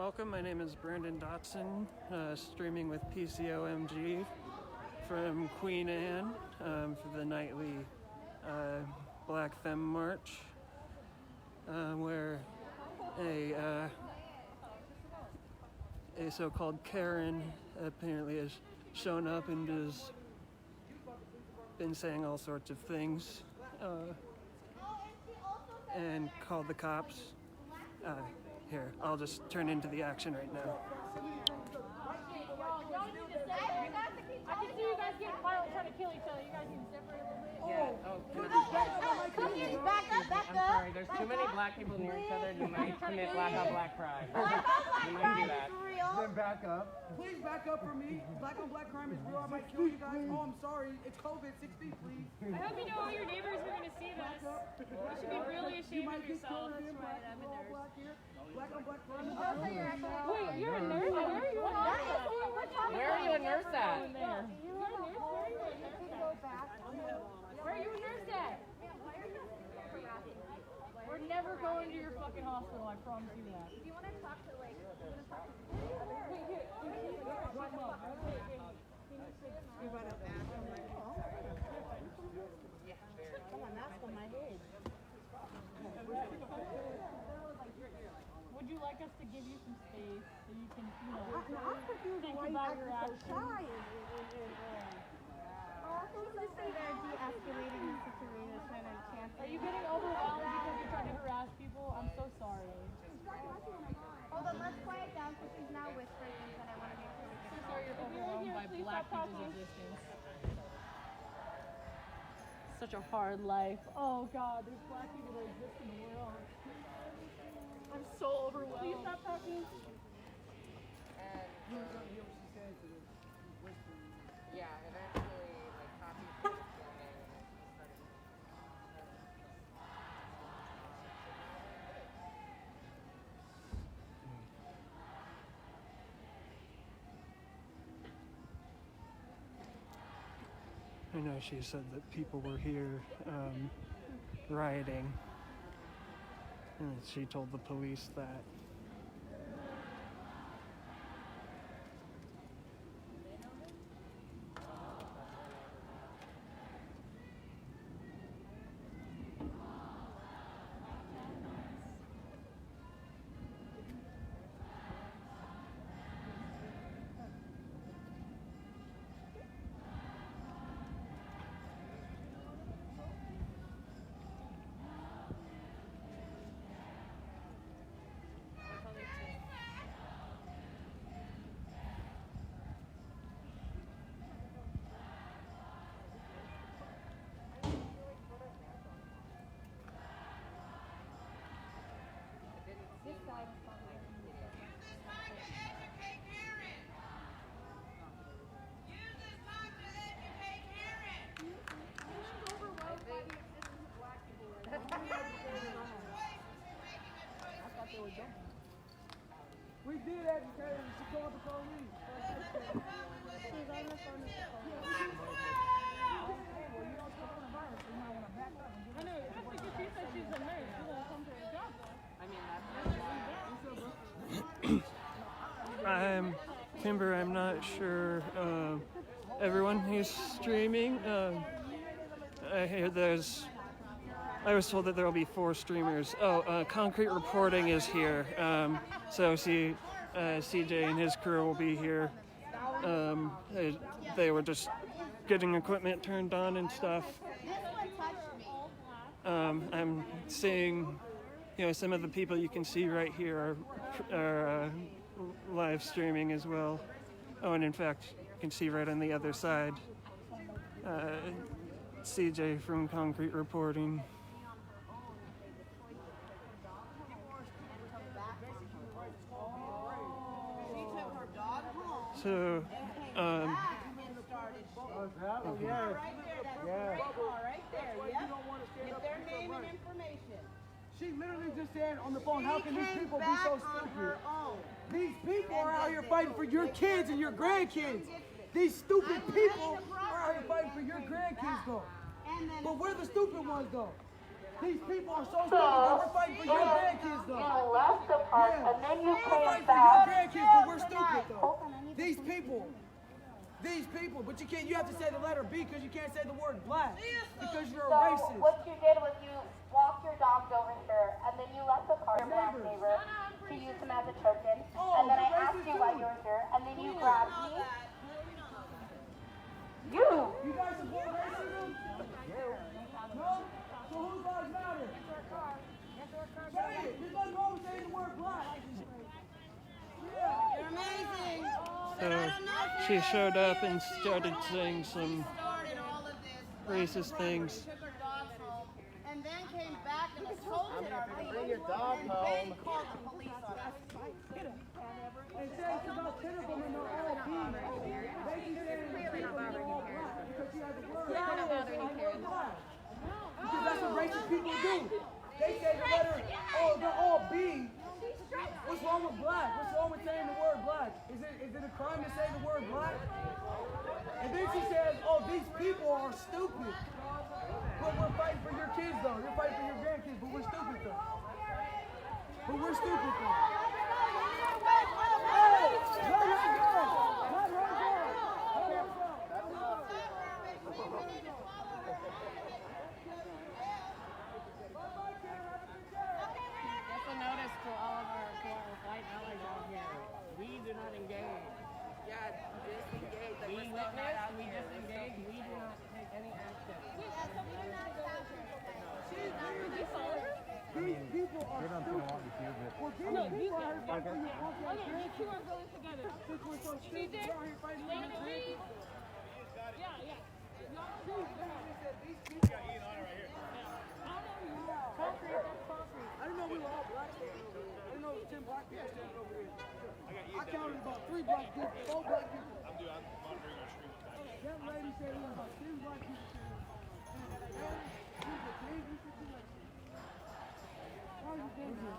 Welcome, my name is Brandon Dotson, streaming with PCOMG from Queen Anne for the nightly Black Femme March, where a so-called Karen apparently has shown up and has been saying all sorts of things and called the cops. Here, I'll just turn into the action right now. I can see you guys getting violent trying to kill each other. You guys need to separate a little bit. Back up. I'm sorry, there's too many black people near each other. You might commit black on black pride. You might do that. Then back up. Please back up for me. Black on black crime is real. I might kill you guys. Oh, I'm sorry. It's COVID. 6 feet, please. I hope you know all your neighbors are going to see this. You should be really ashamed of yourself. That's right, I'm a nurse. Black on black crime. Wait, you're a nurse? Where are you a nurse? Where are you a nurse at? Where are you a nurse at? We're never going to your fucking hospital, I promise you that. Do you want to talk to Wait, here. You brought up bathroom. Come on, that's on my head. Would you like us to give you some space so you can, I'm confused think why you about your acting so actions? shy. I was going to say they're de-escalating the situation, trying to cancel. Are you getting overwhelmed because you're trying to harass people? I'm so sorry. Hold on, let's quiet down because she's now whispering things and I want to make sure we So can sorry you're overwhelmed by Please black stop people's talking. existence. Such a hard life. Oh God, there's black people that exist in the world. I'm so overwhelmed. Please stop talking. Yeah, eventually, like, copy paste your name I know she said that people were here rioting, and she told the police that. We did educate her. She called the police. she's on the phone with the police. I know, that's because she said she's a nurse. She won't come to her job. Kimber, I'm not sure. Everyone who's streaming, I hear I was told that there will be 4 streamers. Concrete Reporting is here. So CJ and his crew will be here. They were just getting equipment turned on and stuff. This one touched me. I'm seeing, some of the people you can see right here are live streaming as well. Oh, and in fact, you can see right on the other side, CJ from Concrete Reporting. So, Get their name and information. She literally just said on the phone, how can these people be so stupid? These people are out here fighting for your kids and your grandkids. These stupid people are out here fighting for your grandkids, though. But we're the stupid ones, though. These people are so stupid that we're fighting for your grandkids, though. part, Yeah. and then you We're came fighting for your back. grandkids, but we're stupid though. These people, but you have to say the letter B because you can't say the word black because you're a So racist. what you did was you walked your dogs over here, and then you left the car, your black neighbor, to use him as a token. Oh, And then I you're asked racist you why too. you were here, and then you grabbed me. You! You guys support racism? No? So whose lives matter? Say it. There's nothing wrong with saying the word black. Yeah. You're amazing. So she showed up and started saying some Started all of this. racist things. Took our dogs home, and then came back and assaulted our Bring people, your dog and home. then called the police on us. They say it's about 10 of them and they're all being. They keep saying the people are all black because she has a word. Black. Because that's what racist people do. They say the letter, oh, they're all B. What's wrong with black? What's wrong with saying the word black? Is it a crime to say the word black? And then she says, oh, these people are stupid. But we're fighting for your kids though. You're fighting for your grandkids, but we're stupid though. But we're stupid though. Hey, let her go. Let her go. Let her go. Just a notice to all of our white allies out here. We do not engage. Yeah, disengage. We witness, we disengage, we do not take any action. These people are stupid. Well, these people are fighting for your Okay, you two are going together. Since we're so stupid, we're out here fighting for your grandkids. Yeah. I didn't know we were all black. I didn't know it was 10 black people standing over here. I counted about 3 black people, 4 black people. I'm monitoring our stream. That lady said it was about 10 black people standing over here. She's a dangerous situation. Why is it dangerous?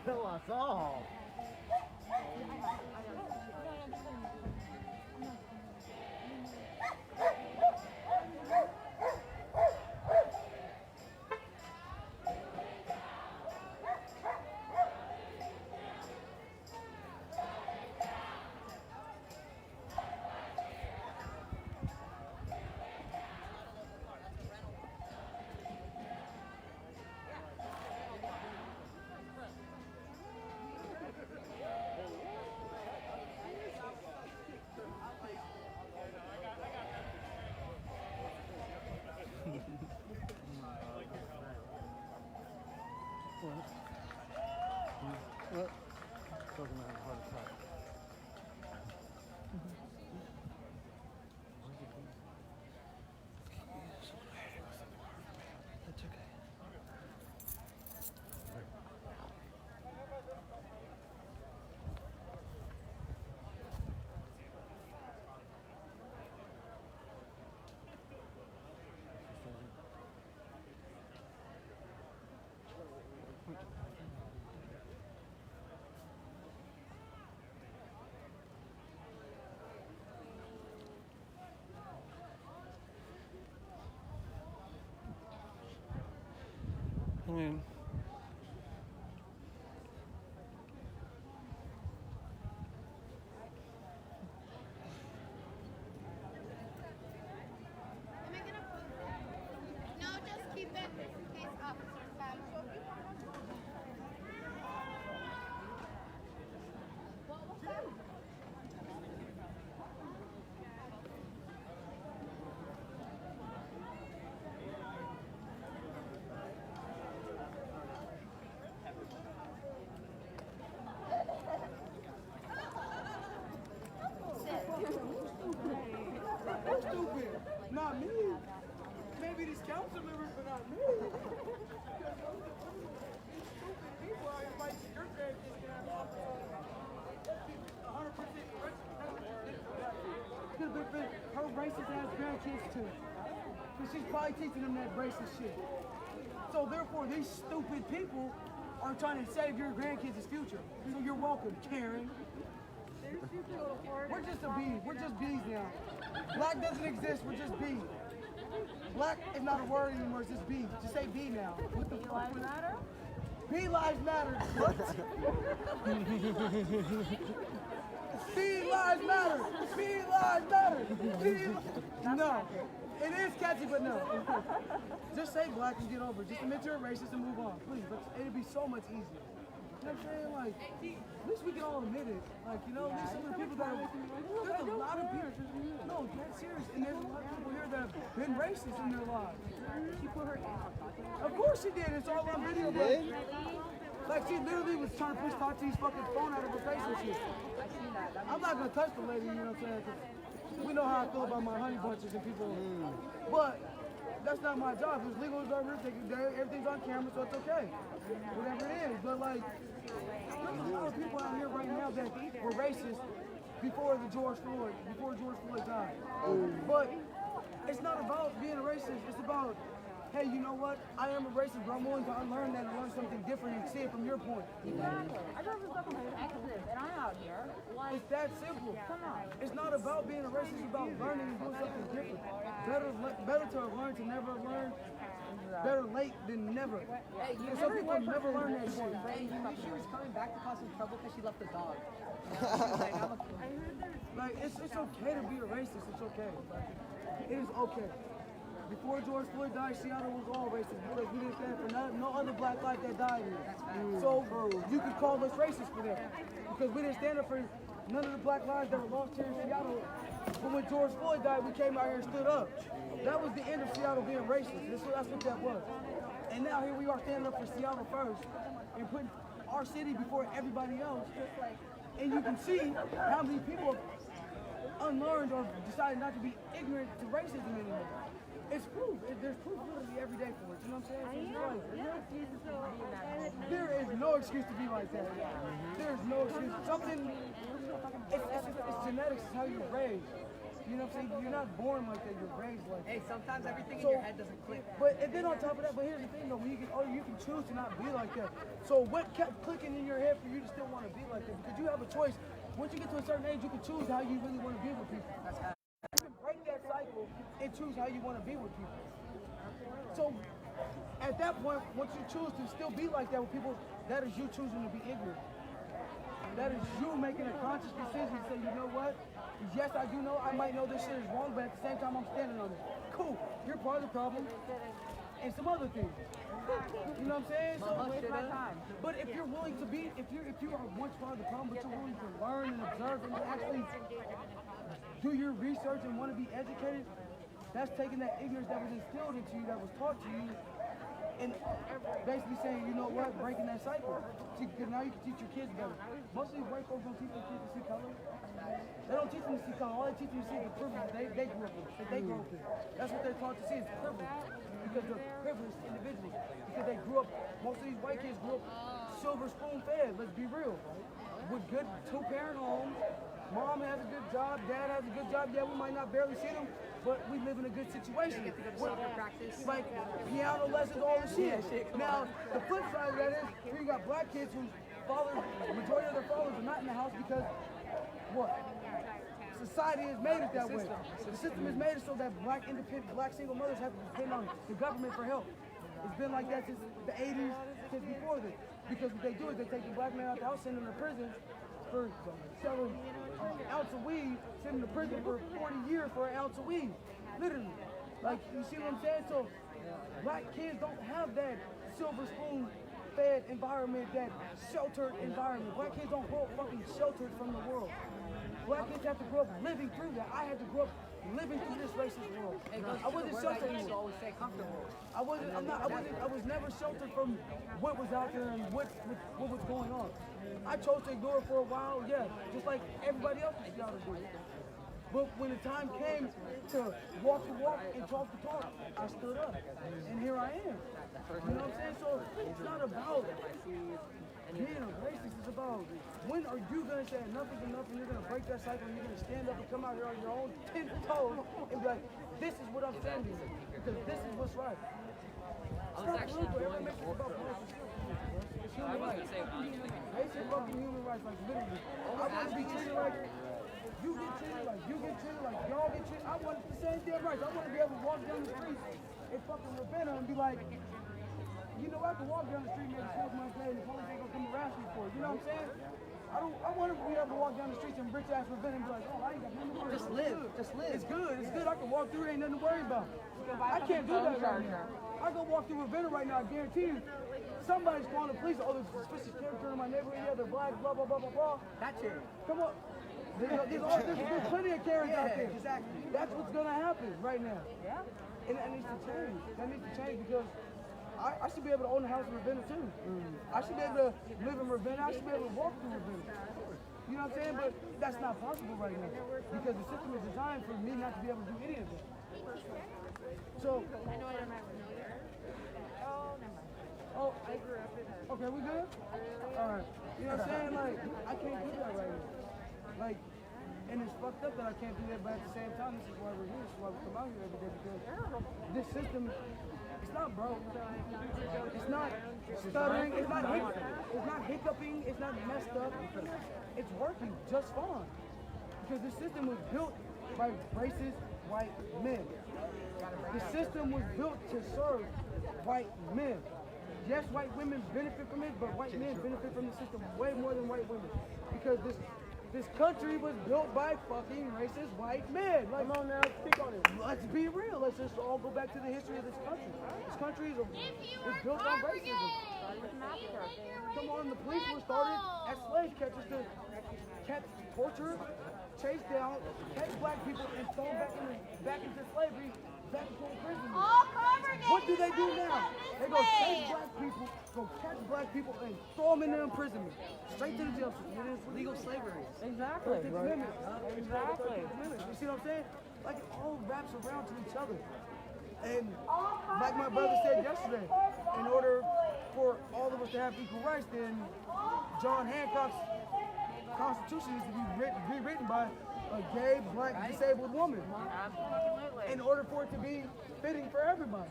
Kill us all. What? Talking about a heart attack. That's okay. I mean, No, just keep it in case officers come. What was that? They're stupid. Not me. Maybe these council members, but not me. These stupid people out here fighting for your grandkids can have 100% her racist ass grandkids too. So she's probably teaching them that racist shit. So therefore, these stupid people are trying to save your grandkids' future. So you're welcome, Karen. We're just a bee. We're just bees now. Black doesn't exist. We're just bees. Black is not a word anymore, it's just B. Just say B now. What the fuck? Lives matter? B lives matter. What? B lives matter. B lives matter. No. It is catchy, but no. Just say black and get over it. Just admit you're a racist and move on. Please. It'd be so much easier. You know what I'm saying? Like, at least we can all admit it. Like, you know, there's some of the people that there's a lot of people. No, that's serious. And there's a lot of people here that have been racist in their lives. She put her hand on top. Of course she did. It's all on video. Like, she literally was trying to push Tati's fucking phone out of her face and shit. I'm not going to touch the lady, you know what I'm saying? 'Cause we know how I feel about my honey bunches and people. But that's not my job. It's legal, it's over, everything's on camera, so it's okay. Whatever it is. But, like, there's a lot of people out here right now that were racist before George Floyd died. But it's not about being a racist. It's about, hey, you know what? I am a racist, but I'm willing to unlearn that and learn something different and see it from your point. Exactly. I drove this up from Exodus, and I'm out here. Like, It's that simple. come on. It's not about being a racist, it's about learning and doing something different. Better to have learned to never have learned. Better late than never. Hey, you And some people never learn that shit. Hey, you knew she was coming back to cause some trouble because she left the dog. Like, it's okay to be a racist, it's okay. It is okay. Before George Floyd died, Seattle was all racist because we didn't stand for no other black life that died here. So you could call us racist for that because we didn't stand up for none of the black lives that were lost here in Seattle. But when George Floyd died, we came out here and stood up. That was the end of Seattle being racist. That's what that was. And now here we are standing up for Seattle first and putting our city before everybody else. And you can see how many people unlearned or decided not to be ignorant to racism anymore. It's proof. There's proof literally every day for it. You know what I'm saying? There is no excuse to be like that. There's no excuse. It's genetics. It's how you're raised. You know what I'm saying? You're not born like that. You're raised like that. Hey, sometimes everything in your head doesn't click. And then on top of that, but here's the thing though, you can choose to not be like that. So what kept clicking in your head for you to still want to be like that? Because you have a choice. Once you get to a certain age, you can choose how you really want to be with people. You can break that cycle and choose how you want to be with people. So at that point, once you choose to still be like that with people, that is you choosing to be ignorant. That is you making a conscious decision to say, you know what? Yes, I do know I might know this shit is wrong, but at the same time, I'm standing on it. Cool, you're part of the problem. And some other things. You know what I'm saying? So, but if you're willing to be, if you are once part of the problem, but you're willing to learn and observe and actually do your research and want to be educated, that's taking that ignorance that was instilled into you, that was taught to you, and basically saying, you know what, breaking that cycle. Because now you can teach your kids better. Most of these white folks don't teach their kids to see color. They don't teach them to see color. All they teach them to see is the privilege they grew up with, that they grew up with. That's what they're taught to see is privilege. Because they're privileged individuals. Because they grew up, most of these white kids grew up silver spoon fed, let's be real. With good two-parent homes. Mom has a good job, dad has a good job. Yeah, we might not barely see them, but we live in a good situation. Like piano lessons, all the shit. Now, the flip side of that is, here you got black kids whose fathers, the majority of their fathers are not in the house because, what? Society has made it that way. The system has made it so that black independent, black single mothers have to depend on the government for help. It's been like that since the 80s, since before this. Because what they do is they take the black man out the house, send him to prison for selling an ounce of weed, send him to prison for 40 years for an ounce of weed. Literally. Like, you see what I'm saying? So, black kids don't have that silver spoon fed environment, that sheltered environment. Black kids don't grow up fucking sheltered from the world. Black kids have to grow up living through that. I had to grow up living through this racist world. I wasn't sheltered. I was never sheltered from what was out there and what was going on. I chose to ignore it for a while, yeah, just like everybody else was able to do. But when the time came to walk the walk and talk the talk, I stood up, and here I am. You know what I'm saying? So it's not about being a racist. It's about when are you gonna say enough is enough, and you're gonna break that cycle, and you're gonna stand up and come out here on your own 10 toes and be like, this is what I'm standing for, because this is what's right. It's not political. Everybody makes it about politics. It's human rights. Basic fucking human rights, like literally. I want to be treated like you get treated like y'all get treated. I want the same damn rights. I want to be able to walk down the street in fucking Ravenna and be like, you know, I can walk down the street maybe 12 months later and the police ain't gonna come harass me for it. You know what I'm saying? I want to be able to walk down the streets in rich ass Ravenna and be like, oh, I ain't got nothing to worry about. Just live. Just live. It's good. It's good. I can walk through it, ain't nothing to worry about. I can't do that right now. I go walk through Ravenna right now, I guarantee you, somebody's calling the police. Oh, there's a suspicious character in my neighborhood. Yeah, they're black, blah, blah, blah, blah, blah. That chair. Come on. There's plenty of Karens out there. Exactly. That's what's going to happen right now. Yeah. And that needs to change. That needs to change because I should be able to own a house in Ravenna too. I should be able to live in Ravenna. I should be able to walk through Ravenna. You know what I'm saying? But that's not possible right now because the system is designed for me not to be able to do any of that. So, oh, I grew up in it. Okay, we good? All right. You know what I'm saying? Like, I can't do that right now. Like, and it's fucked up that I can't do that, but at the same time, this is why we're here. This is why we come out here every day because this system, it's not broke. It's not stuttering. It's not hiccuping. It's not messed up. It's working just fine because the system was built by racist white men. The system was built to serve white men. Yes, white women benefit from it, but white men benefit from the system way more than white women. Because this country was built by fucking racist white men. Like, come on now, speak on it. Let's be real. Let's just all go back to the history of this country. This country is built on racism. Come on, the police were started as slave catchers to catch, torture, chase down, catch black people, and throw them back into slavery, back into prison. What do they do now? They go chase black people, go catch black people, and throw them in their imprisonment. Straight to the jail system. It is legal slavery. Exactly. Exactly. You see what I'm saying? Like it all wraps around to each other. And like my brother said yesterday, in order for all of us to have equal rights, then John Hancock's Constitution needs to be rewritten by a gay, black, disabled woman. Absolutely. In order for it to be fitting for everybody.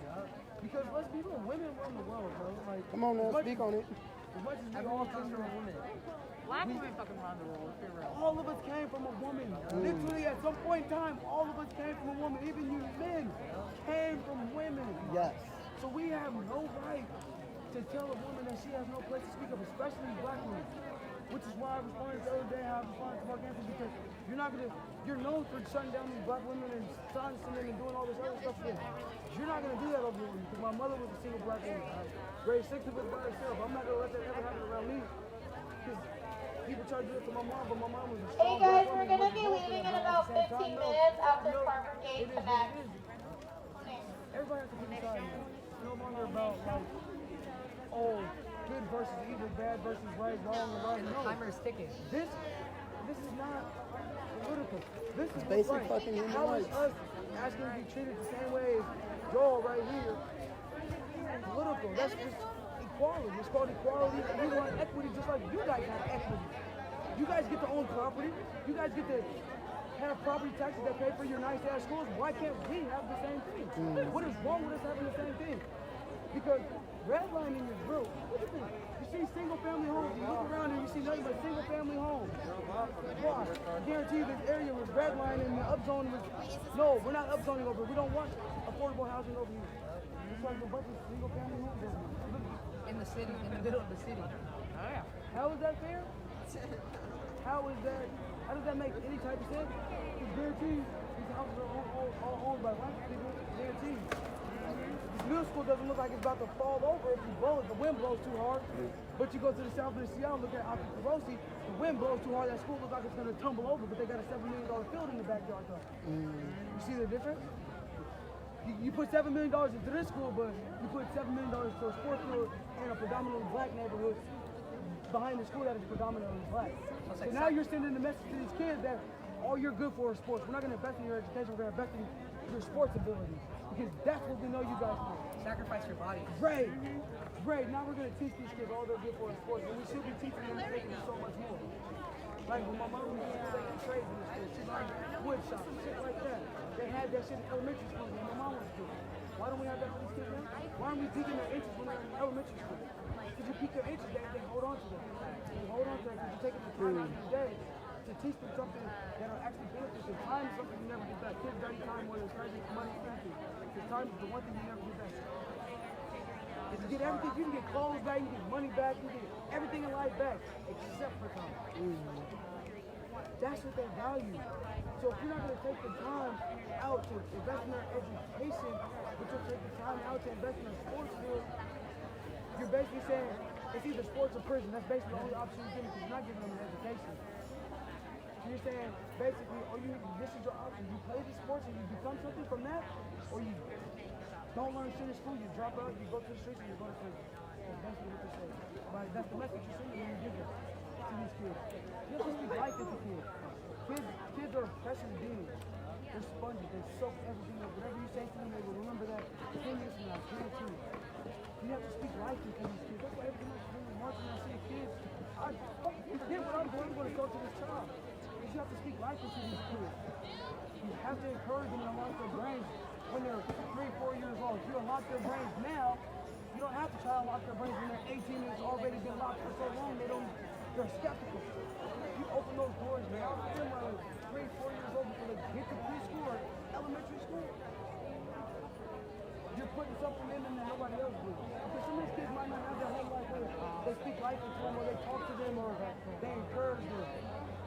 Because let's be real, women run the world, bro. Like, come on now, speak on it. As much as we all come from a woman. Black women fucking run the world, let's be real. All of us came from a woman. Literally, at some point in time, all of us came from a woman. Even you men came from women. Yes. So we have no right to tell a woman that she has no place to speak of, especially black women. Which is why I responded the other day, how I responded to Mark Anthony, because you're known for shutting down these black women and silencing them and doing all this other stuff again. You're not gonna do that over here, because my mother was a single black woman. Raised 6 of us by herself. I'm not gonna let that ever happen around me. Because people try to do it to my mom, but my mom was a strong Hey guys, we're going to be leaving in about 15 minutes after Farmer Gate Connect. Everybody has to pick a side now. It's no longer about like, oh, good versus evil, bad versus right, wrong and right. No. Timer's ticking. This is not political. This is basic right. fucking human How is rights. us asking to be treated the same way as Joel right here? Political. That's just equality. It's called equality, and we want equity just like you guys have equity. You guys get to own property. You guys get to have property taxes that pay for your nice ass schools. Why can't we have the same thing? What is wrong with us having the same thing? Because redlining is real. Look at this. You see single family homes. You look around and you see nothing but single family homes. Why? I guarantee you this area was redlining and the upzoning was. No, we're not upzoning over here. We don't want affordable housing over here. It's like a bunch of single family homes over here. In the city, in the middle of the city. Oh yeah. How is that fair? How is that? How does that make any type of sense? It's guaranteed these houses are all owned by white people. Guaranteed. This middle school doesn't look like it's about to fall over if the wind blows too hard. But you go to the south of Seattle, look at Ocracosi, the wind blows too hard, that school looks like it's going to tumble over, but they got a $7 million field in the backyard though. You see the difference? You put $7 million into this school, but you put $7 million to a sports field in a predominantly black neighborhood behind the school that is predominantly black. So now you're sending the message to these kids that all you're good for is sports. We're not going to invest in your education, we're going to invest in your sports abilities. Because that's what we know you guys do. Sacrifice your body. Great. Great. Now we're going to teach these kids all they're good for is sports. And we should be teaching them they can do so much more. Like when my mom was taking trades in the school, she learned wood shop, shit like that. They had that shit in elementary school when my mom was a kid. Why don't we have that for these kids now? Why aren't we teaching their interests when they're in elementary school? Because you pique their interest, they hold on to that. They hold on to that because you take it for time out of your day to teach them something that'll actually benefit them. Time is something you never get back. Kids value time more than present, money, anything. Because time is the one thing you never get back. If you get everything, you can get clothes back, you can get money back, you can get everything in life back, except for time. That's what they value. So if you're not going to take the time out to invest in their education, but you'll take the time out to invest in a sports field, you're basically saying it's either sports or prison. That's basically the only option you're getting because you're not giving them an education. So you're saying basically, this is your option. You play the sports and you become something from that, or you don't learn shit in school, you drop out, you go to the streets, and you go to prison. That's basically what you're saying. But that's the message you're sending when you give it to these kids. You have to speak life into kids. Kids are precious beings. They're sponges. They soak everything up. Whatever you say to them, they will remember that 10 years from now, 22. You have to speak life into these kids. That's why every time I'm marching and I see kids, you forget what I'm going to go to this child. Is you have to speak life into these kids. You have to encourage them to unlock their brains when they're 3, 4 years old. If you unlock their brains now, you don't have to try to unlock their brains when they're 18 and it's already been locked for so long they're skeptical. You open those doors now, them when they're 3, 4 years old before they get to preschool or elementary school. You're putting something in them that nobody else does. Because some of these kids might not have their whole life where they speak life into them or they talk to them or they encourage them.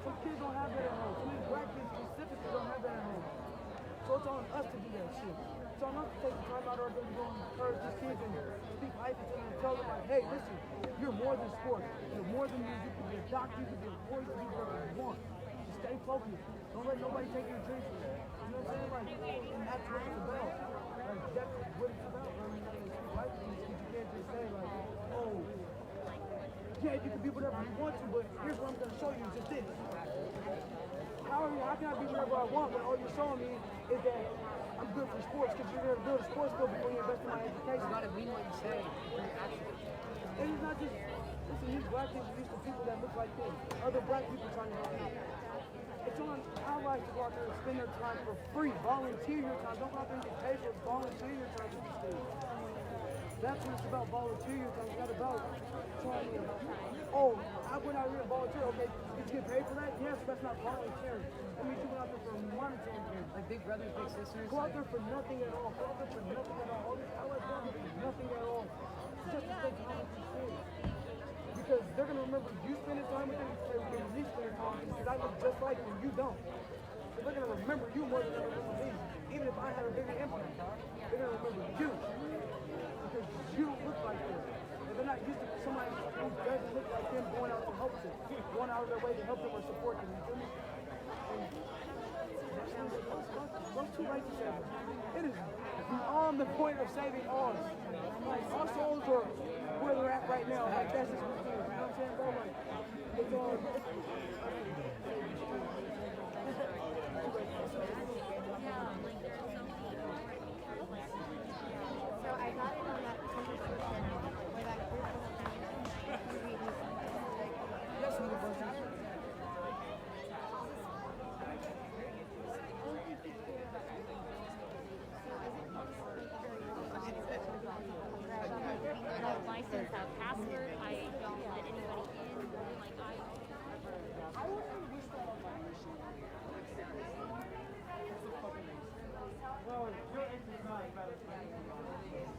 Some kids don't have that at home. Some of these black kids specifically don't have that at home. So it's on us to do that shit. So I'm not to take the time out of our day to go and encourage these kids and speak life into them and tell them like, hey, listen, you're more than sports. You're more than music. You can be a doctor, you can be a lawyer, you can be whatever you want. Just stay focused. Don't let nobody take your dreams from you. You know what I'm saying? Like, and that's what it's about. Like, that's what it's about. I mean, speak life to these kids. You can't just say like, oh, yeah, you can be whatever you want to, but here's what I'm going to show you is just this. How can I be whatever I want when all you're showing me is that I'm good for sports because you're going to build a sports field before you invest in my education. You gotta mean what you say. Your actions. And it's not just, listen, these black kids are used to people that look like them. Other black people trying to help them. It's on our lives to go out there and spend their time for free. Volunteer your time. Don't go out there and get paid for it. Volunteer your time for these things. That's what it's about, volunteer your time. It's not about trying to, I went out here and volunteer. Okay, did you get paid for that? Yes, that's not volunteering. That means you went out there for monetary gain. Like big brothers, big sisters. Go out there for nothing at all. Go out there for nothing at all. All these allies go out there for nothing at all. Just to spend time with these kids. Because they're going to remember you spending time with them and me spending time with them because I look just like them. You don't. So they're going to remember you more than they remember me. Even if I had a bigger impact, they're going to remember you. Because you don't look like them. And they're not used to somebody who doesn't look like them going out to help them. Going out of their way to help them or support them. You feel me? Those two righteous savings. It is beyond the point of saving ours. Like, our souls are where they're at right now. Like, that's just what it is. You know what I'm saying, bro? Like, it's all. So I got it on that subscription where that group was Yes, little bunches. No license, a password. I don't let anybody in. Like I wouldn't wish that on my machine. Well, your engine is not better South Education.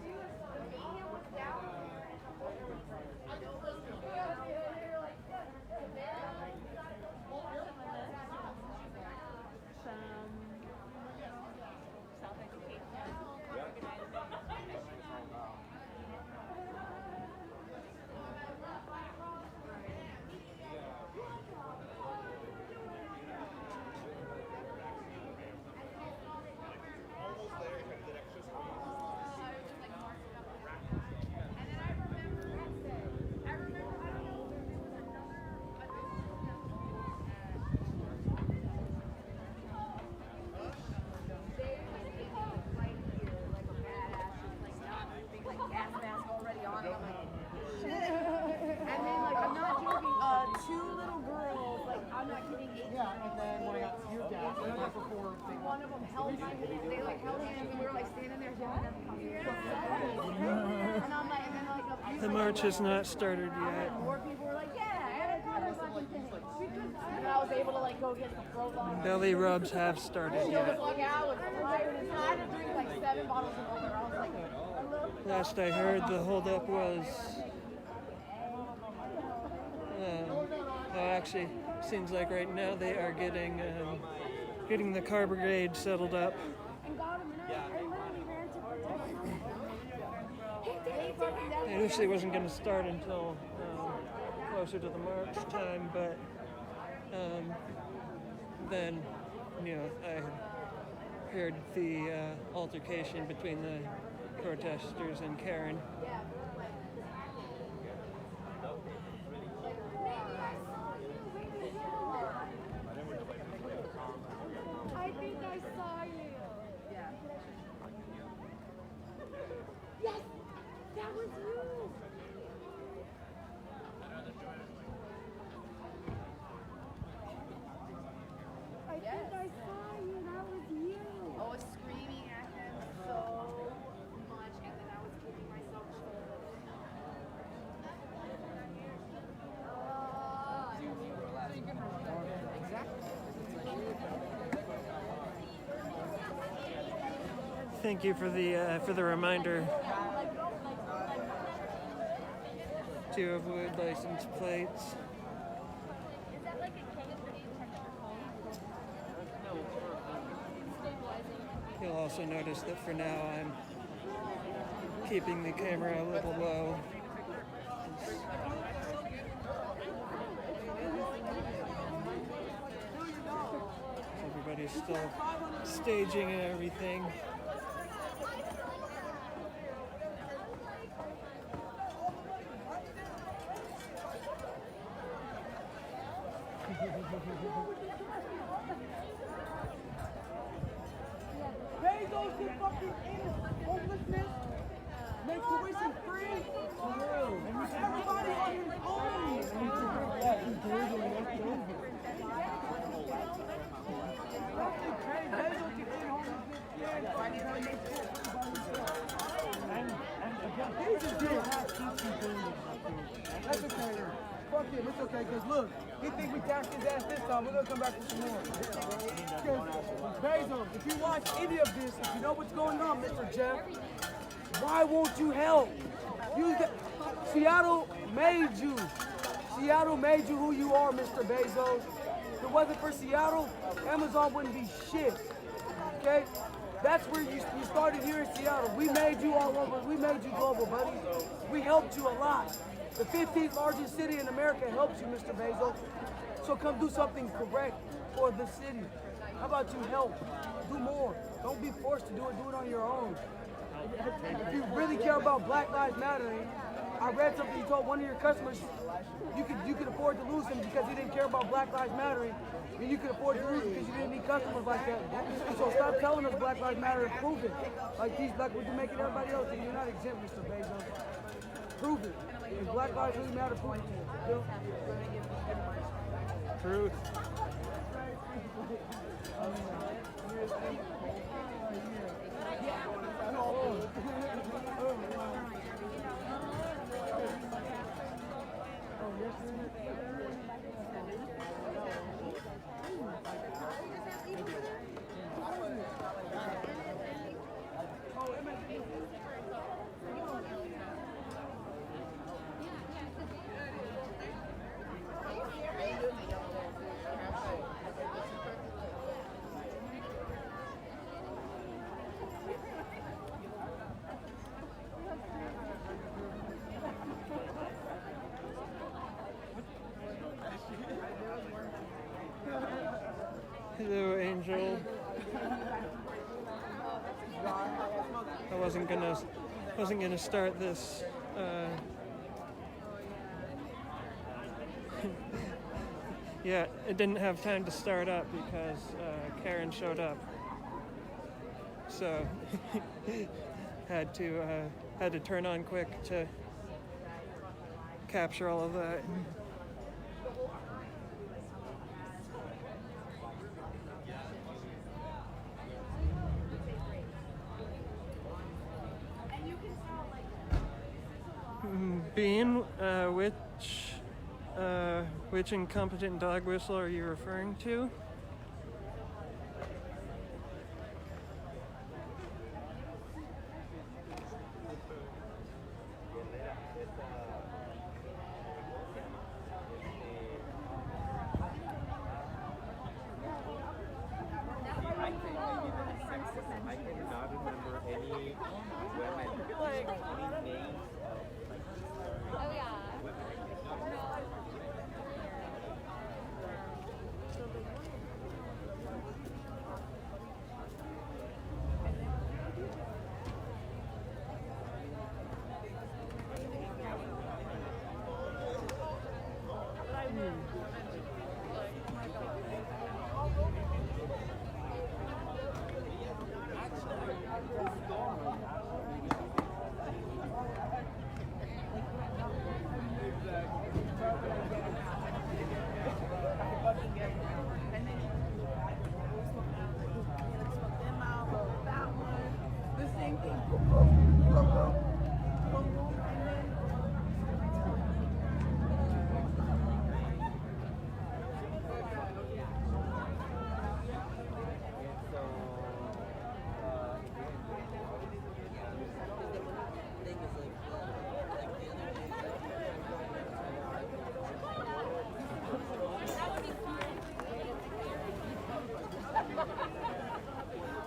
One of them held my hand, they like held hands and we were like standing there yelling at them. And I'm like, and then like The march has not started yet. more people were like, yeah, and I was like, and I was able to like like go get the throat lock. Belly rubs have started yet. Yeah, I was tired. I had to drink like 7 bottles of water. I was like, Last I heard, the holdup was. Actually, seems like right now they are getting the car brigade settled up. It initially wasn't going to start until closer to the March time, but then, I heard the altercation between the protesters and Karen. I think I saw you. Yeah. Yes, that was you. I think I saw you. That was you. I was screaming at him so much, and then I was keeping myself Thank you for the reminder to avoid license plates. Is that like a case where you check your phone? You'll also notice that for now I'm keeping the camera a little low. Everybody's still staging and everything. Bezos can fucking end homelessness, make tuition free. Everybody on his own. That's okay. Fuck him, it's okay, because look, he think we taxed his ass this time, we're gonna come back for some more. Bezos, if you watch any of this, if you know what's going on, Mr. Jeff, why won't you help? Seattle made you. Seattle made you who you are, Mr. Bezos. If it wasn't for Seattle, Amazon wouldn't be shit. Okay? That's where you started here in Seattle. We made you all over. We made you global, buddy. We helped you a lot. The 15th largest city in America helps you, Mr. Bezos. So come do something correct for the city. How about you help? Do more. Don't be forced to do it. Do it on your own. If you really care about Black Lives Matter, I read something you told one of your customers, you could afford to lose him because he didn't care about Black Lives Matter. And you could afford to lose him because you didn't need customers like that. So stop telling us Black Lives Matter and prove it. Like what you're making everybody else, and you're not exempt, Mr. Bezos. Prove it. If Black Lives really matter, prove it. Truth. Hello, Angel. I wasn't gonna start this. Yeah, it didn't have time to start up because Karen showed up. So had to turn on quick to capture all of that. Bean, which Which incompetent dog whistle are you referring to? I cannot remember any women, any names of Oh yeah.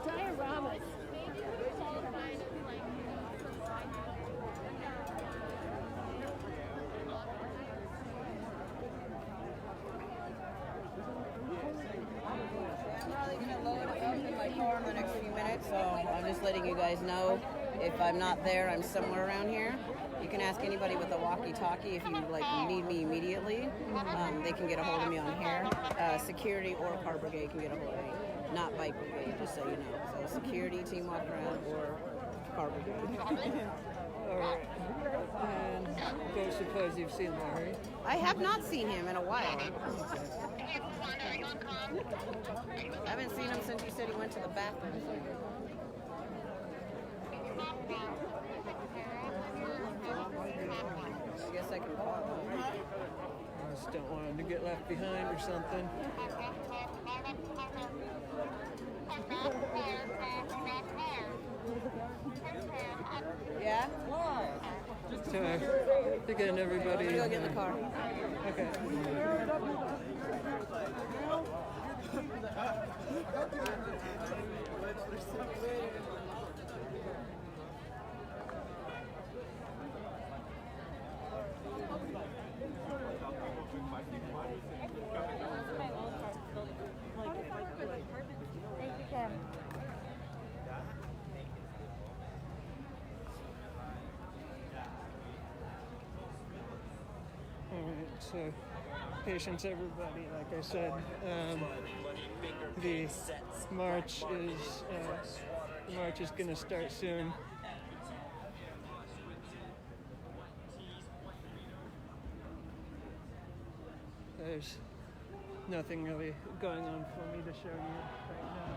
Dioramas. I'm probably going to load up in my car in the next few minutes, so I'm just letting you guys know if I'm not there, I'm somewhere around here. You can ask anybody with a walkie-talkie if you need me immediately. They can get a hold of me on here. Security or car brigade can get a hold of me. Not bike brigade, just so you know. So security, team walk around, or car brigade. Alright. And don't suppose you've seen Larry? I have not seen him in a while. I haven't seen him since you said he went to the bathroom. I guess I can call him. I just don't want him to get left behind or something. Yeah? So, again, everybody. Go get in the car. Okay. Thank you, Kim. Alright, so patience everybody, like I said. The march is gonna start soon. There's nothing really going on for me to show you right now.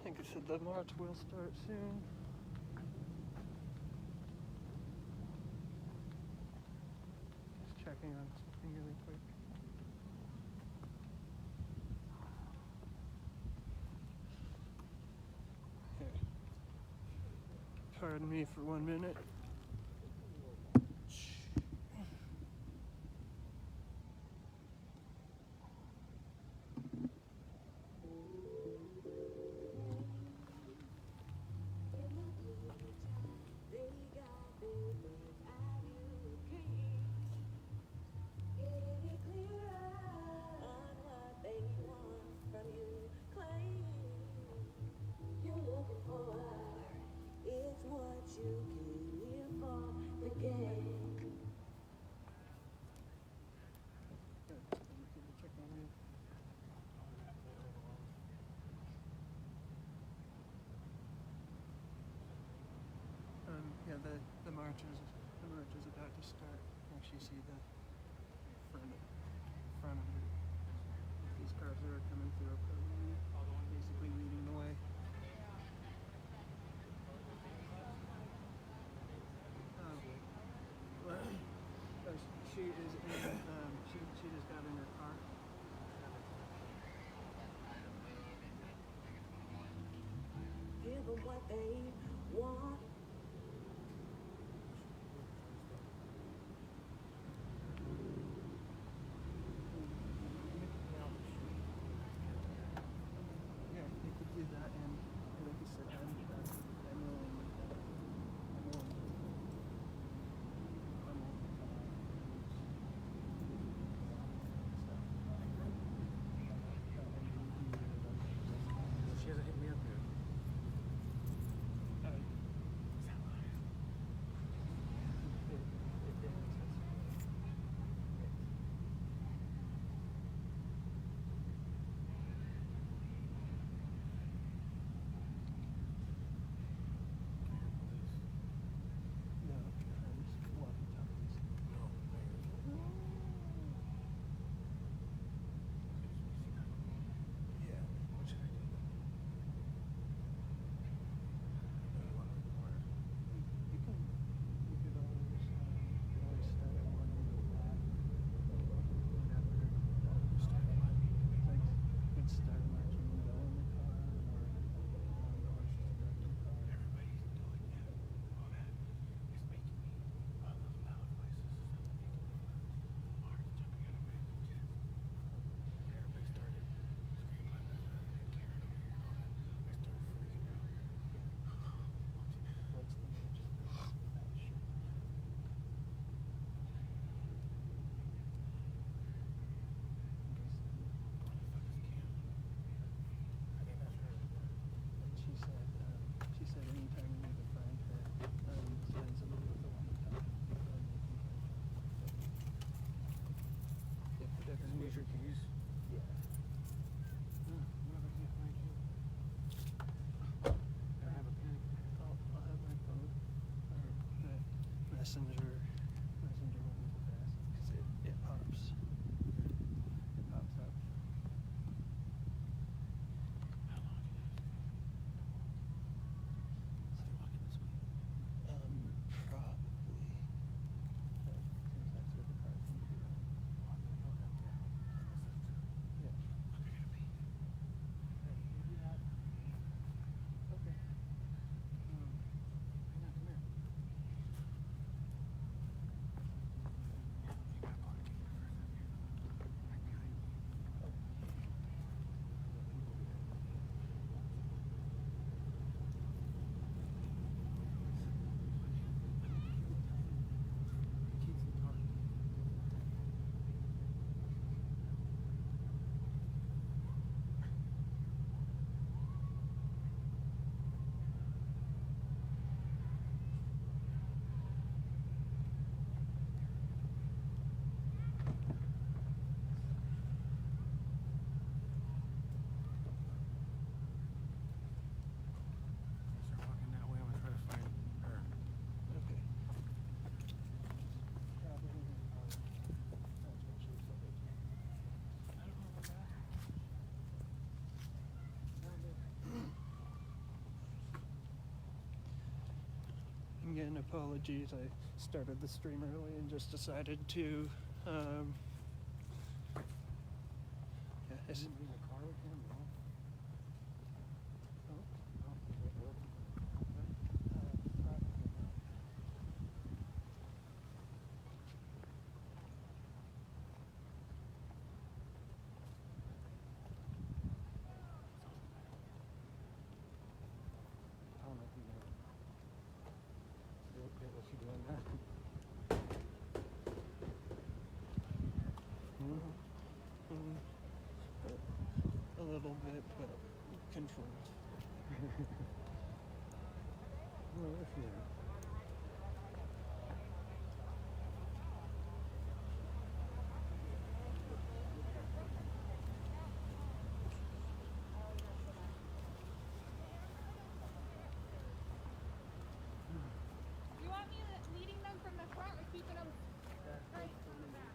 think it said the march will start soon. Just checking on something really quick. Here. Pardon me for 1 minute. Yeah, the march is about to start. Actually, see the front of it. These cars that are coming through are probably basically leading the way. She is in. She just got in her car. Give them what they want. Yeah, you could do that, and like you said, I'm willing. She hasn't hit me up yet. again, apologies. I started the stream early and just decided to. Yeah, is it in the car with him? No. What's she doing now? A little bit, but controlled. Well, let's see. You want me leading them from the front or keeping them straight from the back?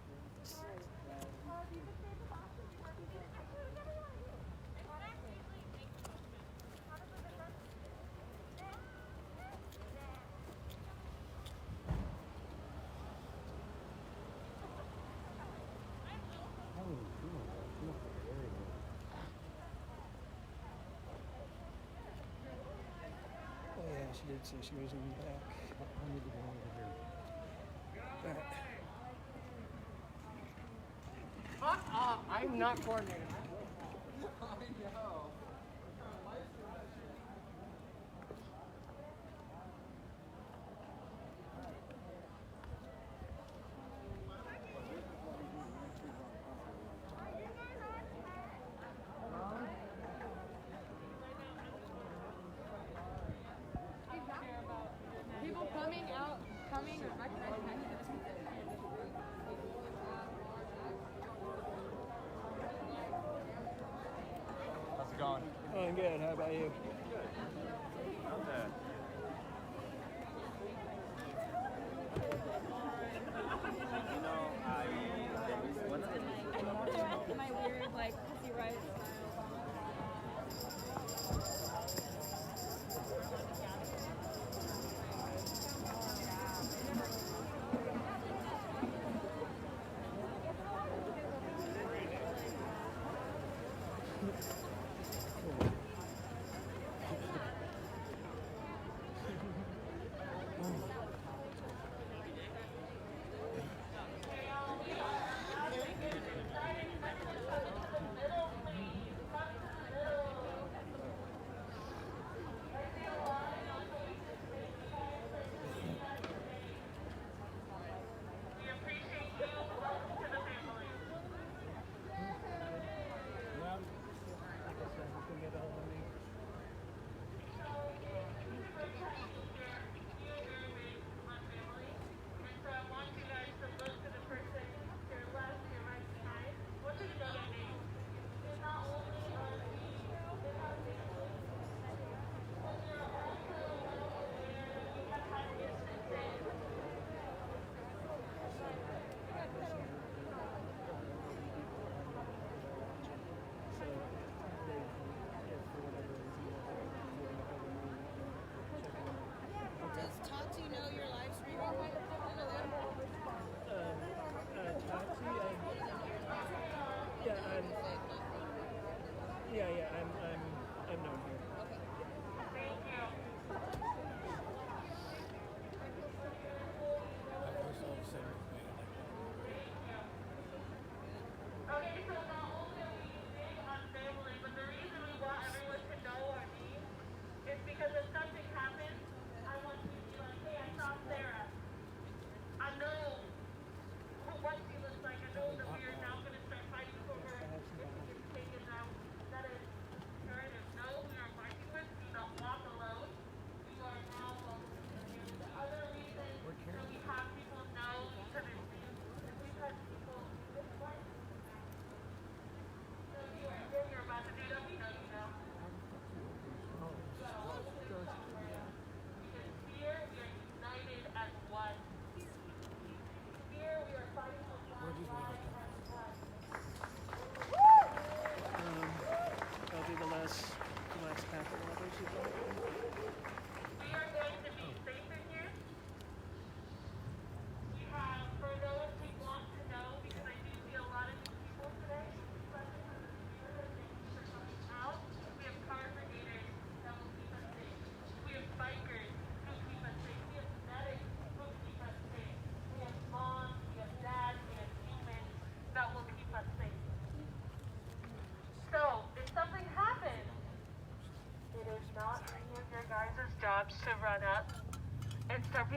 Oh yeah, she did say she was in the back. I need to go over here. Alright. Fuck off! I'm not coordinating. I know. People coming out, coming, recognizing How's it going? Oh, good. How about you? Not bad. You know, what's it? My weird, like, pussy riot Does Tati know you're live streaming? None of them? Tati, I'm known here. Okay, so not only are we big on family, but the reason we want everyone to know our names is because if something happens, I want you to be like, hey, I saw Sarah. I know what she looks like. I know that we are now going to start fighting for her. If she gets taken out, that is her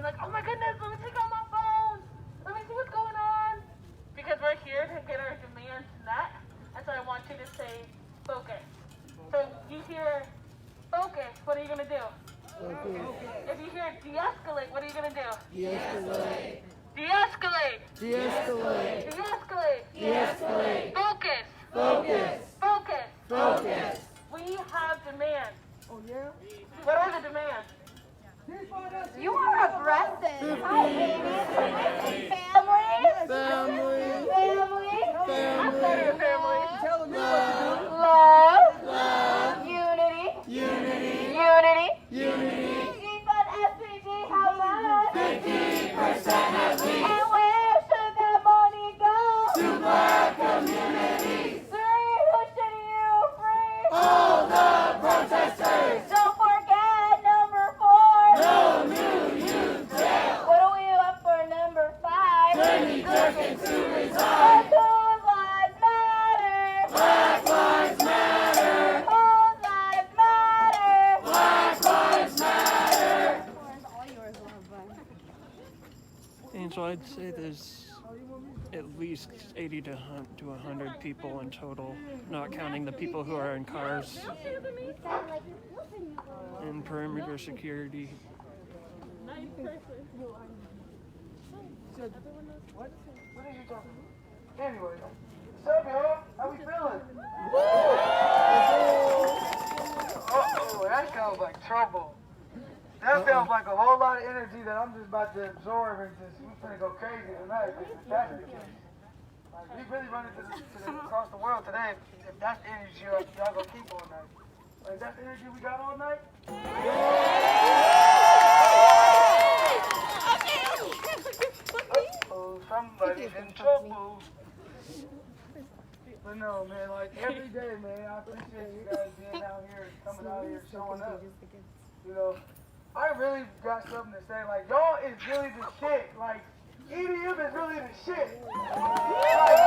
like, oh my goodness, let me take out my phone. Let me see what's going on. Because we're here to get our demands met. And so I want you to say focus. So you hear focus, what are you going to do? If you hear de-escalate, what are you going to do? De-escalate. De-escalate. De-escalate. De-escalate. De-escalate. Focus. Focus. Focus. Focus. We have demands. Oh, yeah? What are the demands? You are aggressive. Hi, baby. Family. Family. Family. I'm sorry, family. Telling me what to do. Love. Love. Unity. Unity. Unity. Unity. Defund SPG. How much? 50% at least. And where should that money go? To black communities. 3. Who should you free? All the protesters. Don't forget number 4. No new youth jail. What are we up for number 5? Jenny Durkin to resign. Whose lives matter? Black lives matter. Whose lives matter? Black lives matter. Angel, I'd say there's at least 80 to 100 people in total, not counting the people who are in cars and perimeter security. What? What are you talking about? Anyway, what's up, y'all? How we feeling? Uh-oh, that sounds like trouble. That sounds like a whole lot of energy that I'm just about to absorb and just, we're gonna go crazy tonight if that's the case. Like, we really running across the world today if that's the energy y'all gonna keep all night. Like, that's the energy we got all night? Oh, somebody's in trouble. But no, man, like every day, man, I appreciate you guys being out here, coming out here, showing up. You know, I really got something to say. Like, y'all is really the shit. Like, EDM is really the shit. Like,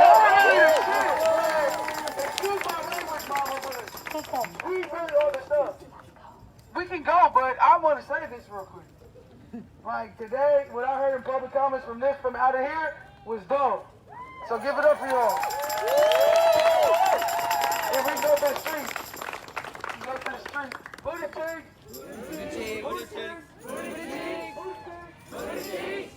y'all really the shit. Like, excuse my language, mama, but we really all the stuff. We can go, but I want to say this real quick. Like, today, what I heard in public comments from out of here was dope. So give it up for y'all. And we go to the streets. We go to the streets. Booty cheeks. Booty cheeks. Booty cheeks. Booty cheeks. Booty cheeks.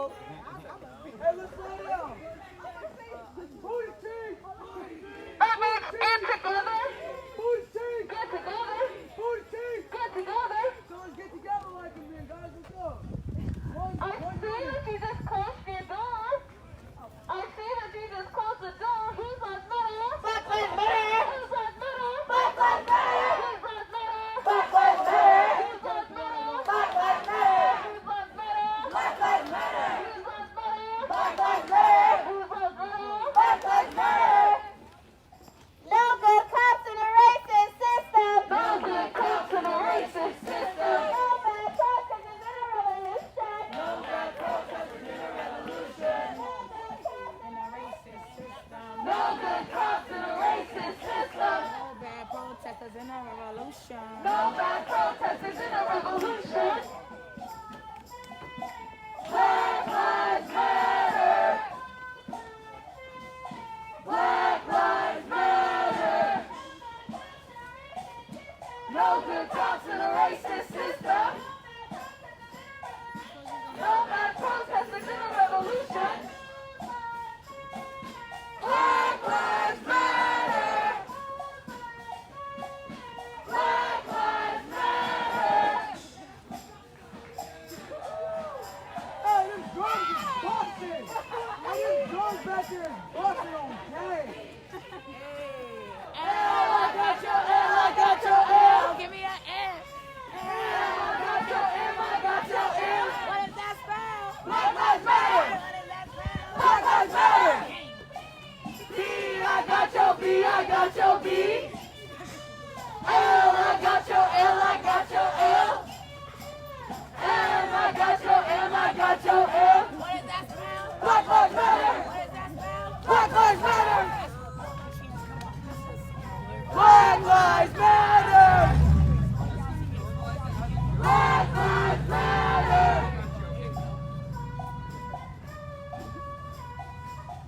Hey, let's lay it out. Booty cheek. Get together. Booty cheek. Get together. Booty cheek. Get together. So let's get together like them then, guys. Let's go. I see that you just closed your door. I see that you just closed the door. Who's on middle? Black Lives Matter. Who's on middle? Black Lives Matter. Who's on middle? Black Lives Matter. Who's on middle? Black Lives Matter. Who's on middle? Black Lives Matter. Who's on middle? Black Lives Matter. Who's on middle? Black Lives Matter. No good cops in a racist system. No good cops in a racist system. No bad protesters in a revolution. No bad protesters in a revolution. No good cops in a racist system. No bad protesters in a revolution. No bad protesters in a revolution. Black Lives Matter. Black Lives Matter. No good cops in a racist system. No bad protesters in a revolution. Black Lives Matter. Black Lives Matter. Hey, them drums is busting. Hey, them drums back there is busting on game. I got your L, I got your L. Give me an L. I got your M, I got your M. What does that spell? Black Lives Matter. What does that spell? Black Lives Matter. B, I got your B, I got your B. L, I got your L, I got your L. M, I got your M, I got your M. What does that spell? Black Lives Matter. What does that spell? Black Lives Matter. Black Lives Matter. Black Lives Matter.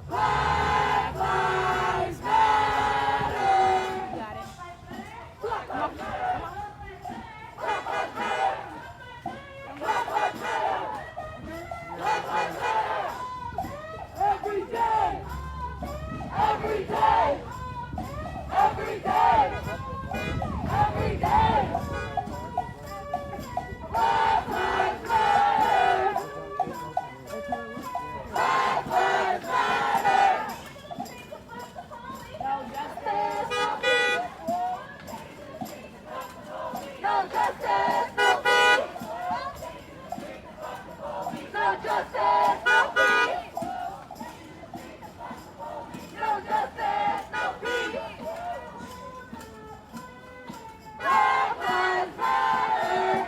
Black Lives Matter. Got it. Black Lives Matter. Black Lives Matter. Black Lives Matter. Black Lives Matter. Every day. Every day. Every day. Every day. Black Lives Matter. Black Lives Matter. No justice, no peace. No justice, no peace. No justice, no peace. No justice, no peace. Black Lives Matter.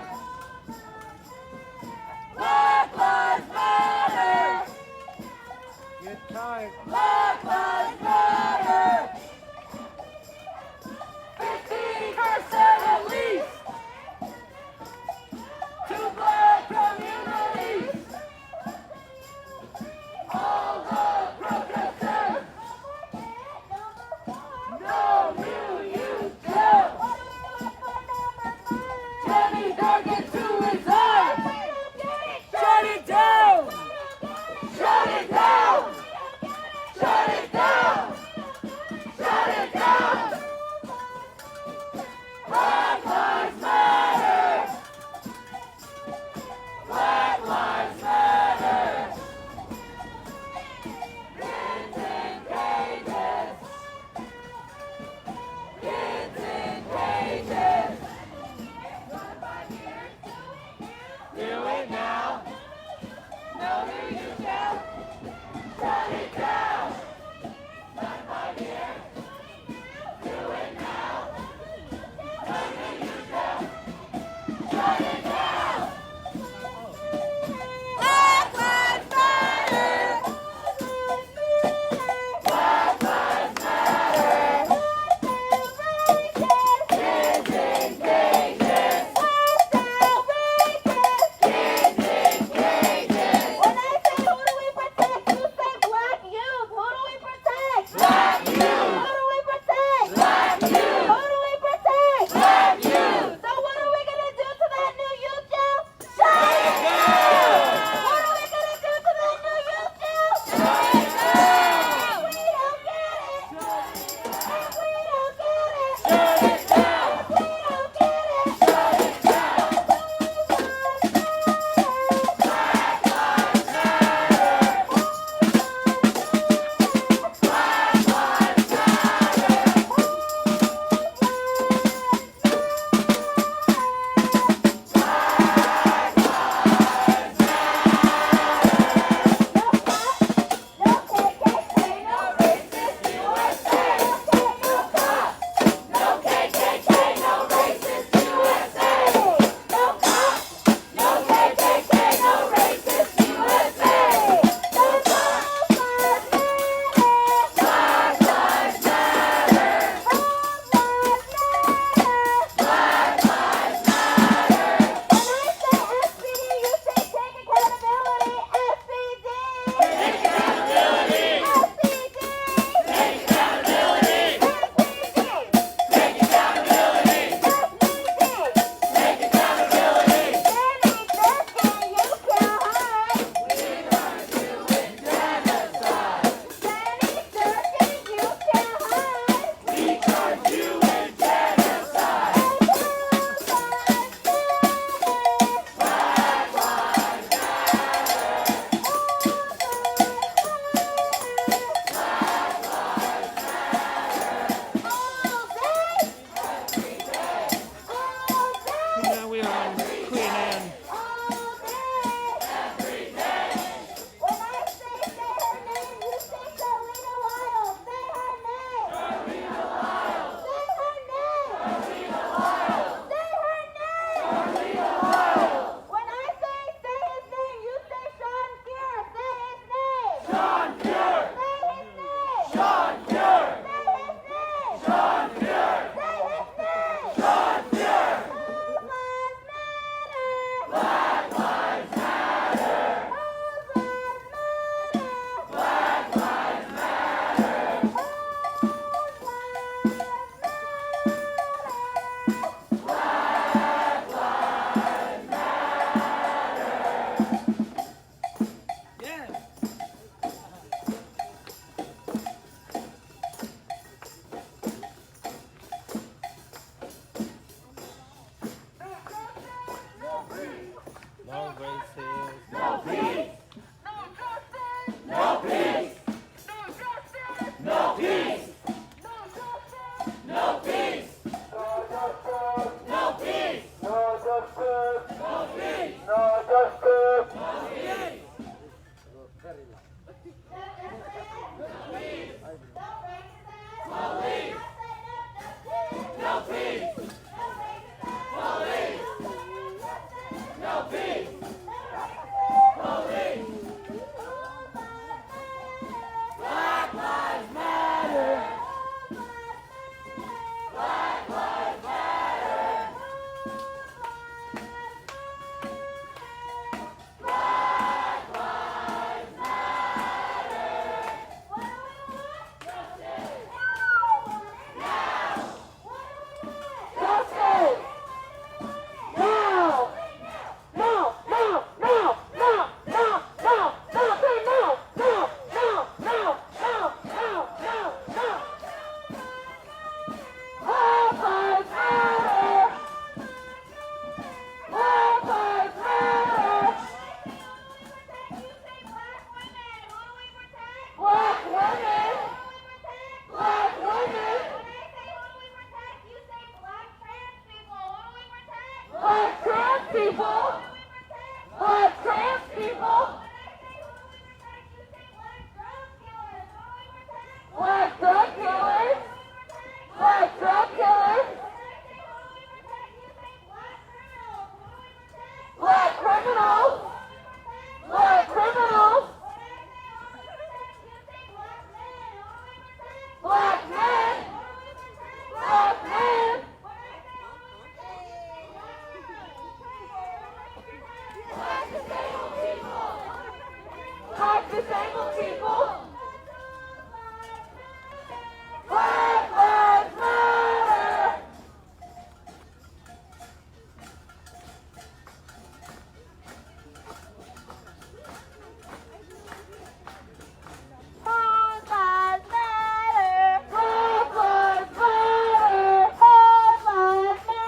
Black Lives Matter. Get tight. Black Lives Matter. 15% at least to black communities. All the protesters. No new jail. Jenny Durgan to resign. Shut it down. Shut it down. Shut No races. No peace. No peace. No peace. No peace. No peace. No justice. No peace. No justice. No peace. Police. No peace. Police. No peace. Police. Black Lives Matter. Black Lives Matter. Black Lives Matter. Justice. Now. No, no, no, no, no, no, no, say no, no, no, no, no, no, no, no. Black Lives Matter. Black Lives Matter. Black women. Black women. Black trans people. Black trans people. Black drug killers. Black drug killers. Black criminals. Black criminals. Black men. Black men. Black disabled people. Black disabled people. Black Lives Matter. Black Lives Matter. Black Lives Matter.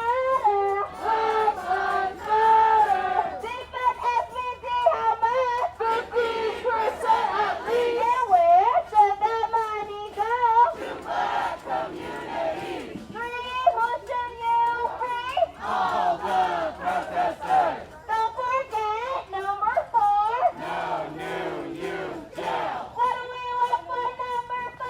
Black Lives Matter. Black Lives Matter. Defund SVD, how much? 50% at least. And where should that money go? To black communities. Three, who should you pay? All the protesters. Don't forget number 4. No new youth jail. What do we want for number 5?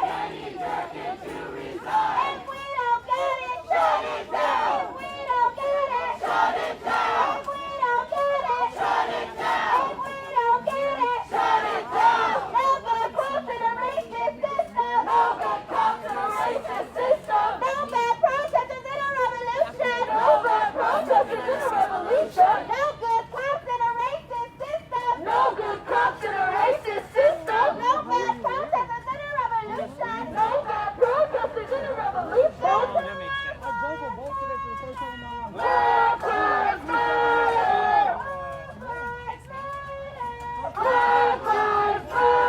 Danny Durkin to resign. If we don't get it, shut it down. If we don't get it, shut it down. If we don't get it, shut it down. If we don't get it, shut it down. No bad cops in a racist system. No bad cops in a racist system. No bad protesters in a revolution. No bad protesters in a revolution. No good cops in a racist system. No good cops in a racist system. No bad protesters in a revolution. No bad protesters in a revolution. That makes sense. Black Lives Matter. Black Lives Matter.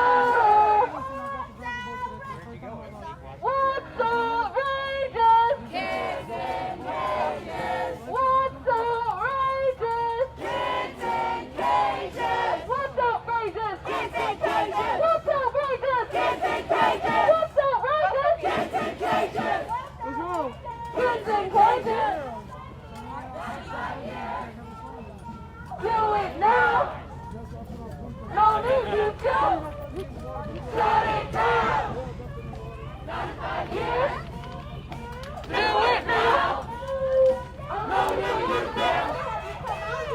What's outrageous? Kids in cages. What's outrageous? Kids in cages. What's outrageous? Kids in cages. What's outrageous? Kids in cages. What's outrageous? Kids in cages. What's wrong? Kids in cages. Do it now. No need you to. Shut it down. 95 years. Do it now. No need you to.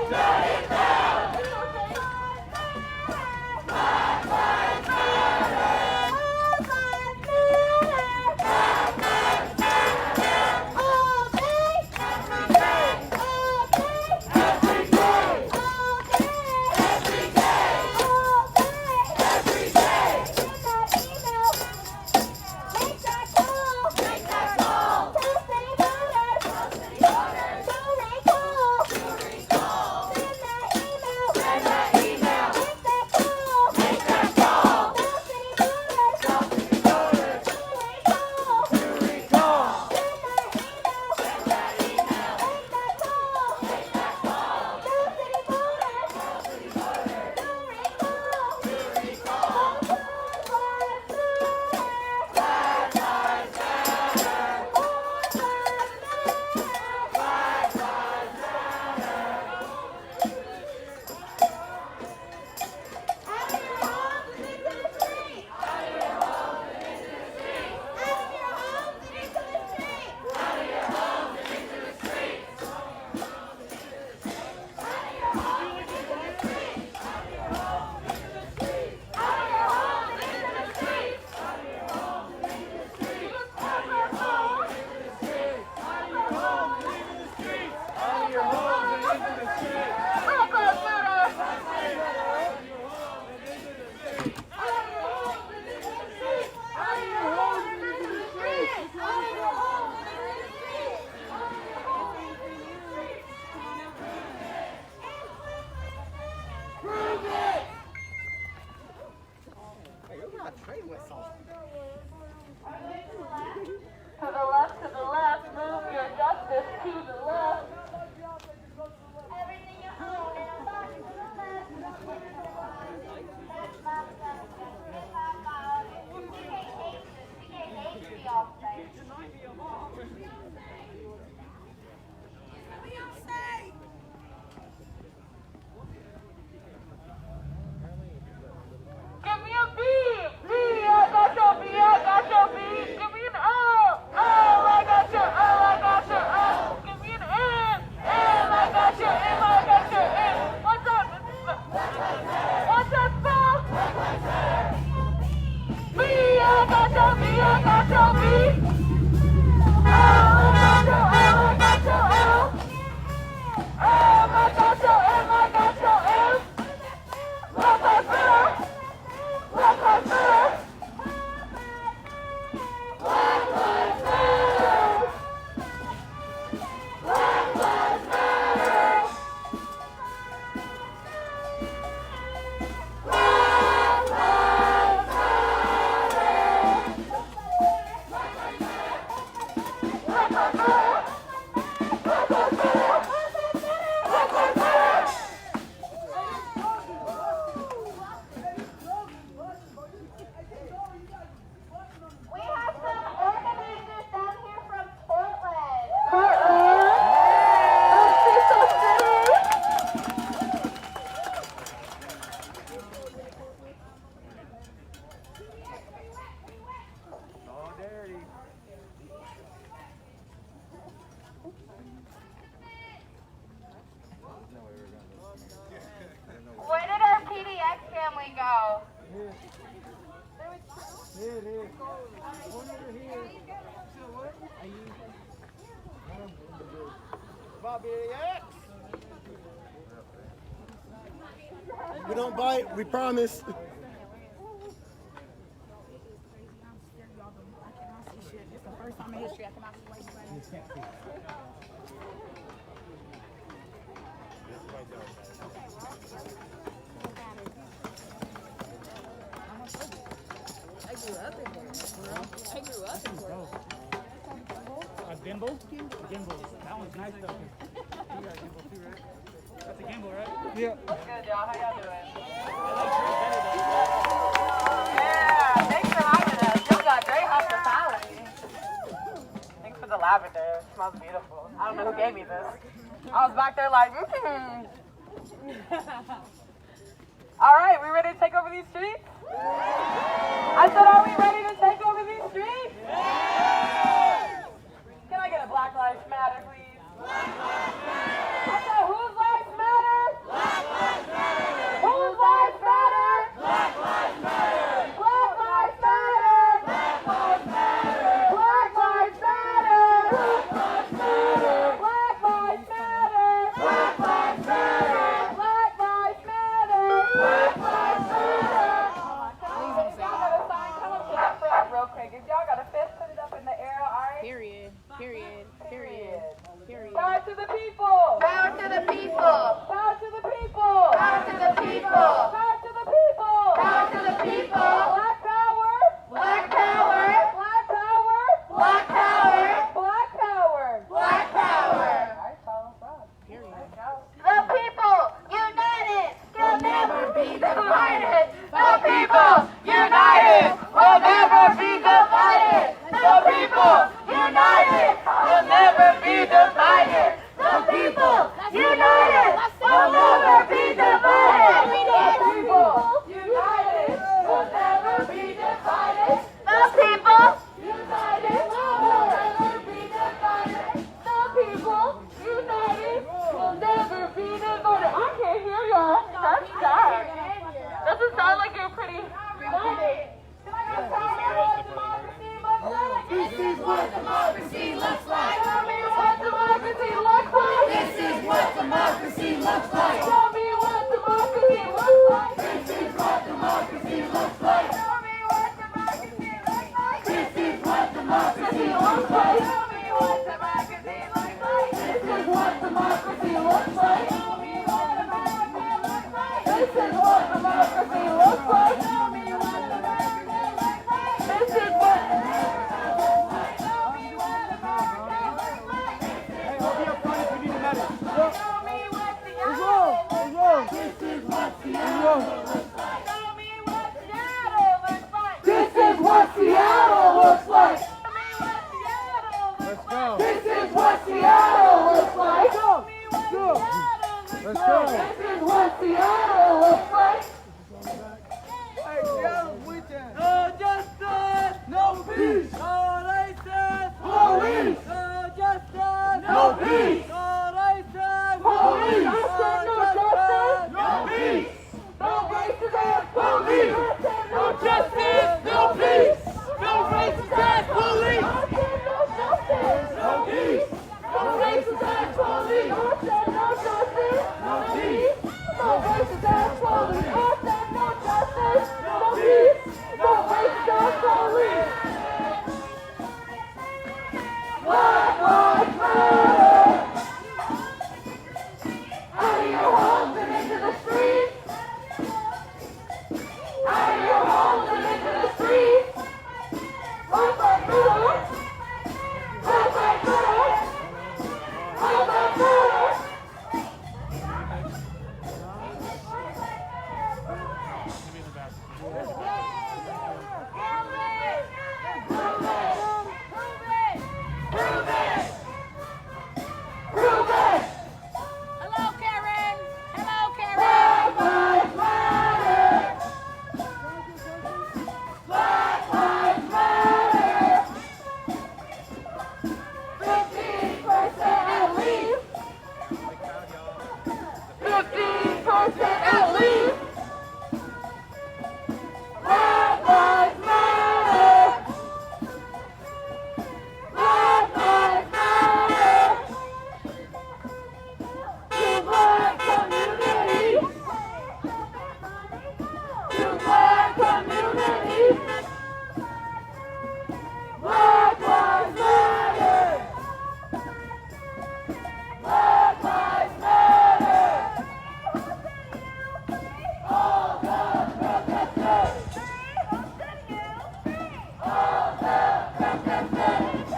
Shut it down. Black Lives Matter. To the left, move your justice to the left. Everything you own in a box to the left. That's my stuff. That's my file. CK8 to the offside. Give me a B! B! I got your B! I got your B! Give me an O! O! I got your O! I got your O! Give me an M! M! I got your M! I got your M! What's up? What's up, spell? B! I got your B! I got your B! O! I got your O! I got your O! M! I got your M! I got your M! Black Lives Matter! Black Lives Matter! Black Lives Matter! Black Lives Matter! Black Lives Matter! Black Lives Matter! Black Lives Matter! Black Lives Matter! We have some organizers down here from Portland. Portland? That's so silly. Oh, dirty. Where did our PDX family go? Here. One over here. Bobby X. We don't bite, we promise. A gimbal? Gimbal. That one's nice though. You got a gimbal too, right? That's a gimbal, right? Yeah. What's good, y'all? How y'all doing? I like yours better though. Yeah, thanks for having us. Y'all got great hospitality. Thanks for the lavender. It smells beautiful. I don't know who gave me this. I was back there like, All right, we ready to take over these streets? I said, are we ready to take over these streets? Can I get a Black Lives Matter, please? I said, whose lives matter? Whose lives matter? Black Lives Matter! Black Lives Matter! Black Lives Matter! Black Lives Matter! Black Lives Matter! Black Lives Matter! Black Lives Matter! Black Lives Matter! Black Lives Matter! looks like. Show me what democracy looks like. This is what democracy looks like. Show me what democracy looks like. This is what democracy looks like. Show me what America looks like. This is what democracy looks like. Show me what America looks like. This is what Seattle looks like. Let's go. This is what Seattle looks like. Let's go. Let's go. This is what Seattle looks like. Hey, Seattle's weekend. No justice, No peace. no racist, Police. no justice, No peace. no racist, Police. no justice, No peace. no racist, Police. no justice, no peace, no racist, police, No peace. no racist, police, no justice, no peace, no racist, police, no justice, no peace, no racist, police. Black Lives Matter. Out of your homes and into the streets. Out of your homes and into the streets. Black Lives Matter. Black Lives Matter. Black Lives Matter. Prove it! Hello, Karen. Hello, Karen. Black Lives Matter! Black Lives Matter! 15% at least! 15% at least! Black Lives Matter! Black Lives Matter! To black communities! To black communities! Black Lives Matter! Black Lives Matter! All the protesters! All the protesters!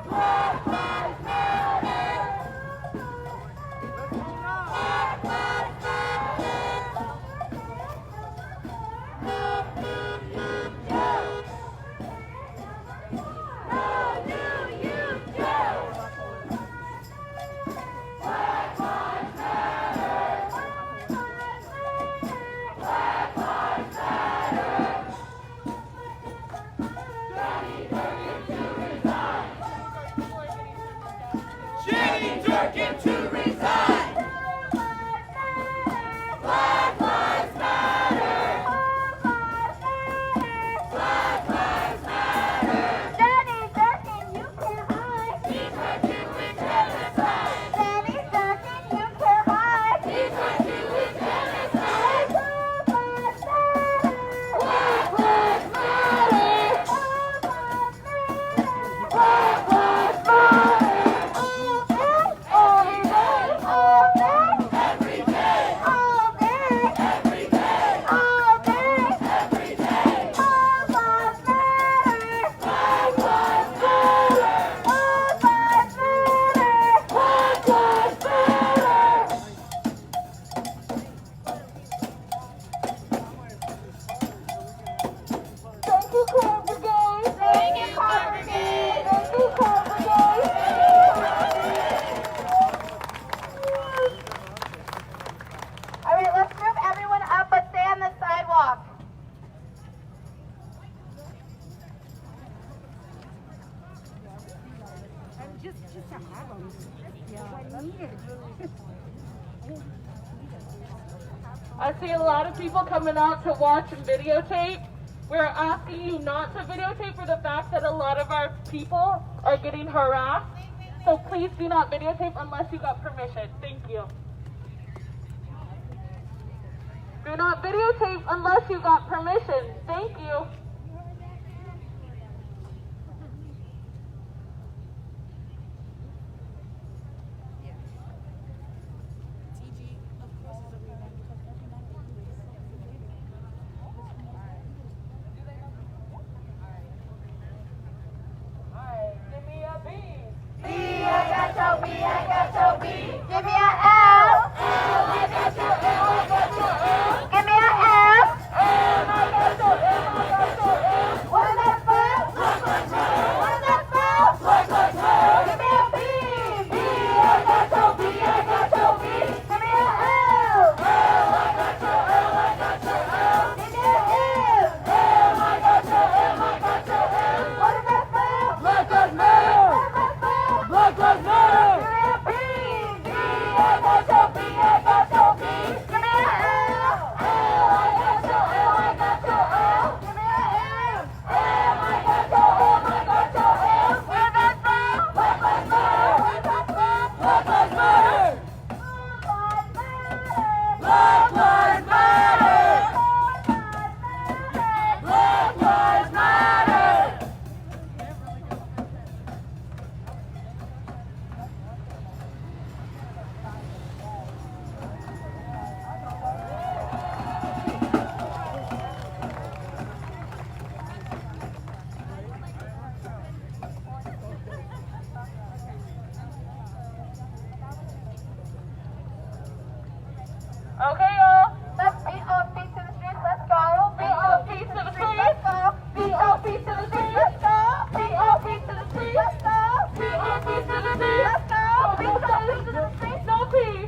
Black Lives Matter! Black Lives Matter! No do you dare! No do you dare! Black Lives Matter! Black Lives Matter! Jenny Durkin to resign! Black Lives Matter! Black Lives Matter! Jenny Durkin, you can't hide! He's working with genocide! Jenny Durkin, you can't hide! He's working with genocide! Black Lives Matter! Black Lives Matter! All day, all day, every day, all day, every day, all day, every day. All lives matter. Black lives matter. All lives matter. Black lives matter. Thank you, Car Brigade. Thank you, Car Brigade. Thank you, Car Brigade. All right, let's move everyone up, but stay on the sidewalk. I see a lot of people coming out to watch and videotape. We're asking you not to videotape for the fact that a lot of our people are getting harassed. So please do not videotape unless you got permission. Thank you. Do not videotape unless you got permission. Thank you. Okay, y'all. Let's beat our feet to the streets. Let's go. Beat our feet to the streets. Let's go. Beat our feet to the streets. Let's go. Beat our feet to the streets. Let's go. Beat our feet to the streets. Let's go. Beat our feet to the streets. No peace.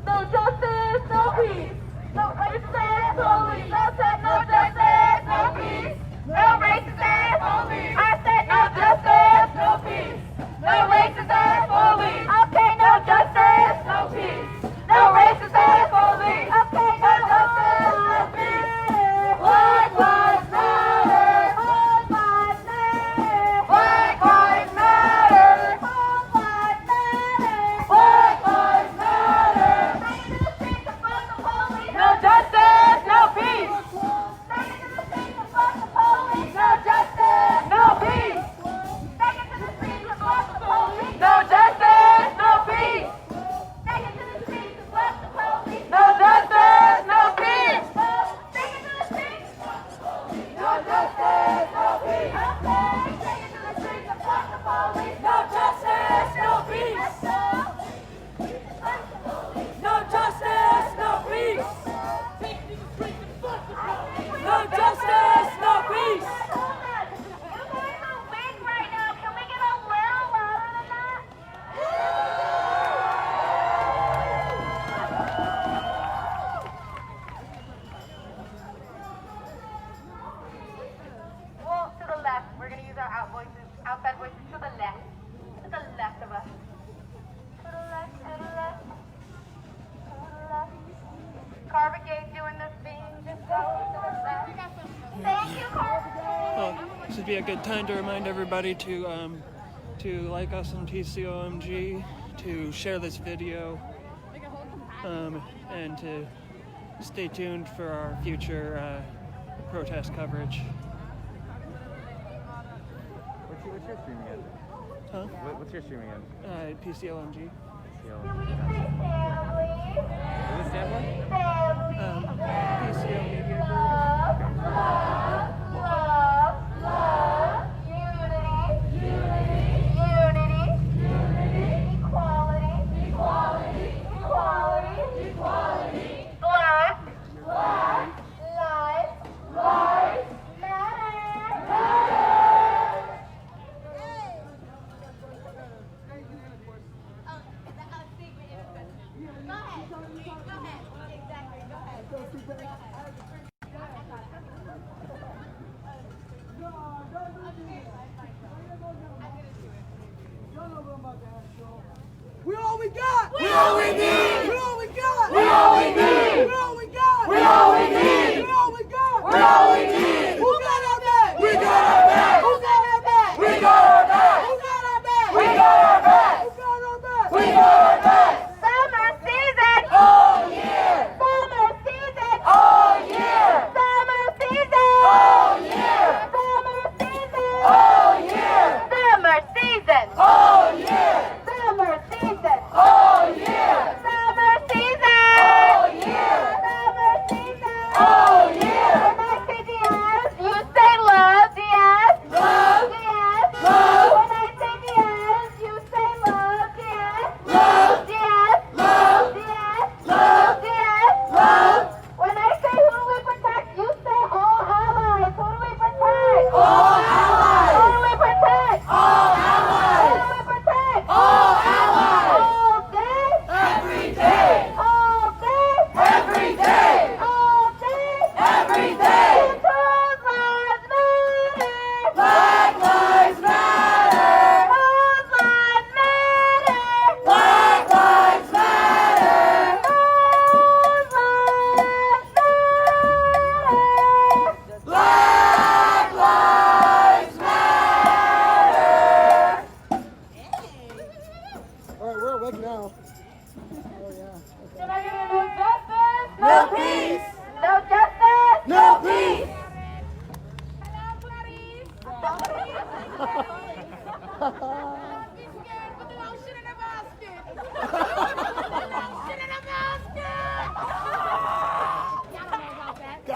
No justice. No peace. No racist. Police. I said no justice. No peace. No racist. Police. I said no justice. No peace. No racist. Police. Okay, no justice. No peace. No racist ass police. Okay, no justice, no peace. Black lives matter. Black lives matter. Black lives matter. Black lives matter. Take it to the streets and fuck the police. No justice, no peace. Take it to the streets and fuck the police. No justice, no peace. Take it to the streets and fuck the police. No justice, no peace. Take it to the streets and fuck the police. No justice, no peace. Take it to the streets. No justice, no peace. Take it to the streets and fuck the police. No justice, no peace. No justice, no peace. Take it to the streets and fuck the police. No justice, no peace. You guys are weak right now. Can we get a little louder than that? Well, to the left. We're going to use our outside voices to the left. To the left of us. To the left, to the left. To the left. Carbagate doing this thing. Just go to the left. Thank you, Carbagate. Well, this would be a good time to remind everybody to like us on TCOMG, to share this video, and to stay tuned for our future protest coverage. What's your streaming end? Huh? What's your streaming end? PCOMG. What does it stand for? PCO Media Group. Go ahead. Exactly. Go ahead.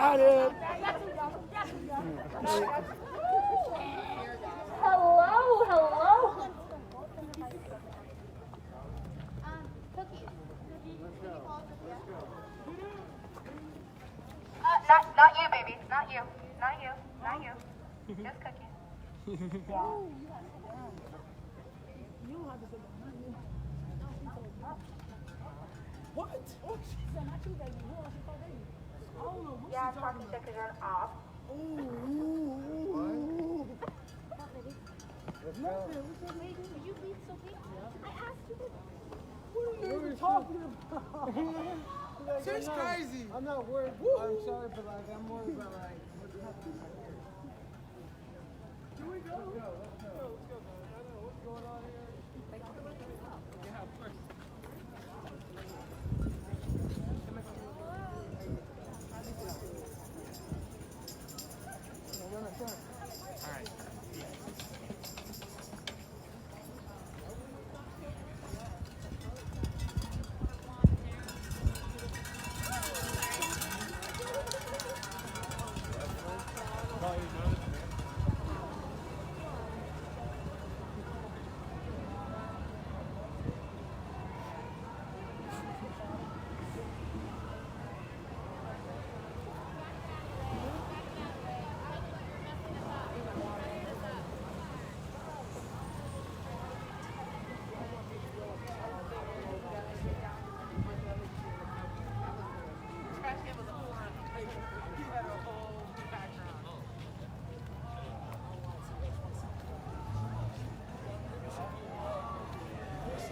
Got it. Hello, hello. Cookie. Not you, baby. Not you. Not you. Not you. Just Cookie. What? Oh, she said not you, baby. Who else you call baby? I don't know. Yeah, I'm talking to because you're off. Will you be so big? I asked you. What are you talking about? She's crazy. I'm not worried. I'm sorry, but like I'm worried about like what's happening right here. Can we go? Let's go. Let's go. Let's go, man. I don't know what's going on here. Yeah, of course. All right.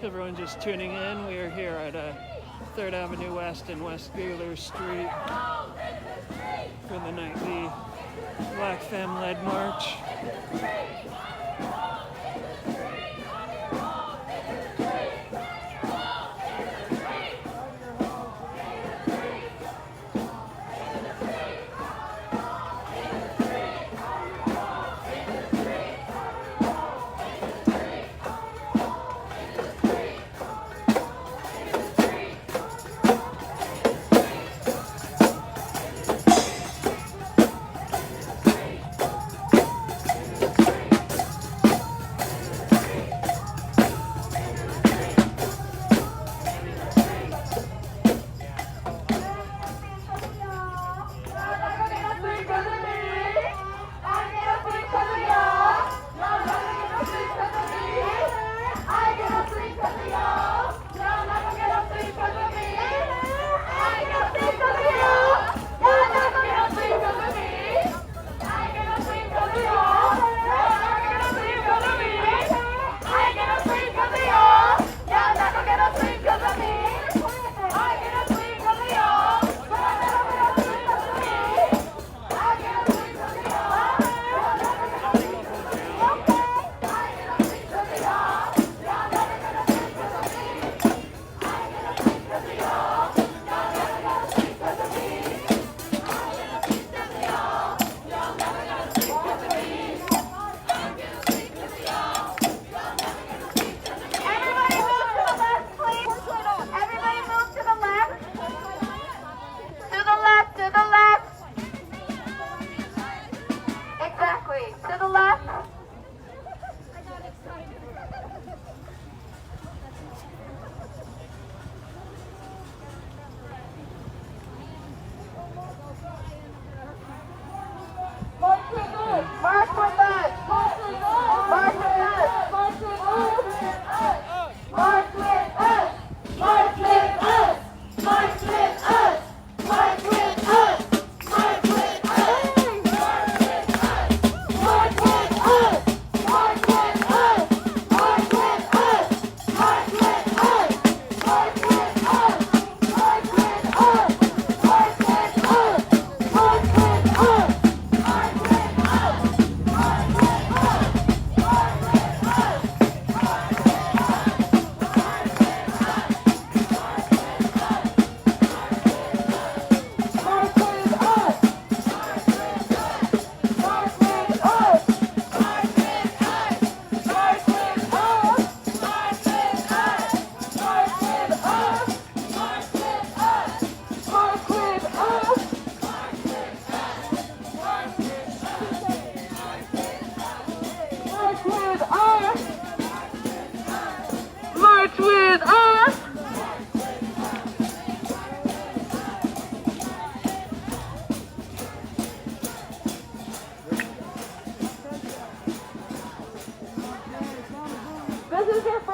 Everyone just tuning in. We are here at 3rd Avenue West and West Gaylor Street for the nightly Black Femme-led march.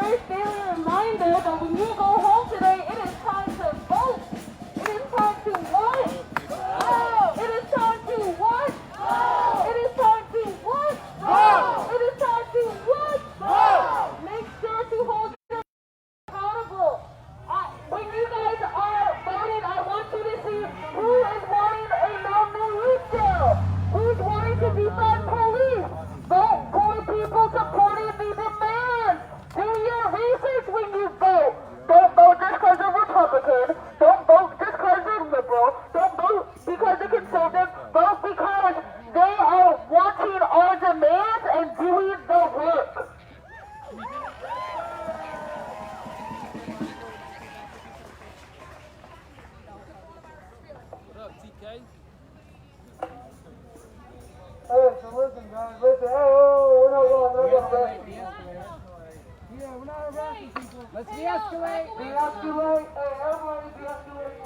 very daily reminder that when you go home today, it is time to vote. It is time to what? Vote. It is time to what? Vote. It is time to what? Vote. It is time to what? Vote. Make sure to hold your accountable. When you guys are voting, I want you to see who is wanting a no new youth jail. Who's wanting to defund police? Vote for people supporting the demands. Do your research when you vote. Don't vote just because they're Republican. Don't vote just because they're liberal. Don't vote because they're conservative. Vote because they are wanting our demands and doing the work. What up, TK? Hey, so listen, guys, listen. Oh, we're not going to harass people. Yeah, we're not harassing people. Let's de-escalate. De-escalate. Hey, everybody de-escalate.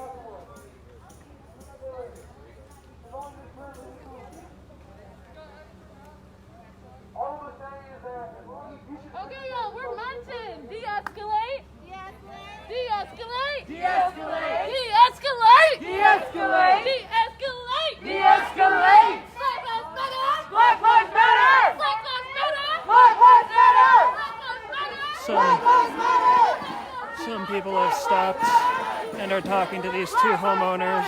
All we're saying is that you should... Okay, y'all, we're munching. De-escalate. De-escalate. De-escalate. De-escalate. De-escalate. De-escalate. De-escalate. Black lives matter. Black lives matter. Black lives matter. Black lives matter. Black lives matter. Some people have stopped and are talking to these two homeowners.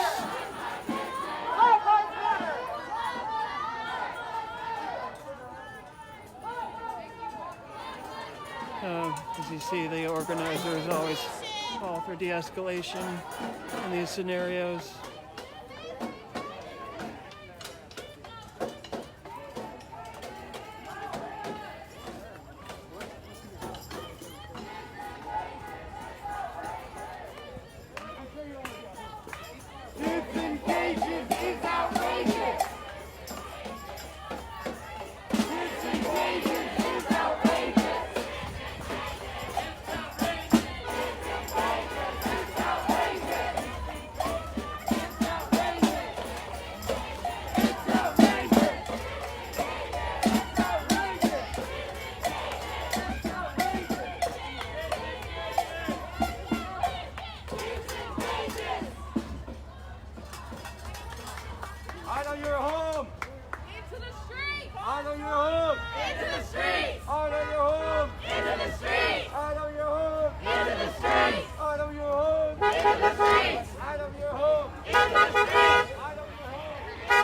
As you see, the organizers always call for de-escalation in these scenarios. Disengagement is outrageous! Disengagement is outrageous! I know you're home! Into the street. I know you're home! Into the street. I know you're home! Into the street. I know you're home! Into the street. I know you're home! Into the street. I know you're home! Into the street. I know you're home!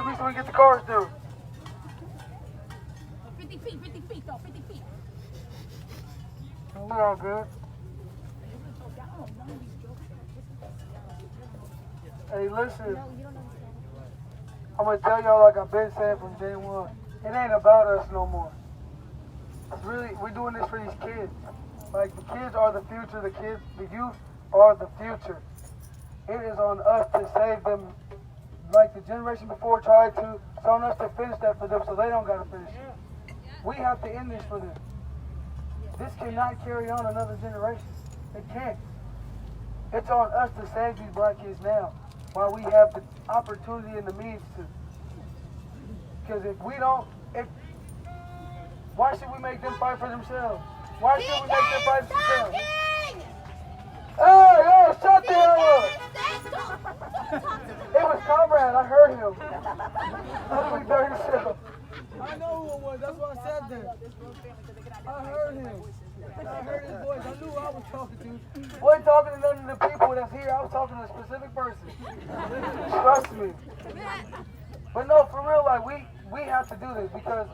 least we can get the cars through. 50 feet, though, 50 feet. We're all good. Hey, listen. I'm gonna tell y'all like I've been saying from day one. It ain't about us no more. It's really, we're doing this for these kids. Like, the kids are the future. The youth are the future. It is on us to save them. Like the generation before tried to. It's on us to finish that for them so they don't gotta finish it. We have to end this for them. This cannot carry on another generation. It can't. It's on us to save these black kids now while we have the opportunity and the means to. Because if we don't, why should we make them fight for themselves? Why should we make them fight for themselves? Hey, shut the hell up! It was Comrade, I heard him. Ugly dirty self. I know who it was, that's why I said that. I heard him. I heard his voice, I knew who I was talking to. I wasn't talking to none of the people that's here, I was talking to a specific person. Trust me. But no, for real, like, we have to do this because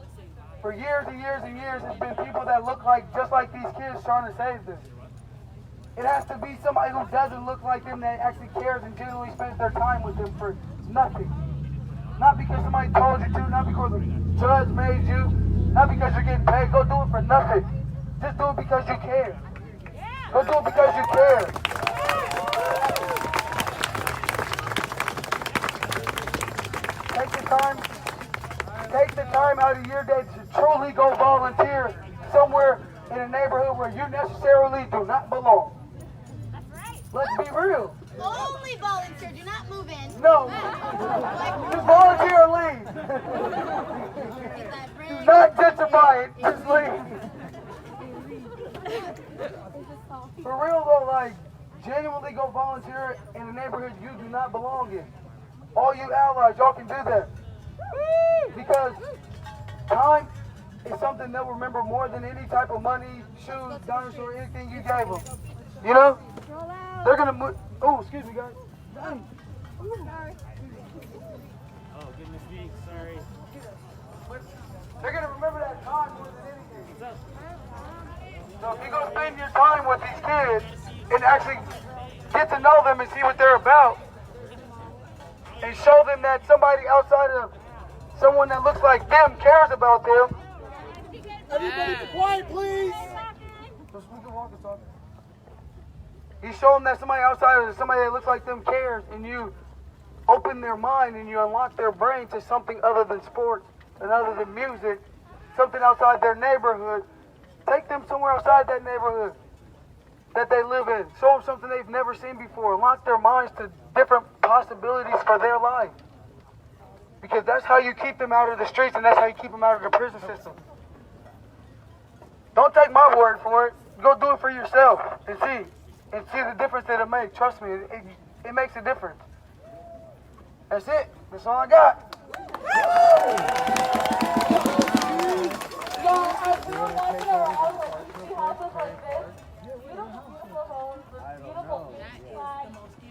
for years and years and years, it's been people that look like, just like these kids trying to save them. It has to be somebody who doesn't look like them that actually cares and genuinely spends their time with them for nothing. Not because somebody told you to, not because the judge made you, not because you're getting paid. Go do it for nothing. Just do it because you care. Go do it because you care. Take the time out of your day to truly go volunteer somewhere in a neighborhood where you necessarily do not belong. Let's be real. Only volunteer, do not move in. No. Just volunteer and leave. Do not justify it, just leave. For real though, like, genuinely go volunteer in a neighborhood you do not belong in. All you allies, y'all can do that. Because time is something they'll remember more than any type of money, shoes, dinosaur, anything you gave them. You know? They're gonna move. Oh, excuse me, guys. Dang. Oh, goodness me, sorry. They're gonna remember that time more than anything. So if you go spend your time with these kids and actually get to know them and see what they're about, and show them that somebody outside of someone that looks like them cares about them. Everybody be quiet, please. You show them that somebody outside of somebody that looks like them cares, and you open their mind and you unlock their brain to something other than sports and other than music, something outside their neighborhood. Take them somewhere outside that neighborhood that they live in. Show them something they've never seen before. Unlock their minds to different possibilities for their life. Because that's how you keep them out of the streets and that's how you keep them out of the prison system. Don't take my word for it. Go do it for yourself and see the difference that it makes. Trust me, it makes a difference. That's it. That's all I got.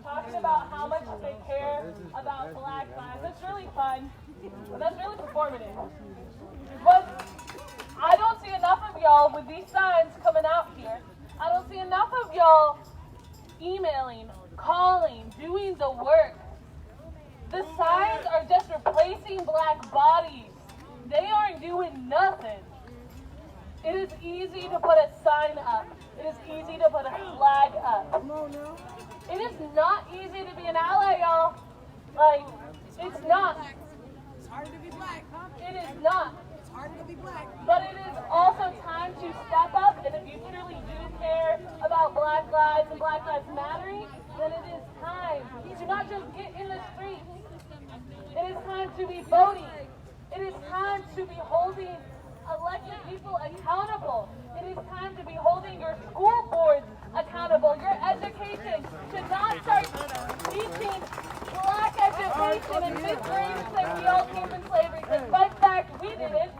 Talking about how much they care about Black lives. That's really fun. That's really performative. But I don't see enough of y'all with these signs coming out here. I don't see enough of y'all emailing, calling, doing the work. The signs are just replacing Black bodies. They aren't doing nothing. It is easy to put a sign up. It is easy to put a flag up. It is not easy to be an ally, y'all. Like, it's not. It's harder to be Black. It is not. It's harder to be Black. But it is also time to step up, and if you truly do care about Black lives and Black lives mattering, then it is time to not just get in the streets. It is time to be voting. It is time to be holding elected people accountable. It is time to be holding your school boards accountable. Your education should not start teaching Black education in 5th grade and say we all came in slavery, because by fact we didn't.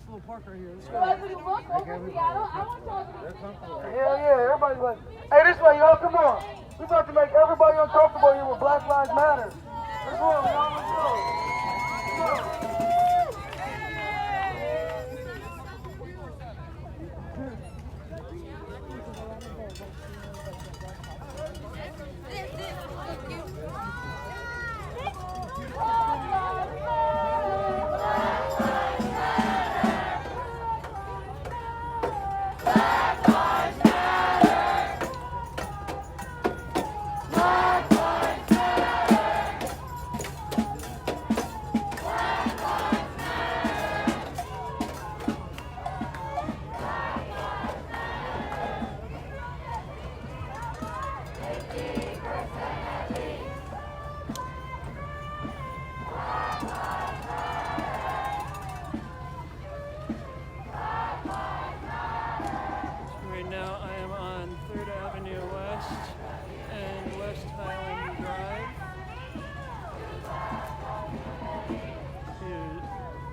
Little park right here. So as we look over Seattle, I want y'all to be thinking about Hell yeah, everybody's like, hey, this way, y'all, come on. We're about to make everybody uncomfortable here with Black Lives Matter. Let's go, y'all. Let's go. Right now I am on 3rd Avenue West and West Highland Drive. Here,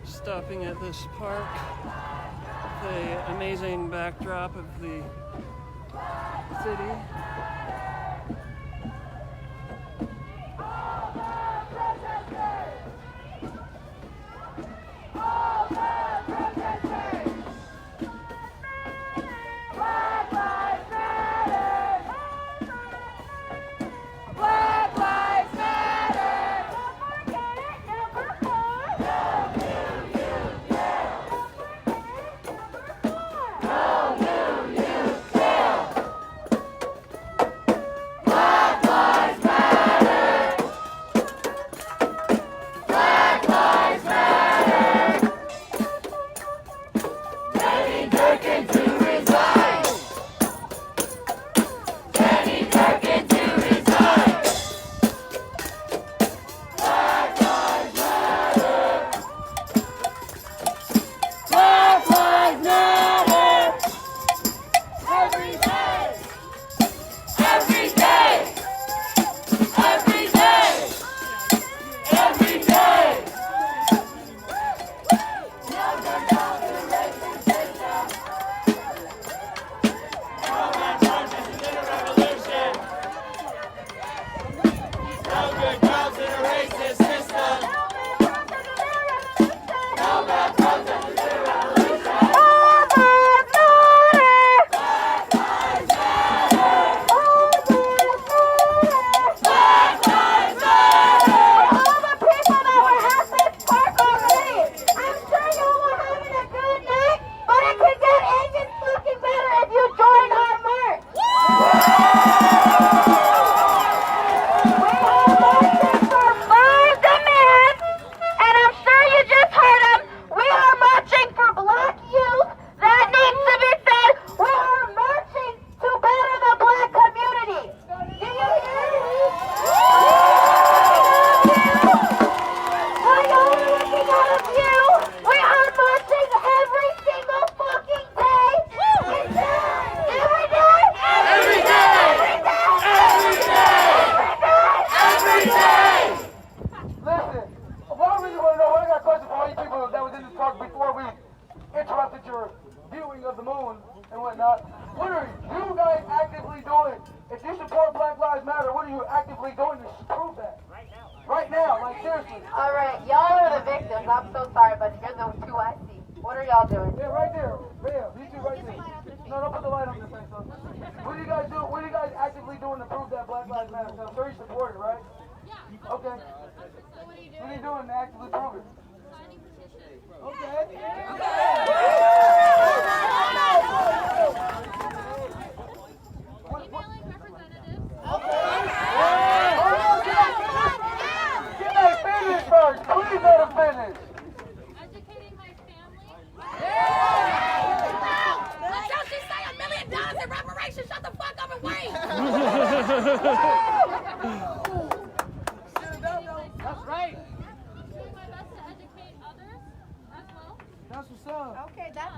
stopping at this park, the amazing backdrop of the city.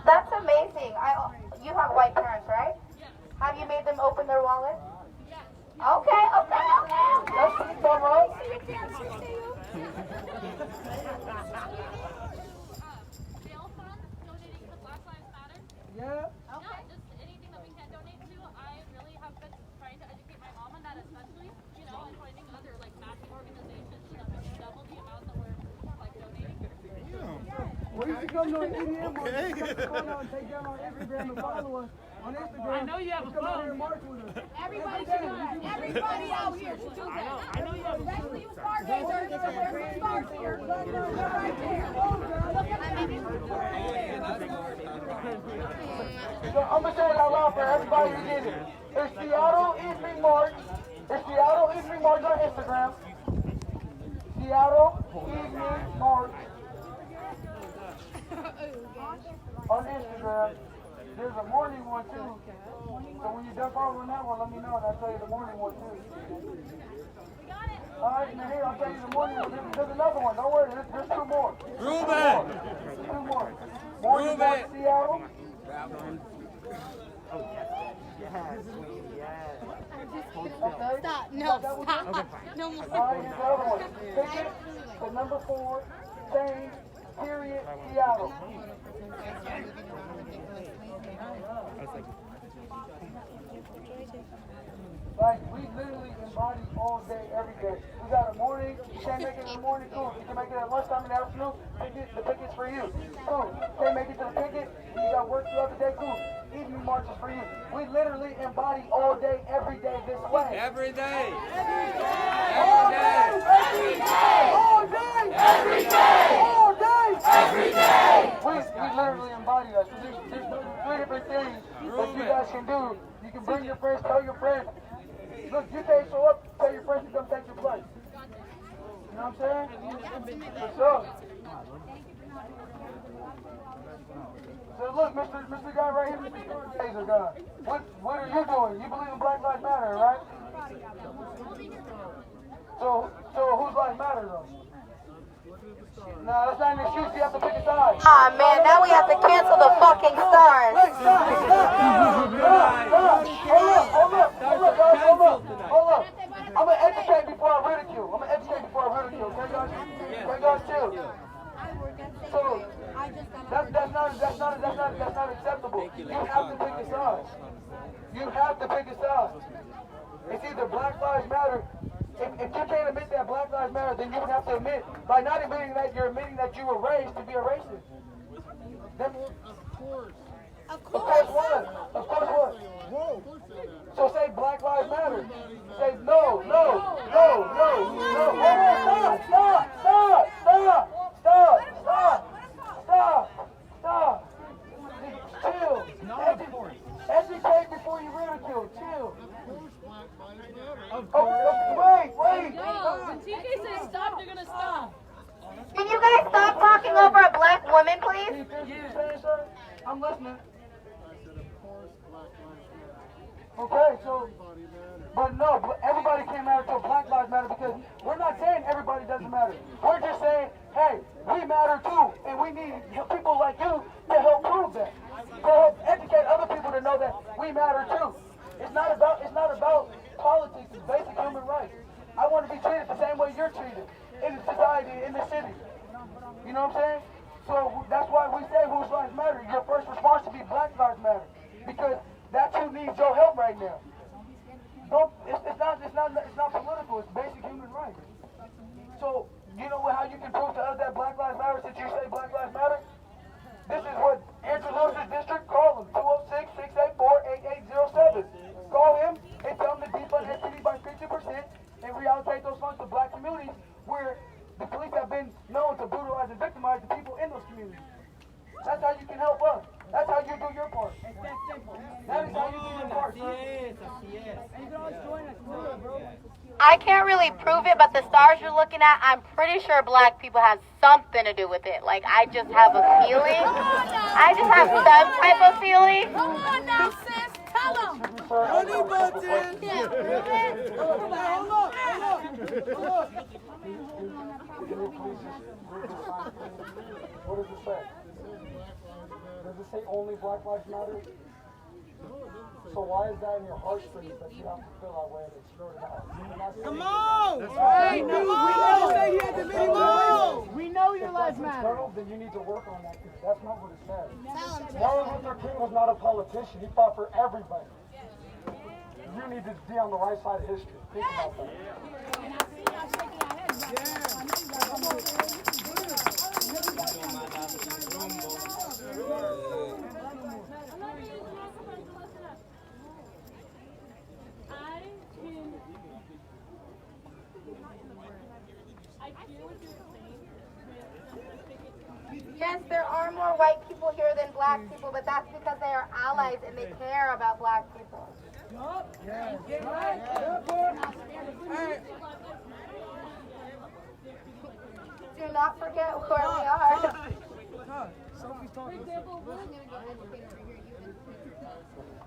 That's amazing. You have white parents, right? Have you made them open their wallet? Okay. That's pretty fun, right? Bail funds donating to Black Lives Matter? Yeah. Okay. Just anything that we can donate to. I really have been trying to educate my mom on that, especially. to come to an EDM march, you have to come out and take down our Instagram and follow us on Instagram. I know you have a Come out here phone. and march with us. Everybody should do that. Everybody out here should do that. I know you have a phone. Especially you stargazers. There's some stars here. They're right there. So I'm going to say it out loud for everybody to get it. It's Seattle Evening March. It's Seattle Evening March on Instagram. Seattle Evening March on Instagram. There's a morning one too. So when you jump over on that one, let me know and I'll tell you the morning one too. Alright, now here I'll tell you the morning one. There's another one. Don't worry, there's two more. Ruben! Two more. Morning one, Seattle. Stop. No, stop. No more. Alright, here's the other one. Ticket to number 4, change, period, Seattle. Like, we literally embody all day, every day. We got a morning, you can't make it in the morning, cool. You can make it at lunchtime in the afternoon, the ticket's for you. Cool. Can't make it to the ticket, you got work throughout the day, cool. Evening march is for you. We literally embody all day, every day this way. Every day! All day! Every day! All day! Every day! All day! Every day! We literally embody that. So there's 3 different things that you guys can do. You can bring your friends, tell your friends. Look, you can't show up, tell your friends to come take your place. You know what I'm saying? For sure. So look, Mr. Guy right here, Mr. Taser Guy. What are you doing? You believe in Black Lives Matter, right? So whose lives matter though? No, that's not an excuse. You have to pick a side. Ah, man, now we have to cancel the fucking stars. Wait, stop. Hold up. I'm gonna educate before I ridicule. Okay, guys? Okay, guys, chill. So that's not acceptable. You have to pick a side. You have to pick a side. It's either Black Lives Matter. If you can't admit that Black Lives Matter, then you would have to admit, by not admitting that, you're admitting that you were raised to be a racist. Of course what? So say Black Lives Matter. Say no. Stop. Chill. Educate before you ridicule. Chill. Wait. When TK says stop, they're gonna stop. Can you guys stop talking over a black woman, please? I'm listening. Okay, so, but everybody can't matter to Black Lives Matter because we're not saying everybody doesn't matter. We're just saying, hey, we matter too, and we need people like you to help prove that. To help educate other people to know that we matter too. It's not about politics, it's basic human rights. I want to be treated the same way you're treated in the society, in the city. You know what I'm saying? So that's why we say whose lives matter. Your first response should be Black Lives Matter. Because that's who needs your help right now. It's not political, it's basic human rights. So, you know how you can prove to us that Black Lives Matter since you say Black Lives Matter? This is what Andrew Lewis's district, call him, 206-684-8807. Call him and tell him to defund STD by 50% and reallocate those funds to black communities where the police have been known to brutalize and victimize the people in those communities. That's how you can help us. That's how you do your part. That is how you do your part, sir. I can't really prove it, but the stars you're looking at, I'm pretty sure black people have something to do with it. Like, I just have a feeling. I just have some type of feeling. Come on now, sis. Tell them. Honey button! Hold up. What does it say? Does it say only Black Lives Matter? So why is that in your heartstrings that you have to feel that way and snort it out? Come on! That's right. We never say he had to be low. We know your lives matter. Then you need to work on that because that's not what it says. Martin Luther King was not a politician. He fought for everybody. You need to be on the right side of history. Think about that. hear what you're saying. Yes, there are more white people here than black people, but that's because they are allies and they care about black people. Yes. Do not forget where we are. Sophie's For talking. example, I'm gonna go educate over here. You can.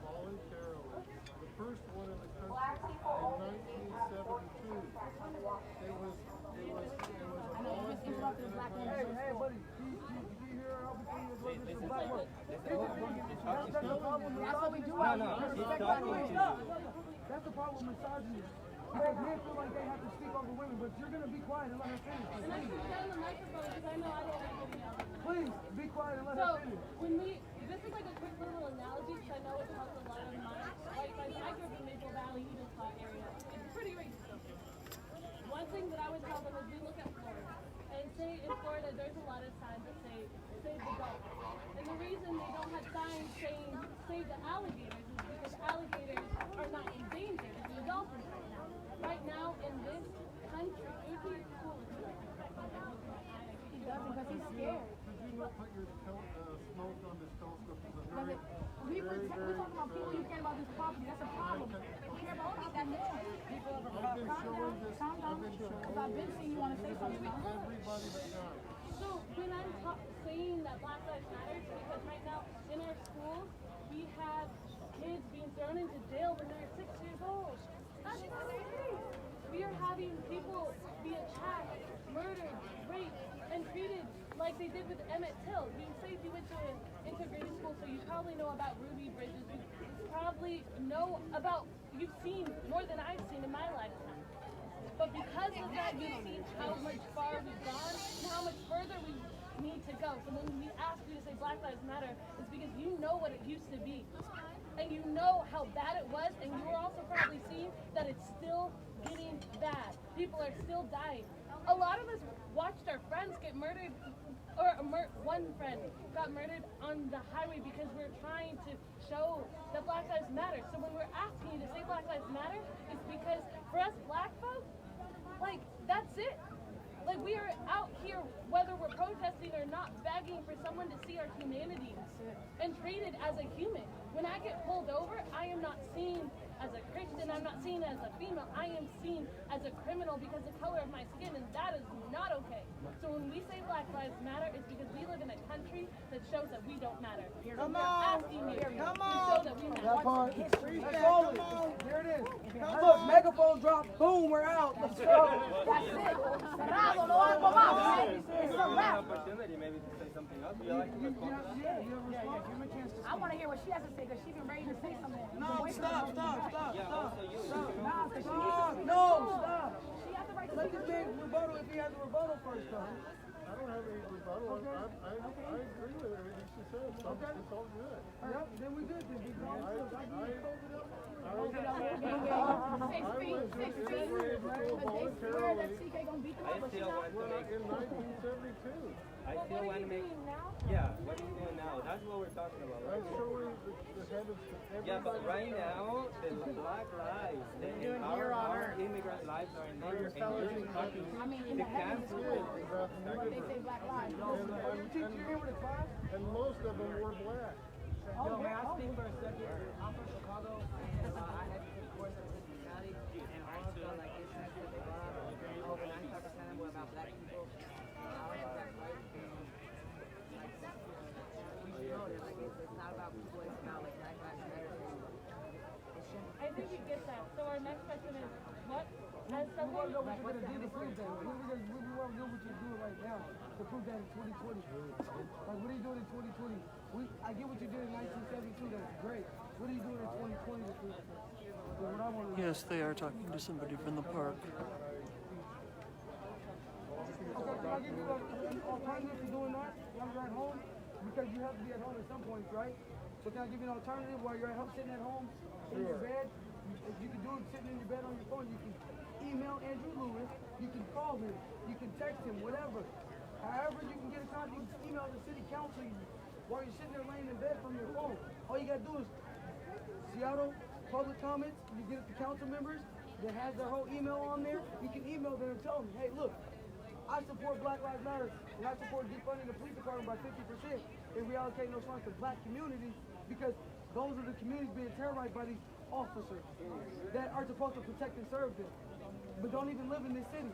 Voluntarily. The first one in the country Black people in only 1972. It was I know you just interrupted a black woman. Hey, buddy. Did you hear her out before you go to the black woman? That's the problem. That's what we do. That's the problem with misogyny. Because men feel like they have to speak over women, but you're gonna be quiet and let her finish. and I should get on the microphone because I know I don't like getting yelled at. Please be quiet and let So her finish. when this is like a quick little analogy because I know it helps a lot of my white friends. I grew up in Maple Valley, Utah area. It's pretty racist. One thing that I would tell them is we look at Florida and say in Florida there's a lot of signs that say save the dolphins. And the reason they don't have signs saying save the alligators is because alligators are not endangered. It's the dolphins right now. Right now in this country, it would be cool if you like He doesn't because he's scared. Did you not put your smoke on this telescope? Because we talking about people you care about this property. That's a problem. We care about that more. I've been showing this. Calm down. Because I've been seeing you want to say something. Everybody but God. So when I'm saying that Black Lives Matter, it's because right now in our schools we have kids being thrown into jail when they're 6 years old. That's crazy. We are having people be attacked, murdered, raped, and treated like they did with Emmett Till. You say you went to an integrated school, so you probably know about Ruby Bridges. You probably know about, you've seen more than I've seen in my lifetime. But because of that, you've seen how much far we've gone and how much further we need to go. So when we ask you to say Black Lives Matter, it's because you know what it used to be. And you know how bad it was, and you're also probably seeing that it's still getting bad. People are still dying. A lot of us watched our friends get murdered, or one friend got murdered on the highway because we're trying to show that Black Lives Matter. So when we're asking you to say Black Lives Matter, it's because for us black folks, like, that's it. Like, we are out here, whether we're protesting or not, begging for someone to see our humanity and treated as a human. When I get pulled over, I am not seen as a Christian, I'm not seen as a female, I am seen as a criminal because of the color of my skin, and that is not okay. So when we say Black Lives Matter, it's because we live in a country that shows that we don't matter. Come We're on. asking you to show that we matter. That part. That's all it is. There it is. Look, megaphone drop. Boom, we're out. Let's go. That's it. Bravo, no algo más. It's a wrap. Opportunity maybe to say something else. You like to respond? Yeah, you have a response. Give me a chance to I want to hear what she has to say because she's been ready to say something. No, stop. Yeah, also you. Nah, because she needs to speak. No, stop. She has the right to Let speak. this man rebuttal if he has a rebuttal first, though. I don't have any rebuttal. I agree with everything she said. It's all good. Yep, then we good. Then we go. I went to school voluntarily. I still want to make In 1972. I still want to make. Yeah, what are you doing now? That's what we're talking about. I'm showing the heavens to everybody. Yeah, but right now, the black lives, our immigrant lives are in danger, and you're talking to cancel it. But they say Black Lives. And most of them were black. Yo, may I speak for a second? I'm from Chicago. I had to take a course at Cincinnati, and all I felt like this has to be over 95% of them were about black people. I don't think that's right. We should know that like it's not about people, it's about like Black Lives Matter. I think you get that. So our next question is, what as someone What are we going to do to prove that? What are we want to do what you're doing right now to prove that in 2020? Like, what are you doing in 2020? I get what you did in 1972, that's great. What are you doing in 2020 to prove that? What I want to Yes, they are talking to somebody from the park. Okay, can I give you an alternative to doing that while you're at home? Because you have to be at home at some point, right? So can I give you an alternative while you're at home, sitting at home in your bed? If you can do it sitting in your bed on your phone, you can email Andrew Lewis, you can call him, you can text him, whatever. However you can get in contact, you can email the city council while you're sitting there laying in bed from your phone. All you gotta do is Seattle public comments, you get it to council members that has their whole email on there, you can email them and tell them, hey look, I support Black Lives Matter, and I support defunding the police department by 50% and reallocating those funds to black communities, because those are the communities being terrorized by these officers that are supposed to protect and serve them, but don't even live in this city.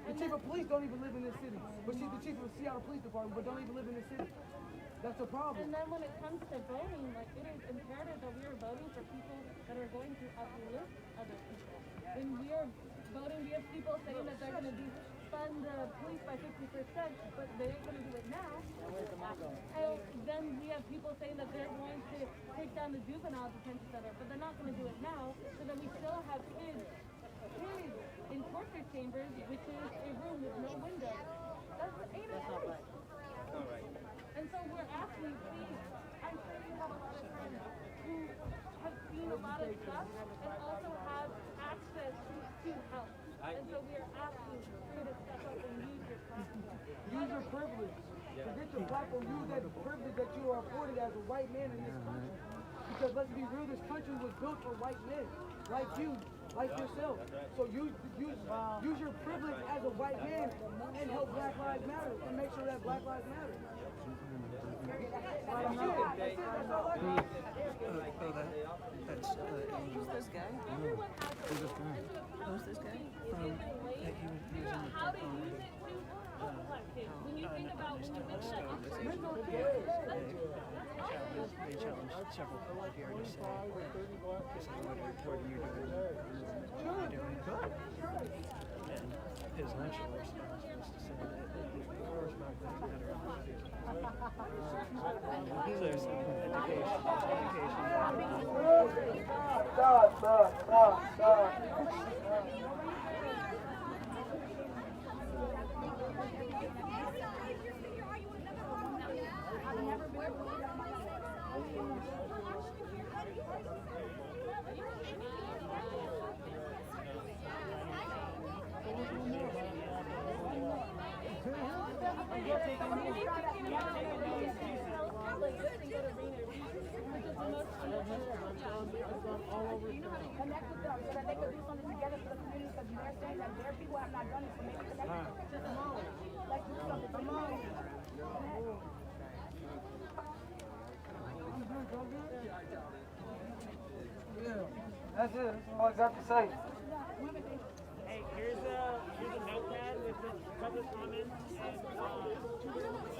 The chief of police don't even live in this city, but she's the chief of the Seattle Police Department, but don't even live in this city. That's a problem. And then when it comes to voting, like, it is imperative that we are voting for people that are going to uplift other people. When we are voting, we have people saying that they're going to fund the police by 50%, but they ain't going to do it now. And then we have people saying that they're going to take down the juvenile detention center, but they're not going to do it now. So then we still have kids in torture chambers, which is a room with no window. That's 8 hours. And so we're asking, please, I'm sure you have a lot of friends who have seen a lot of stuff and also have access to help. And so we are asking for you to step up and use your platform. Use your privilege. Forget your platform. Use that privilege that you are afforded as a white man in this country. Because let's be real, this country was built for white men, like you, like yourself. So use your privilege as a white man and help Black Lives Matter and make sure that Black Lives Matter. That's Who's this guy? Who's this guy? Who's this guy? How to use it to help black kids. When you think about when you think about They challenged several people here to say, what are you doing? What are you doing? And his natural response was to say that of course Black Lives Matter. So there's Connect with them so that they could do something together for the community, because they're saying that their people have not done it, so make it connect. Come on. Let's do something. Come on. Yeah, that's it. That's all I got to say. Hey, here's a notepad with a couple of comments and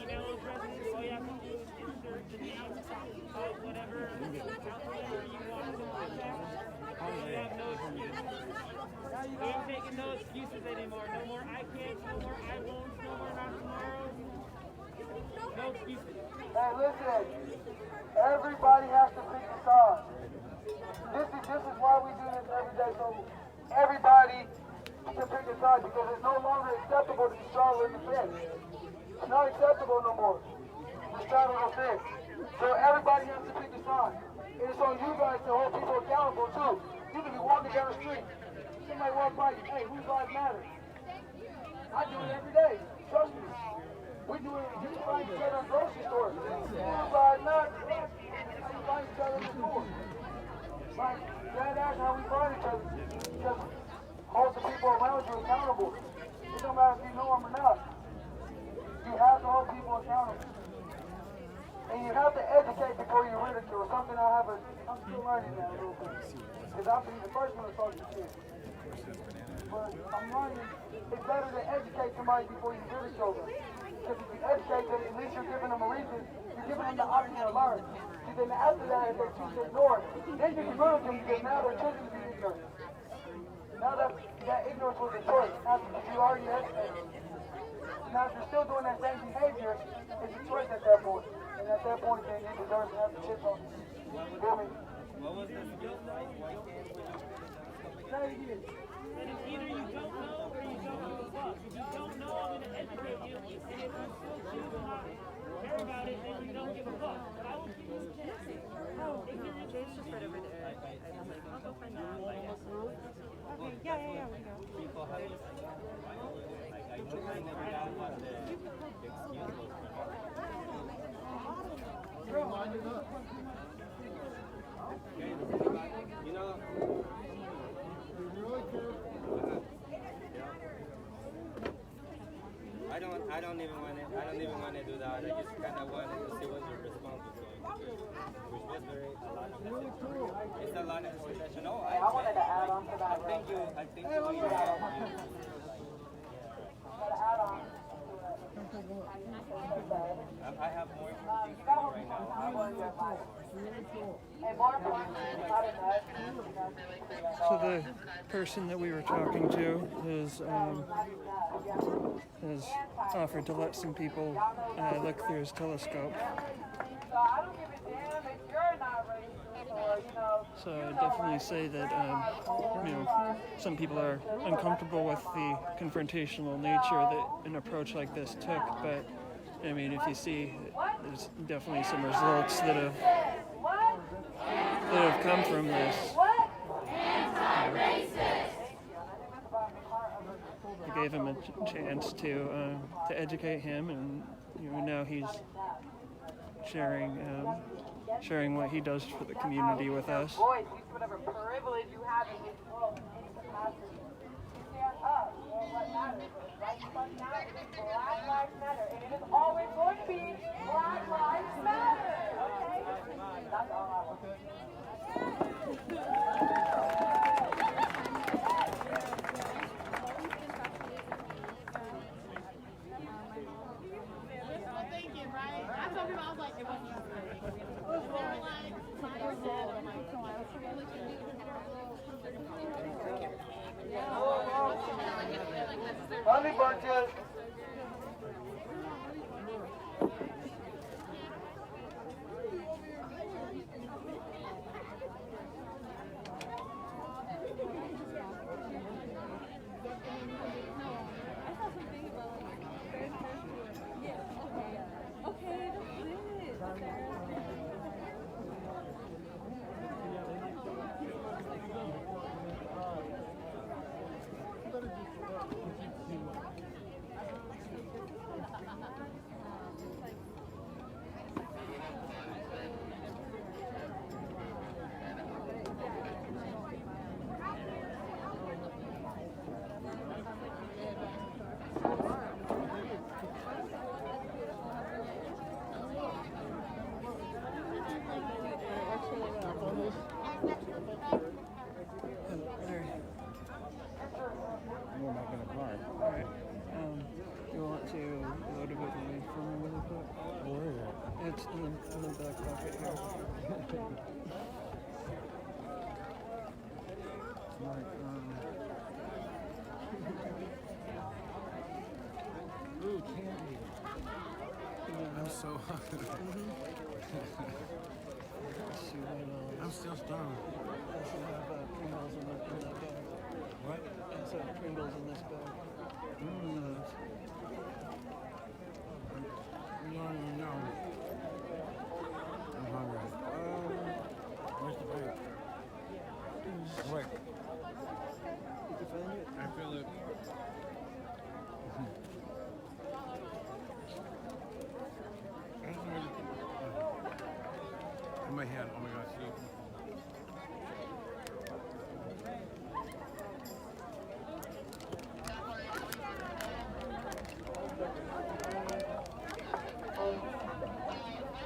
email addresses. All you have to do is insert the name of whatever counselor you want to contact. You have no excuses. We ain't taking no excuses anymore. No more I can't, no more I won't, no more not tomorrow. No excuses. Hey, listen. Everybody has to pick a side. This is why we do this every day. So everybody can pick a side, because it's no longer acceptable to be straddling the fence. It's not acceptable no more to straddle the fence. So everybody has to pick a side. And it's on you guys to hold people accountable too. You can be walking down the street. Somebody walk by you, hey, whose lives matter? I do it every day. Trust me. We do it. You find each other in the grocery store. Whose lives matter? We find each other in the store. Like, that's how we find each other. Because hold the people around you accountable. It don't matter if you know them or not. You have to hold people accountable. And you have to educate before you ridicule. Something I'm still learning that a little bit. Because I'm the first one to talk to kids. But I'm learning it's better to educate somebody before you ridicule them. Because if you educate them, at least you're giving them a reason. You're giving them the option to learn. See, then after that, if they choose to ignore it, then you can move them, because now they're choosing to be ignorant. Now that ignorance was a choice, after you already educated. Now if you're still doing that same behavior, it's a choice at that point. And at that point, then you deserve to have the chips on you. You feel me? What was the skill like? Why can't we? Say it again. And it's either you don't know or you don't give a fuck. If you don't know, I'm going to educate you. And if you still choose to not care about it, then you don't give a fuck. But I will keep you connected. Ignorance is just right over there. I'll go find that. Okay, yeah, we go. People have to I never got one of the excuse those you know, I don't even want to do that. I just kind of wanted to see what your response was going to be, which was a lot of discussion. It's a lot of discussion. No, I wanted to add on to that. I think you gotta add on to it. I have more things to do right now. And more importantly, how to know. So the person that we were talking to has offered to let some people look through his telescope. So I don't give a damn if you're not racist or, you know. So I definitely say that some people are uncomfortable with the confrontational nature that an approach like this took, but I mean, if you see, there's definitely some results that have come from this. I gave him a chance to educate him, and now he's sharing what he does for the community with us. Voice, use whatever privilege you have in this world, in any capacity. Stand up for what matters. Right fuck matters. Black lives matter, and it is always going to be Black Lives Matter. Okay? That's all I want. Thank you, right? I told people, I was like, it wasn't just me. They were like, you're dead. I'm like, Honey bunches. It's in the back pocket here. Ooh, candy. I'm so hungry. I'm still starving. Also have Pringles in that bag. What? Also have Pringles in this bag. No. I'm hungry. Where's the bag? Wait. Did you find it? I feel it. In my hand. Oh my gosh.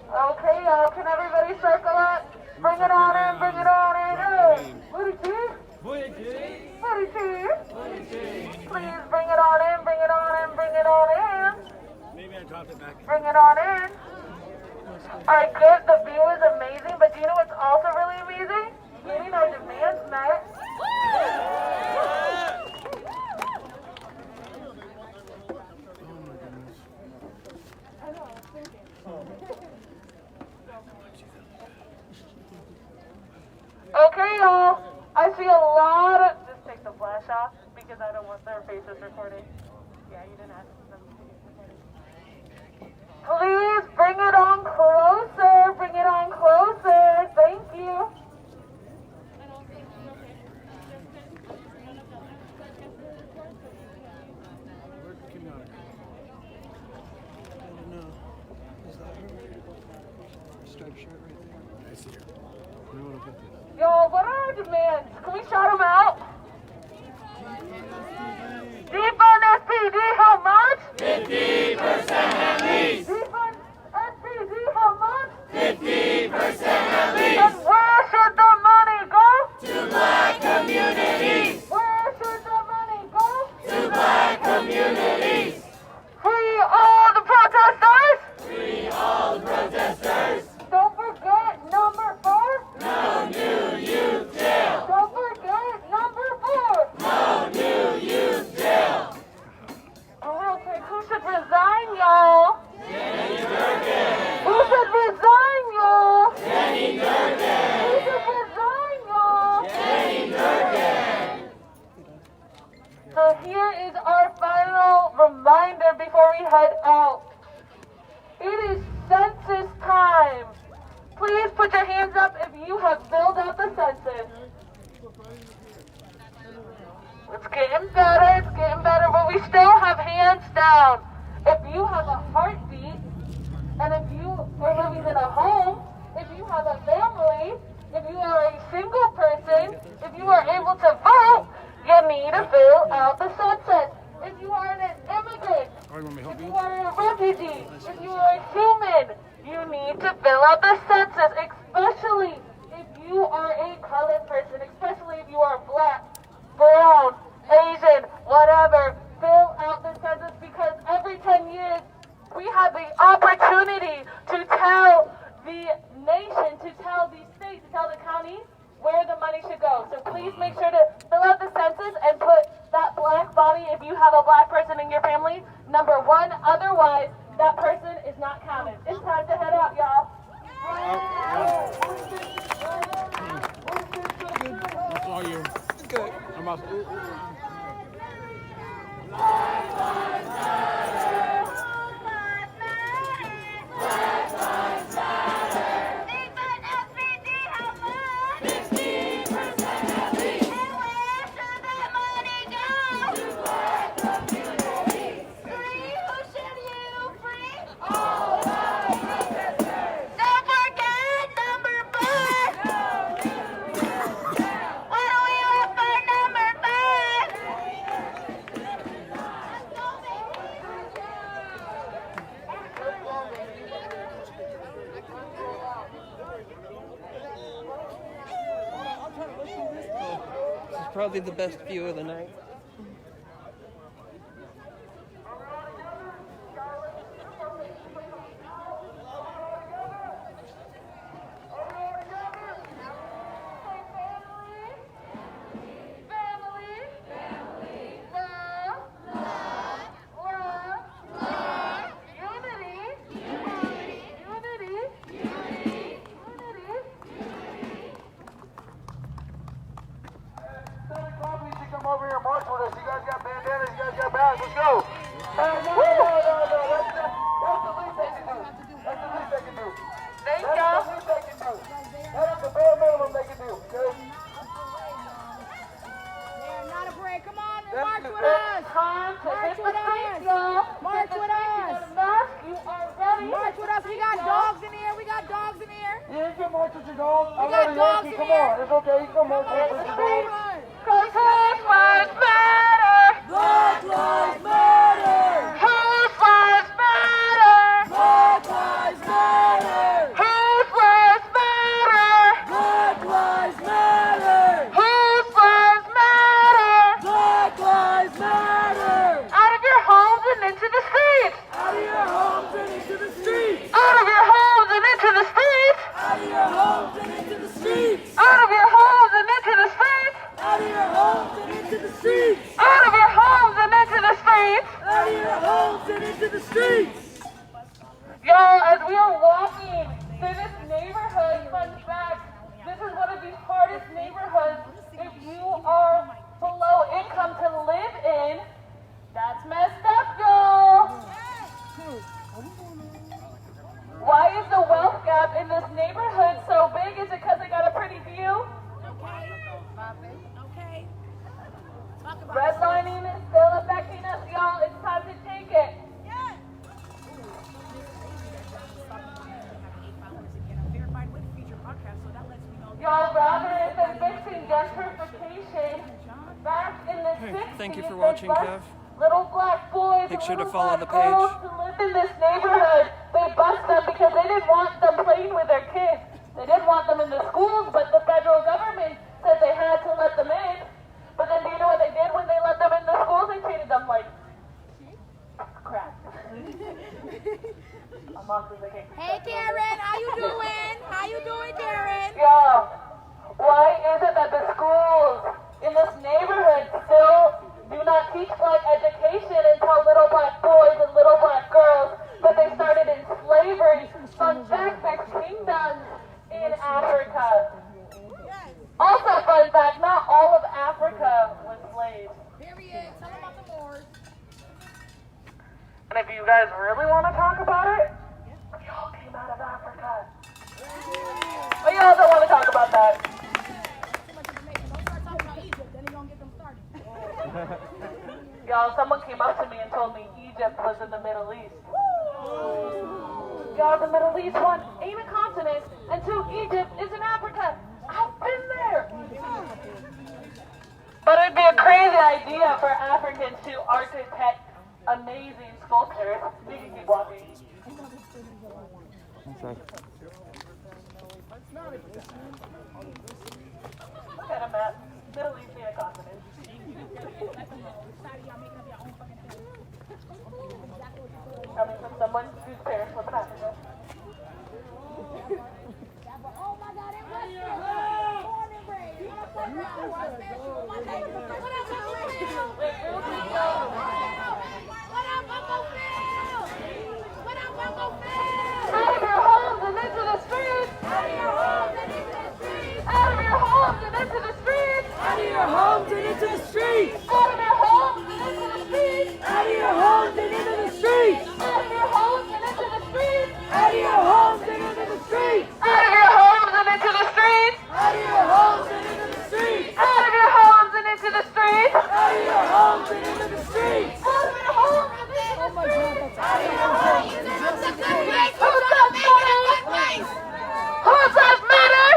Okay, y'all, can everybody circle up? Bring it on in, bring it on in. Booty cheese? Booty cheese? Booty cheese? Please bring it on in, bring it on in, bring it on in. Maybe I dropped it back. Bring it on in. Alright, good, the view is amazing, but do you know what's also really amazing? Getting our demands met. Okay, y'all. I see a lot of. Just take the flash off because I don't want their faces recorded. Yeah, you didn't ask them to be recorded. Please bring it on closer. Bring it on closer. Thank you. Yo, what are our demands? Can we shout them out? Defund SPD, how much? 50 head out. It is census time. Please put your hands up if you have filled out the census. It's getting better, but we still have hands down. If you have a heartbeat, and if you are living in a home, if you have a family, if you are a single person, if you are able to vote, you need to fill out the census. If you are an immigrant, if you are a refugee, if you are a human, you need to fill out the census, especially if you are a colored person, especially if you are black, brown, Asian, whatever. Fill out the census because every 10 years we have the opportunity to tell the nation, to tell the state, to tell the county where the money should go. So please make sure to fill out the census and put that black body, if you have a black person in your family, number 1. Otherwise, that person is not counted. It's time to head out, y'all. That's all you. Good. I'm about to... This is probably the best view of the night. Come over here and march with us. You guys got bandanas, you guys got bags. Let's go. No. That's the least they can do. That's the least they can do. Thank That's y'all. the least they can do. That is the bare minimum they can do, okay? Yeah, not a break. Come on, march with It's us. time to March hit the with streets, us. y'all. March with us. You are ready. March with us. We got dogs in here. We got dogs in here. You can march with your dog. I'm got not a dogs Yankee. in Come here. on. It's okay. You can march with your dog. Cause whose lives matter? Black lives matter. Whose lives matter? Black lives matter. Whose lives matter? Black lives matter. Whose lives matter? Black lives matter. Out of your homes and into the streets. Out of your homes and into the streets. Out of your homes and into the streets. Out of your homes and into the streets. Out of your homes and into the streets. Out of your homes and into the streets. Out of your homes and into the streets. Out of your homes and into the streets. Y'all, as we are walking through this neighborhood, fun fact, this is one of the hardest neighborhoods if you are below income to live in. That's messed up, y'all. Why is the wealth gap in this neighborhood so big? Is it because they got a pretty view? Okay. Redlining is still affecting us, y'all. It's time to take it. Y'all, rather than fixing gentrification, back in the 60s, Thank you for they watching, bused Kev. little black boys Make and sure to little follow black the page. girls who lived in this neighborhood. They bust them because they didn't want them playing with their kids. They didn't want them in the schools, but the federal government said they had to let them in. But then do you know what they did when they let them in the schools? They treated them like crap. Hey, Karen, how you doing? How you doing, Karen? Yeah. Why is it that the schools in this neighborhood still do not teach black education until little black boys and little black girls, but they started in slavery? Fun fact, there's kingdoms in Africa. Also, fun fact, not all of Africa was slaves. Period. Tell them about the Moors. And if you guys really want to talk about it, we all came out of Africa. But y'all don't want to talk about that. Y'all, someone came up to me and told me Egypt was in the Middle East. Y'all, the Middle East, one, ain't a continent, and two, Egypt is in Africa. I've been there. But it'd be a crazy idea for Africans to architect amazing sculptures. We can keep walking. Look at a map. Middle East ain't a continent. Coming from someone whose parents live in Africa. Oh my God, it was born and raised. Out of your homes and into the streets! Out of your homes and into the streets! Out of your homes and into the streets! Out of your homes and into the streets! Out of your homes and into the streets! Out of your homes and into the streets! Out of your homes and into the streets! Out of your homes and into the streets! Out of your homes and into the streets! Out of your homes and into the streets! Out of your homes and into the streets! Out of your homes and into the streets! Out of your homes and into the streets! Oh my God, that's out of your homes! Who does matter?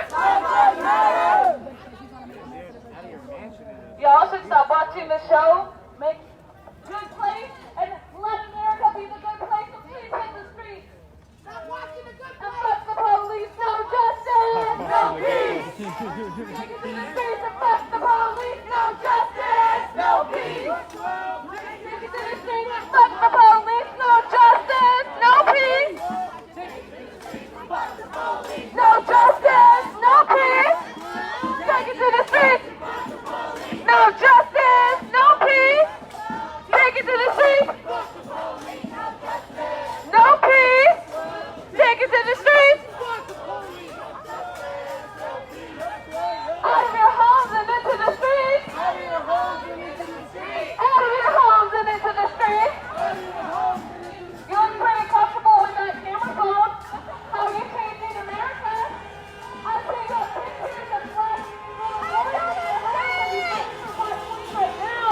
Y'all should stop watching the show, make good place, and let America be the good place. So please hit the streets. Stop watching the good place. And fuck the police, no justice, no peace. Take it to the streets and fuck the police, no justice, no peace. Take it to the streets and fuck the police, no justice, no peace. No justice, no peace. Take it to the streets. No justice, no peace. Take it to the streets. No peace. Take it to the streets. Out of your homes and into the streets. Out of your homes and into the streets. Out of your homes and into the streets. You look pretty comfortable with that camera phone. How are you changing America? I see your pictures of black little boys right now.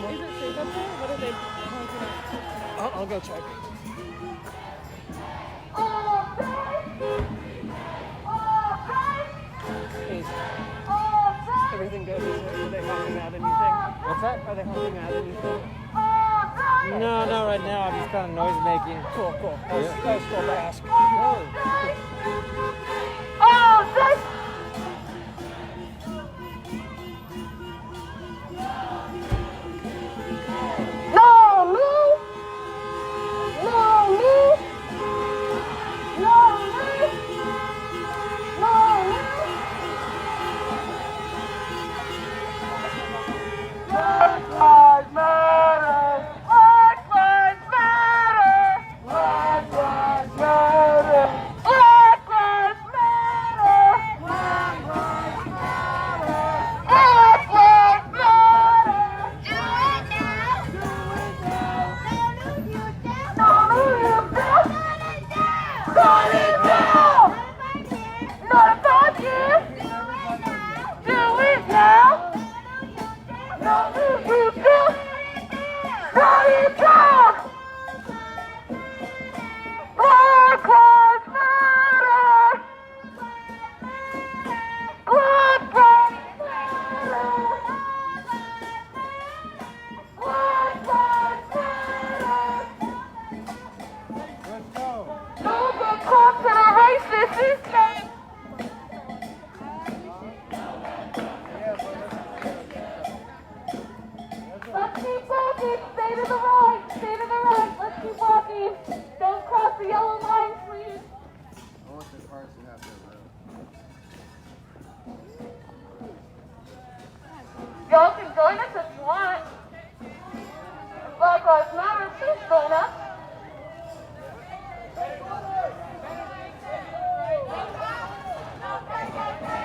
Is it safe up there? What are they honking at? I'll go check. Is everything good? Are they honking at anything? What's that? Are they honking at anything? No, not right now. I'm just kind of noise making. Cool, cool. That was cool to ask. Let's keep walking, stay to the right, stay to Lives Matter. Please join us.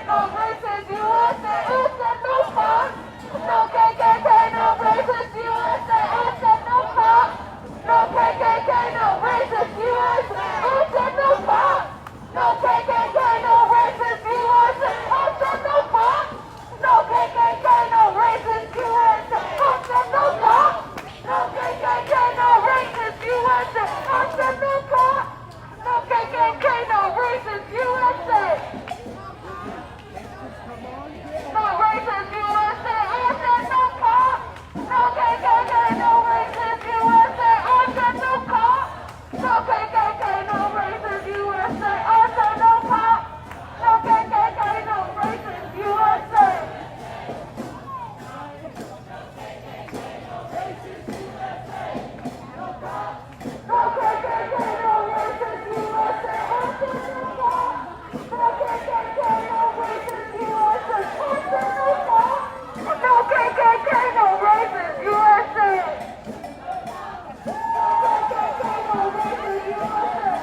No racist USA, who said no fuck? No KKK, no racist USA, who said no fuck? No KKK, no racist USA, who said no fuck? No KKK, no racist USA, who said no fuck? No KKK, no racist USA, who said no fuck? No KKK, no racist USA, who said no fuck? No KKK, no racist USA. No racist USA, who said no cop? No KKK, no racist USA, who said no cop? No KKK, no racist USA, who said no cop? No KKK, no racist USA. No KKK, no racist USA, who said no cop? No KKK, no racist USA, who said no cop? No KKK, no racist USA. No KKK, no racist USA.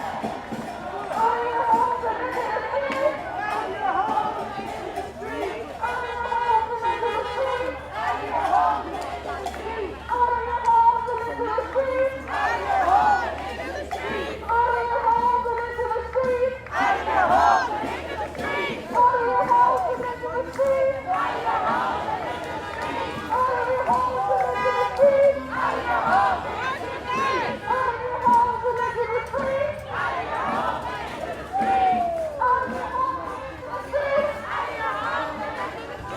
All your homes are into the street. All your homes are into the street. All your homes are into the street. All your homes are into the street. All your homes are into the street. All your homes are into the street. All your homes are into the street. All your homes are into the street. All your homes are into the street. All your homes are into the street. All your homes are into the street. All your homes are into the street. All your homes are into the street. All your homes are into the street. All your homes are into the street. All your homes are into the street.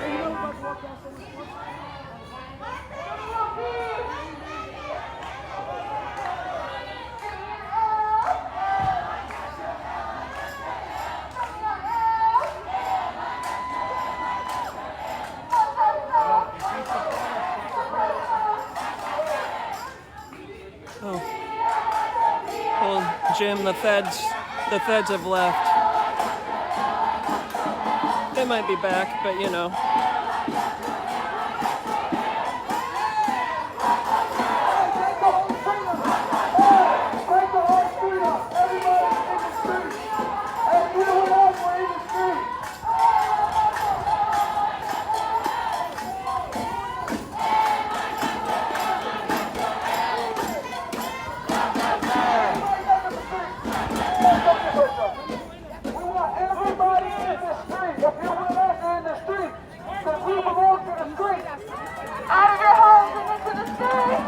Oh. Well, Jim, the feds have left. They might be back, but you know. Out of your homes and into the street.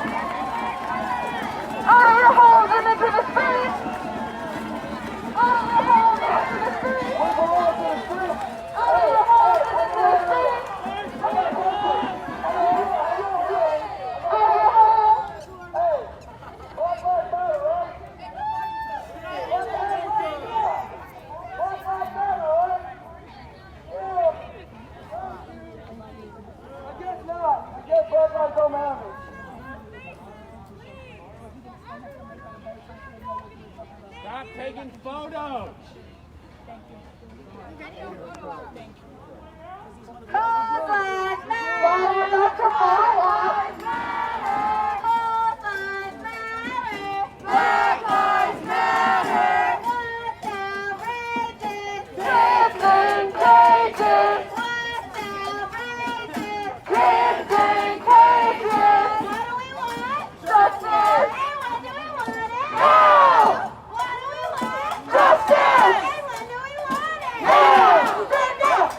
Out of your homes and into the street. Out of your homes and into the street. Out of your homes and into the street. Out of your homes. Hey, Black Lives Matter, right? Black Lives Matter, right? Yeah. I guess not. I guess Black Lives don't matter. Stop taking photos. Black Lives Matter. Black Lives Matter. What's outrageous? Kids in cages. What's outrageous? Kids in cages. What do we want? Justice. Hey, when do we want it? Now. What do we want? Justice. Hey, when do we want it? Now. Stand up.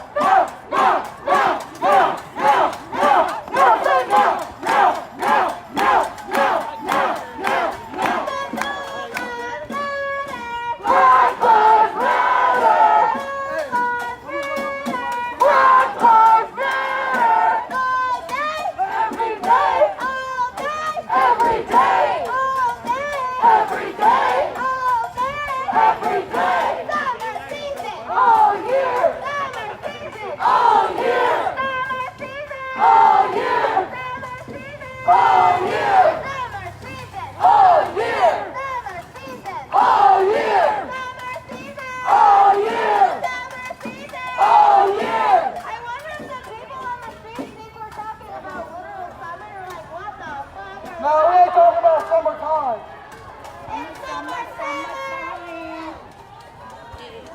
talking about summertime.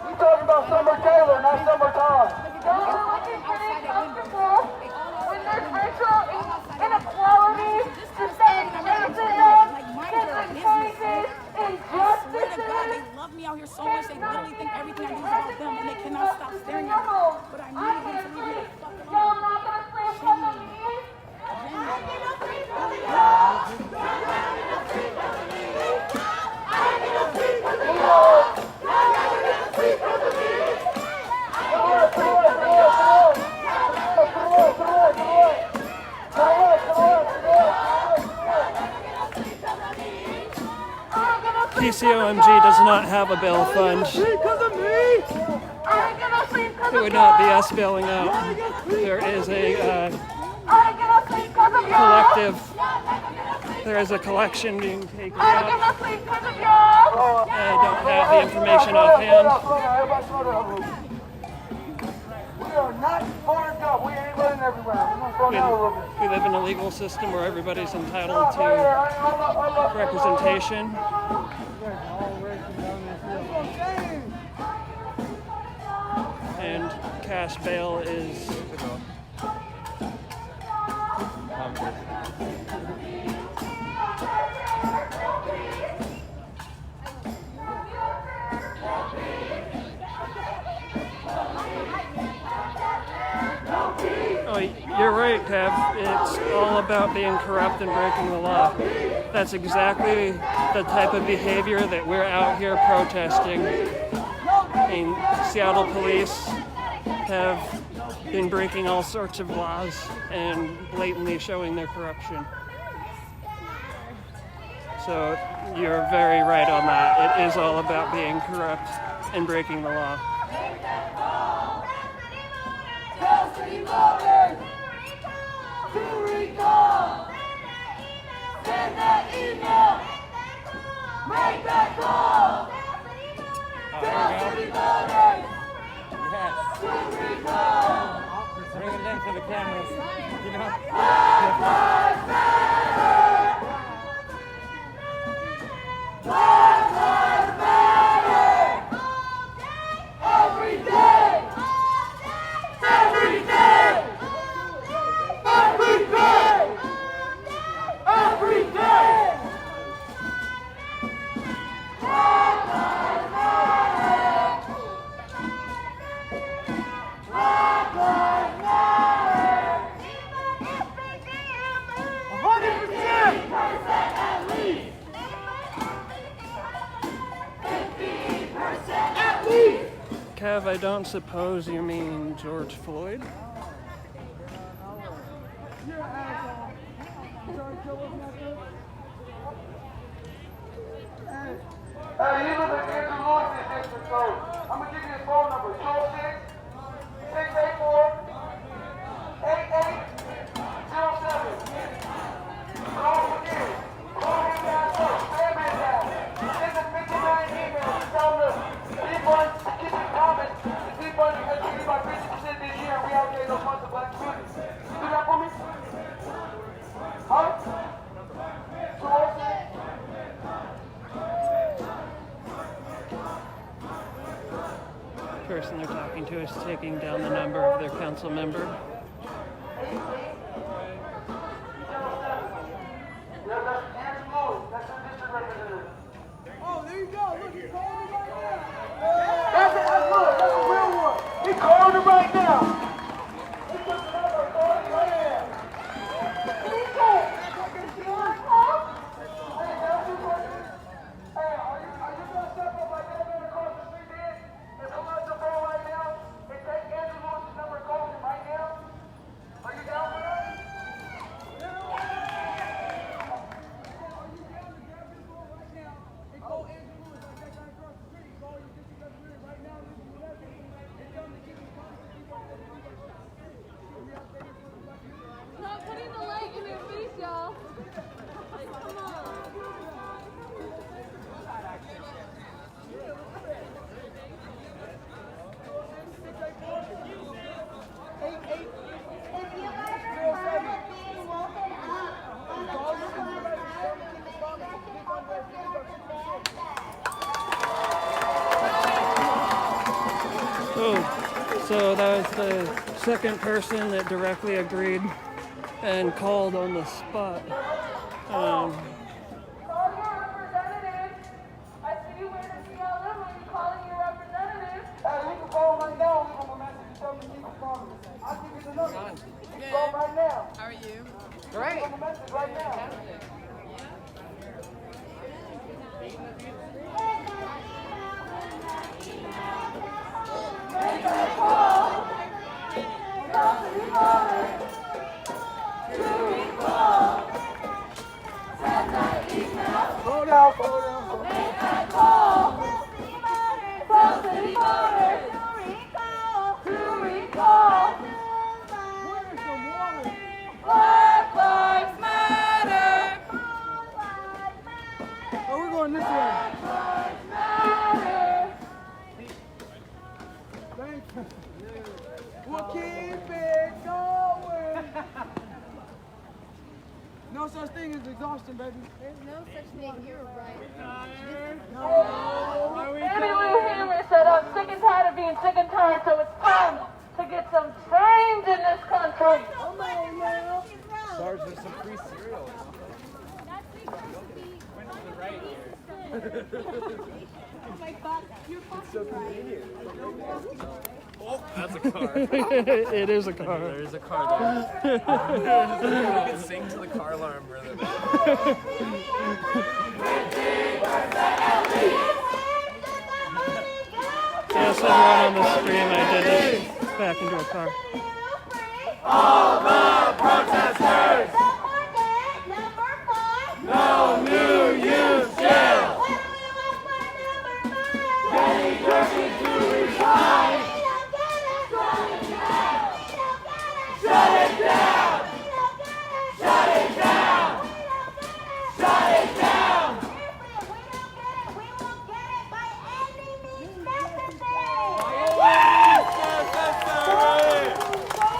We talking about Summer Taylor, not summertime. Y'all are looking pretty comfortable when there's racial inequality, systemic racism, different cases, injustices. They love me out here so much, they literally think everything I do is about them, and they cannot stop staring at me. But I need them to leave me the fuck alone. Y'all not gonna sleep for the leaves? I get a sleep for the y'all. I get a sleep for the leaves. I get a sleep for the y'all. I get a sleep for the leaves. PCOMG does not have a bail fund. It would not be us bailing out. There is a collective. There is a collection being taken out. I don't have the information offhand. We are not farmed up. We ain't running everywhere. We're gonna slow down a little bit. We live in a legal system where everybody's entitled to representation. And cash bail is oh, you're right, Kev. It's all about being corrupt and breaking the law. That's exactly the type of behavior that we're out here protesting. And Seattle police have been breaking all sorts of laws and blatantly showing their corruption. So you're very right on that. It is all about being corrupt and breaking the law. Custody voters to recall. Send that email. Make that call. Custody voters to recall. Bring it in for the cameras. You know? Black Lives Matter. Black Lives Matter. Every day. Every day! Every day! Every day! Black Lives Matter! Black Lives Matter! 100% at least! 50% at least! Kev, I don't suppose you mean George Floyd? You're an asshole. You trying to kill us now, too? Hey, you live in Andrew Lewis's district, so I'm going to give you his phone number. 206-684-8807. Call him again. Call him down first. Spam his ass. Send him 59 emails to tell him to defund, keep his comments, to defund educated by 50% this year, and we allocate those funds to black communities. You do that for me? Huh? 206? The person they're talking to is taking down the number of their council member. Oh, there you go. Look, he's calling him right now. That's good. That's a real one. He's calling him right now. He took the number, calling him right now. Hey, are you going to step up like that man across the street did and come out your phone right now and take Andrew Lewis's number and call him right now? So that was the second person that directly agreed and called on the spot. Call your representative. I see you wearing a CLM when you calling your representative. Hey, you can call right now and leave him a message and tell me you can call me. I'll give you the number. Call right now. How are you? Great. Leave him a message right now. Slow down, slow down. Make that call. Tell City Motors to recall. Black Lives Matter. Oh, we're going this way. Thank you. We'll keep it going. No such thing as exhaustion, baby. There's no such thing. You're right. Andy Lou Hammer said, I'm sick and tired of being sick and tired, so it's time to get some change in this country. Come on, man. Sarge, there's some free cereal. It's so convenient. Oh, that's a car. It is a car. There is a car there. You can sing to the car alarm rhythm. Yes, everyone on the stream, I did it back into a car. All the protesters. No new youth jail. Getting Jersey to resign. Shut it down. Shut it down. Shut it down.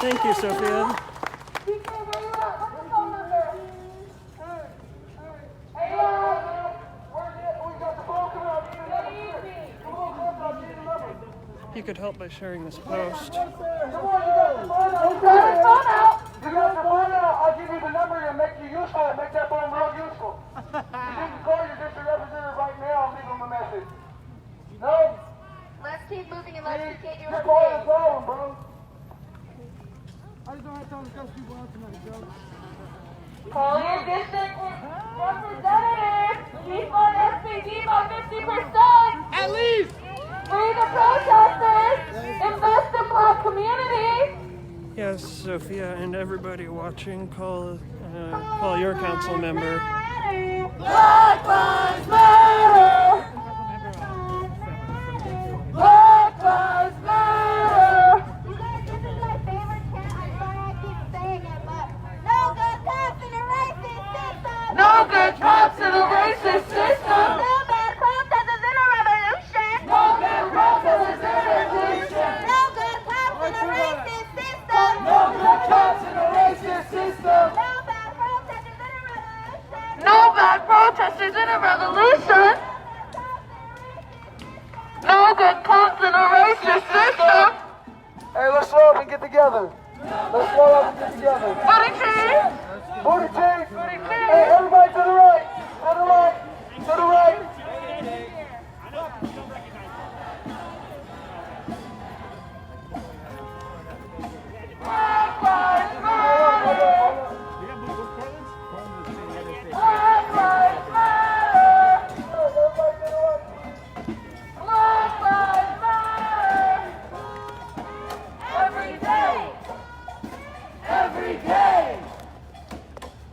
Thank you, Sophia. You could help by sharing this post. You got the phone out. I'll give you the number and make you useful. Make that phone real useful. You can call your district representative right now and leave him a message. No? Let's keep moving and let's get your You're part of the problem, bro. I just don't have time to cuss people out tonight, Joe. Call your district representative. Keep on SPD by 50%. At least. Free the protesters. Invest in black community. Yes, Sophia and everybody watching, call your council member. Black Lives Matter. Black Lives Matter. You guys, this is my favorite chant. I'm sorry I keep saying it, but no good cops in a racist system. No good cops in a racist system. No bad protesters in a revolution. No bad protesters in a revolution. No good cops in a racist system. No good cops in a racist system. No bad protesters in a revolution. No bad protesters in a revolution. No good cops in a racist system. Hey, let's slow up and get together. Let's slow up and get together. Booty cheese. Booty cheese. Hey, everybody to the right. To the right. To the right. Black Lives Matter. Black Lives Matter. Black Lives Matter. Every day. Every day.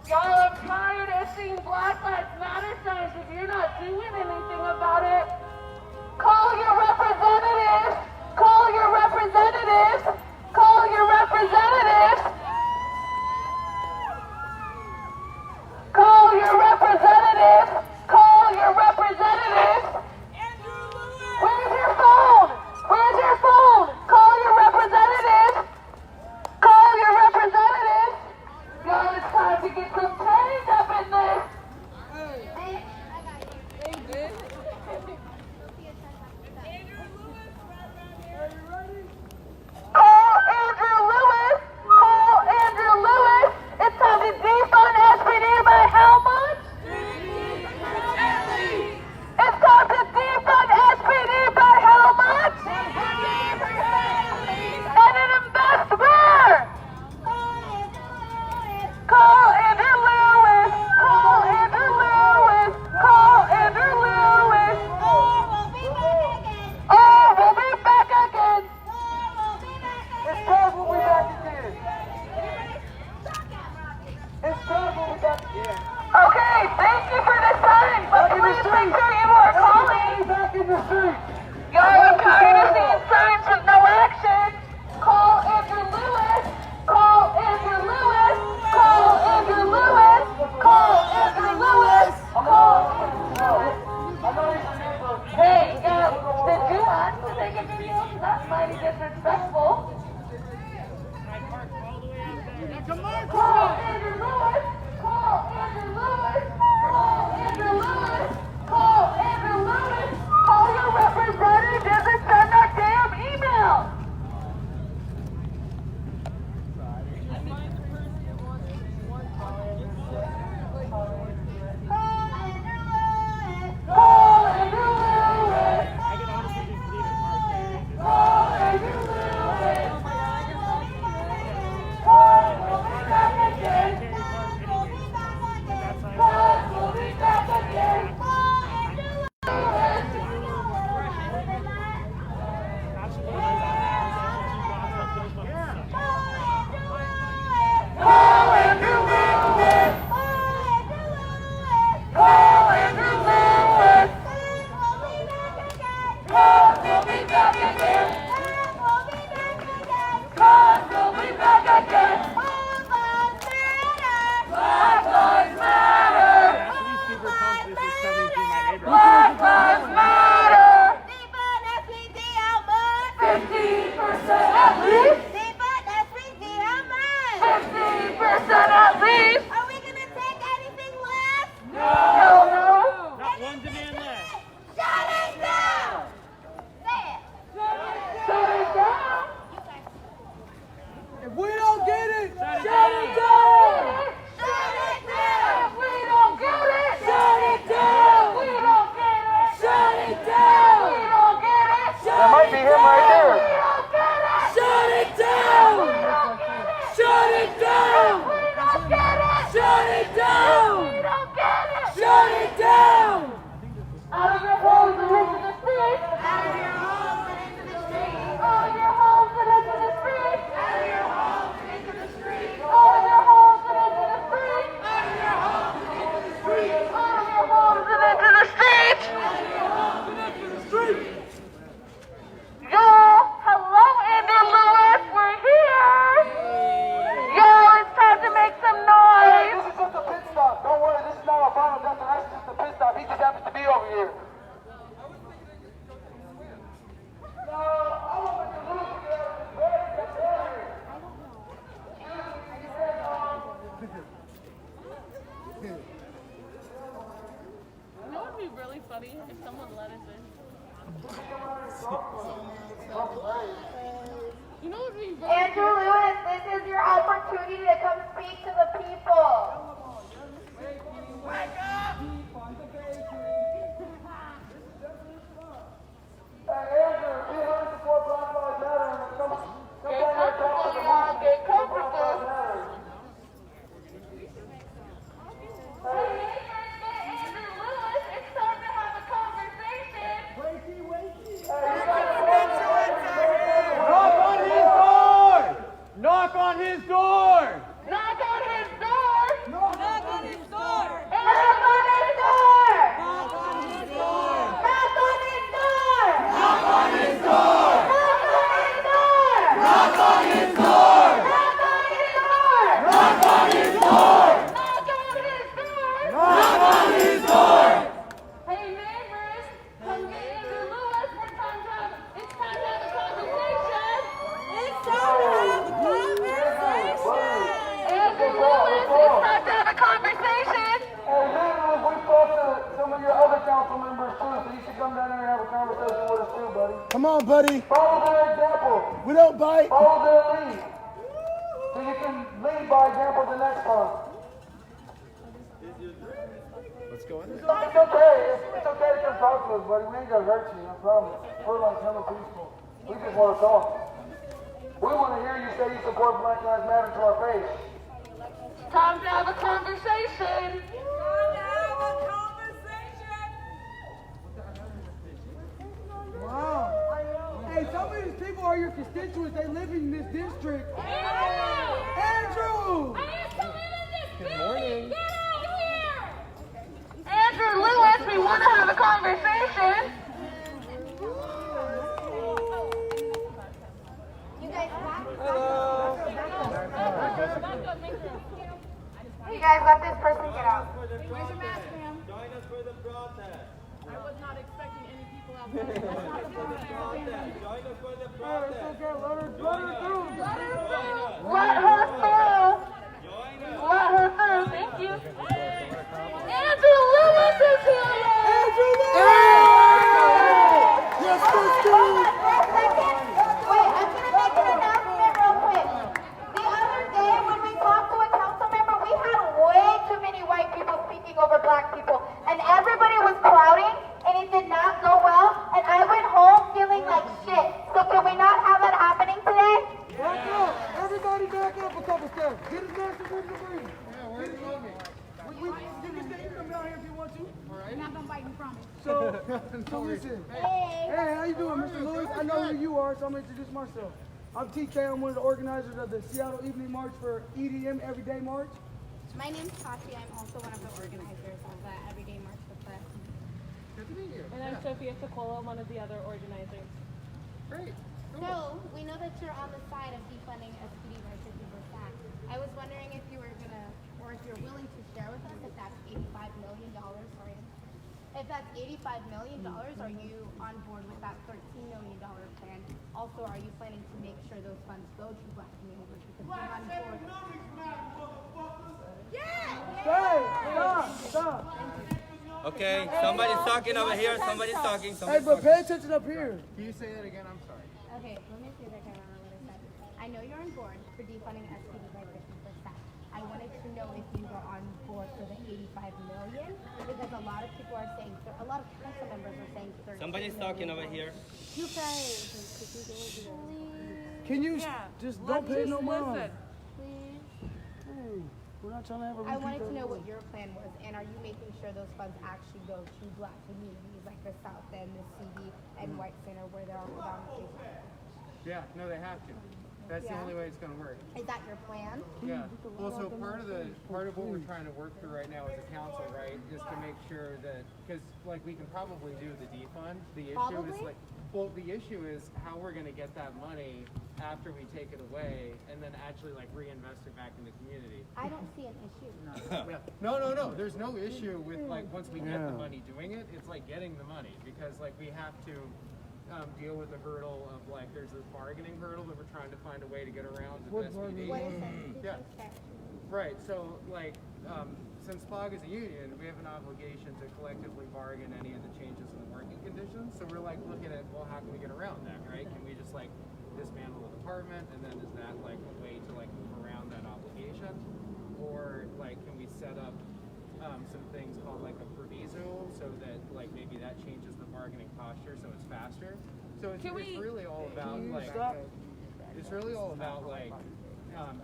Y'all, I'm tired of seeing Black Lives Matter signs. If you're not doing anything about it, call your representatives. Call your representatives. Call your representatives. Call your representatives. Call your representatives. Where's your phone? Where's your phone? Call your representatives. Call your representatives. Y'all, it's time to get some change up in this. coming through my neighborhood. Black Lives Matter. Defund SVD, how much? 15% at least. Defund SVD, how much? 15% at least. Are we gonna take anything less? No. Not one demand less. Shut it down. Say it. Shut it down. If we don't get it, Shut it down. Shut it down. We don't get it. Shut it down. We don't get it. Shut it down. We don't get it. That might be him right there. We don't get it. shut it down. We don't get it. Shut it down. We don't get it. Shut it down. We don't get it. Shut it down. Out of your homes and into the streets. Out of your homes and into the streets. Out of your homes and into the streets. Out of your homes and into the streets. Out of your homes and into the streets. Out of your homes and into the streets. Out of your homes and into the streets. Out of your homes and into the streets. Yo, hello, Andy Lewis, we're here. Yo, it's time to make some noise. This is just a pit stop. Don't worry, this is not our final destination. It's just a pit stop. He just happens to be over here. You know what would be really funny if someone let us in? You know what would be really Andrew Lewis, this is your opportunity to come speak to the people. Wake up! Get comfortable. Knock on his door. Knock on his door! Knock on his door. Knock on his door! Knock on his door. Knock on his door! Knock on his door. Knock on his door! Knock on his door. Knock on his door! Knock on his door. Knock on his door! Knock on his door. Hey neighbors, come get Andrew Lewis. It's time to have a conversation. It's time to have a conversation! Andrew Lewis, it's time to have a conversation. Hey, man, we spoke to some of your other council members too, so you should come down here and have a conversation with us too, buddy. Come on, buddy. Follow their example. We don't bite. Follow their lead. So you can lead by example the next time. What's going on? It's okay. It's okay to come talk to us, buddy. We ain't gonna hurt you, I promise. We're like hella peaceful. We just want to talk. We want to hear you say you support Black Lives Matter to our face. Time to have a conversation. Wow. Hey, some of these people are your constituents. They live in this district. Andrew! Good morning. Andrew Lewis, we want to have a conversation. You guys back? Hey You guys let this person get out. Where's your mask, ma'am? Join us for the protest. I was not expecting any people out there. Join us for the protest. Let her through. Let her through. Let her through. Thank you. Andrew Lewis is here. Andrew Lewis! Yes, let's do it. Wait, I'm gonna make an announcement real quick. The other day when we talked to a council member, we had way too many white people speaking over black people. And everybody was crowding, and it did not go well. And I went home feeling like shit. So can we not have that happening today? Back up. Everybody back up a couple steps. Get his master ready to breathe. You can come down here if you want to. You're not gonna bite me, promise. So listen. Hey, how you doing, Mr. Lewis? I know who you are, so I'm gonna introduce myself. I'm TK. I'm one of the organizers of the Seattle Evening March for EDM Everyday March. My name's Tati. I'm also one of the organizers of the Everyday March with the. Good to meet you. And I'm Sophia Sokola, one of the other organizers. Great. So, we know that you're on the side of defunding SPD by 50%. I was wondering if you were gonna, or if you're willing to share with us if that's $85 million, sorry, If that's $85 million, are you on board with that $13 million plan? Also, are you planning to make sure those funds go to Black communities? Because we're on board. Stop. Okay, somebody's talking over here. Somebody's talking. Hey, but pay attention up here. Can you say that again? I'm sorry. Okay, let me see if I can remember what I said. I know you're on board for defunding SPD by 50%. I wanted to know if you were on board for the $85 million, because a lot of people are saying, a lot of council members are saying 13 Somebody's talking over here. You guys, Can you just don't pay no mind? please. Hey, we're not trying to have a I repeat wanted to that know one. what your plan was, and are you making sure those funds actually go to Black communities like the South End, the CD, and White Center, where they're all predominantly? Yeah, no, they have to. That's the only way it's going to work. Is that your plan? Yeah. Also, part of what we're trying to work through right now as a council, right, is to make sure that, because like we can probably do the defund. The issue is like, well, the issue is how we're going to get that money after we take it away, and then actually like reinvest it back in the community. I don't see an issue. No. There's no issue with like once we get the money doing it. It's like getting the money, because like we have to deal with the hurdle of like there's this bargaining hurdle that we're trying to find a way to get around with SPD. What is it? Yeah. Right. So like since SPOG is a union, we have an obligation to collectively bargain any of the changes in the working conditions. So we're like looking at, well, how can we get around that, right? Can we just like dismantle the department, and then is that like a way to like move around that obligation? Or like can we set up some things called like a proviso, so that like maybe that changes the bargaining posture so it's faster. So it's really all about like it's really all about like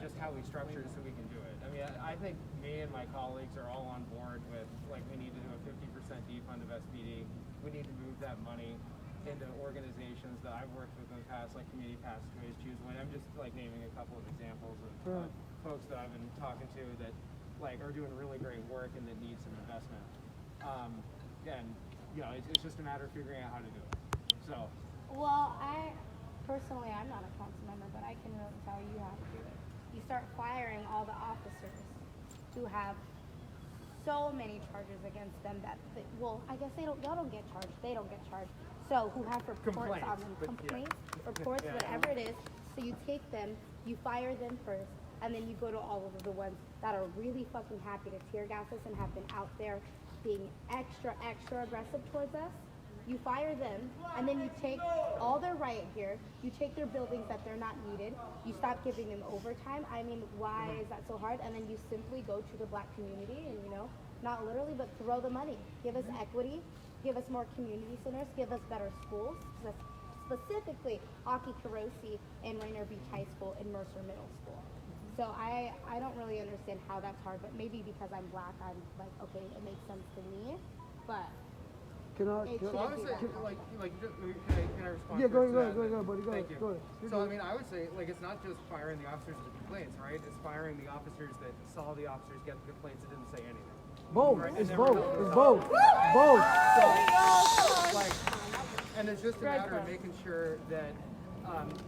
just how we structure it so we can do it. I mean, I think me and my colleagues are all on board with like we need to do a 50% defund of SPD. We need to move that money into organizations that I've worked with in the past, like Community Passageways, Choose One. I'm just like naming a couple of examples of folks that I've been talking to that like are doing really great work and that need some investment. And you know, it's just a matter of figuring out how to do it. So. Well, I'm not a council member, but I can really tell you how to do it. You start firing all the officers who have so many charges against them that, well, I guess y'all don't get charged. They don't get charged. So who have reports on them, reports, whatever it is. So you take them, you fire them first, and then you go to all of the ones that are really fucking happy to tear gas us and have been out there being extra aggressive towards us. You fire them, and then you take all their riot gear, you take their buildings that they're not needed, you stop giving them overtime. I mean, why is that so hard? And then you simply go to the Black community and, you know, not literally, but throw the money. Give us equity, give us more community centers, give us better schools, specifically Aki Karosi and Rainier Beach High School and Mercer Middle School. So I don't really understand how that's hard, but maybe because I'm Black, I'm like, okay, it makes sense to me, but... Can I respond? Yeah, go ahead, buddy. Thank you. Go ahead. So I mean, I would say like it's not just firing the officers with complaints, right? It's firing the officers that saw the officers get the complaints and didn't say anything. Both. Right? It's both. It's both. Both. So, like, and it's just a matter of making sure that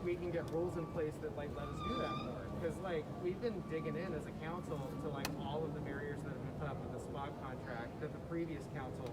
we can get rules in place that like let us do that more. Because like we've been digging in as a council to like all of the barriers that have been put up with the SPOG contract that the previous council.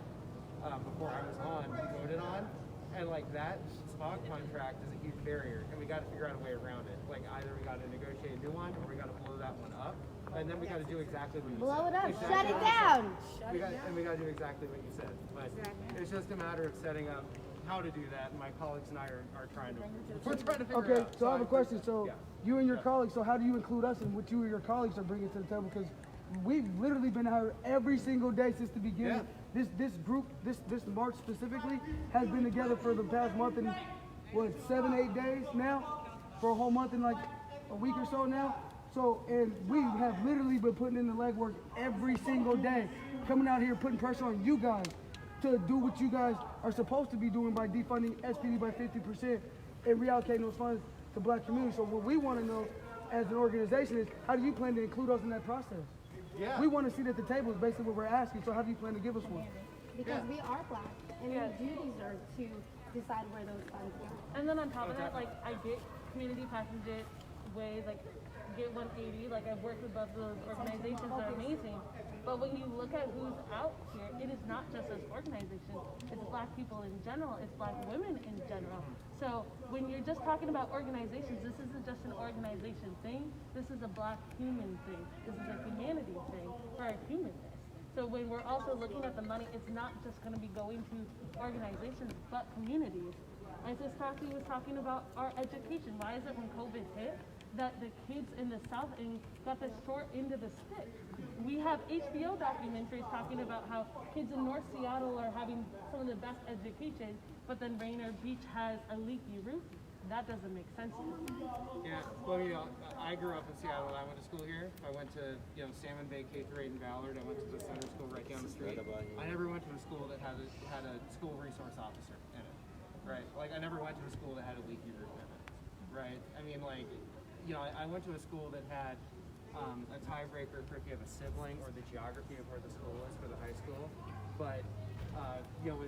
Before I was on, we voted on, and like that SPOG contract is a huge barrier, and we got to figure out a way around it. Like either we got to negotiate a new one, or we got to blow that one up, and then we got to do exactly what you said. Blow it up, exactly shut it down. We got to do exactly what you said. But it's just a matter of setting up how to do that, and my colleagues and I are trying to. We're trying to figure it out. Okay, so I have a question. So you and your colleagues. So how do you include us in what you and your colleagues are bringing to the table? Because we've literally been out here every single day since the beginning. This group, this march specifically, has been together for the past month and what, 7-8 days now, for a whole month and like a week or so now. So, and we have literally been putting in the legwork every single day, coming out here putting pressure on you guys to do what you guys are supposed to be doing by defunding SPD by 50% and reallocating those funds to Black communities. So what we want to know as an organization is, how do you plan to include us in that process? Yeah. We want to sit at the table is basically what we're asking. So how do you plan to give us one? Because we are Black, and we do deserve to decide where those funds go. And then on top of that, like I get community passageways, like get 180. Like I've worked with both of those organizations that are amazing. But when you look at who's out here, it is not just us organizations. It's black people in general. It's black women in general. So when you're just talking about organizations, this isn't just an organization thing. This is a black human thing. This is a humanity thing for our humanness. So when we're also looking at the money, it's not just going to be going to organizations, but communities. As this Tati was talking about our education. Why is it when COVID hit that the kids in the South End got the short end of the stick? We have HBO documentaries talking about how kids in North Seattle are having some of the best education, but then Rainier Beach has a leaky roof. That doesn't make sense to me. Yeah, well, you know, I grew up in Seattle and I went to school here. I went to, you know, Salmon Bay K-8 in Ballard. I went to the center school right down the street. I never went to a school that had a school resource officer in it, right? Like, I never went to a school that had a leaky roof in it, right? I mean, like, you know, I went to a school that had a tiebreaker for if you have a sibling or the geography of where the school is for the high school, but, you know,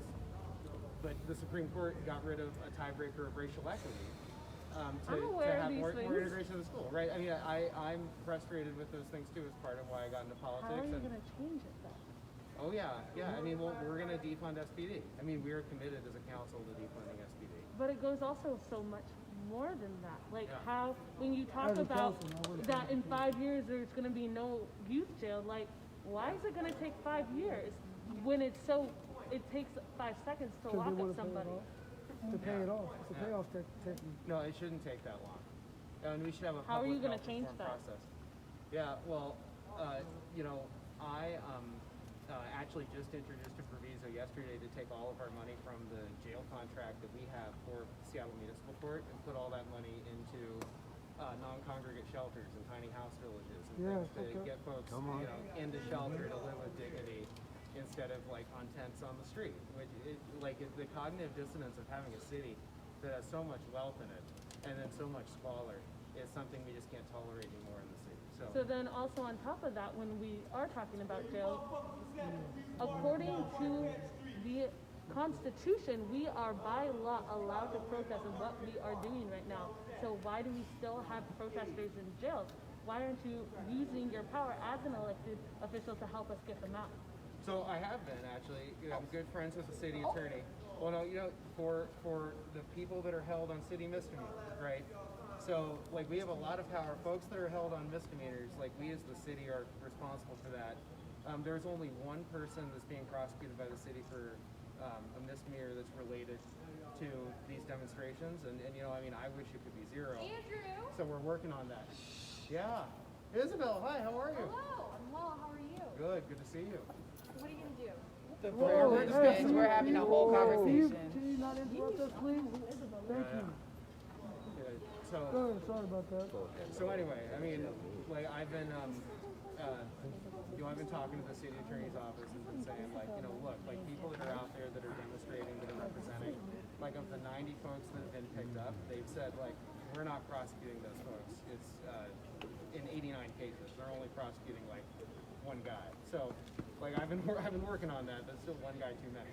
but the Supreme Court got rid of a tiebreaker of racial equity to have more integration of the school, right? I mean, I'm frustrated with those things too as part of why I got into politics. How are you going to change it though? Oh yeah. I mean, well, we're going to defund SPD. I mean, we are committed as a council to defunding SPD. But it goes also so much more than that. Like how, when you talk about that in 5 years there's going to be no youth jail, like why is it going to take 5 years when it takes 5 seconds to lock up somebody? To pay it off. It's a payoff technique. No, it shouldn't take that long. And we should have a How are you public going to change that process. Yeah, well, you know, I actually just introduced a proviso yesterday to take all of our money from the jail contract that we have for Seattle Municipal Court and put all that money into non-congregate shelters and tiny house villages and things to get folks, you know, into shelter to live with dignity instead of like on tents on the street. Which the cognitive dissonance of having a city that has so much wealth in it and then so much squalor is something we just can't tolerate anymore in the city. So then also on top of that, when we are talking about jails, according to the Constitution, we are by law allowed to protest, and what we are doing right now. So why do we still have protesters in jails? Why aren't you using your power as an elected official to help us get them out? So I have been actually. You know, I'm good friends with the city attorney. Well, no, you know, for the people that are held on city misdemeanors, right? So, like, we have a lot of power. Folks that are held on misdemeanors, like, we as the city are responsible for that. There's only one person that's being prosecuted by the city for a misdemeanor that's related to these demonstrations. And, you know, I mean, I wish it could be zero. Andrew! So we're working on that. Yeah. Isabel, hi, how are you? Hello, I'm well, how are you? Good to see you. What are you going to do? We're having a whole conversation. Can you not interrupt us, please? Thank you. So, sorry about that. So anyway, I mean, like I've been, you know, I've been talking to the city attorney's office and been saying, like, you know, look, like people that are out there that are demonstrating, that are representing, like of the 90 folks that have been picked up, they've said, like, we're not prosecuting those folks. It's in 89 cases, they're only prosecuting like one guy. So, like, I've been working on that. There's still one guy too many,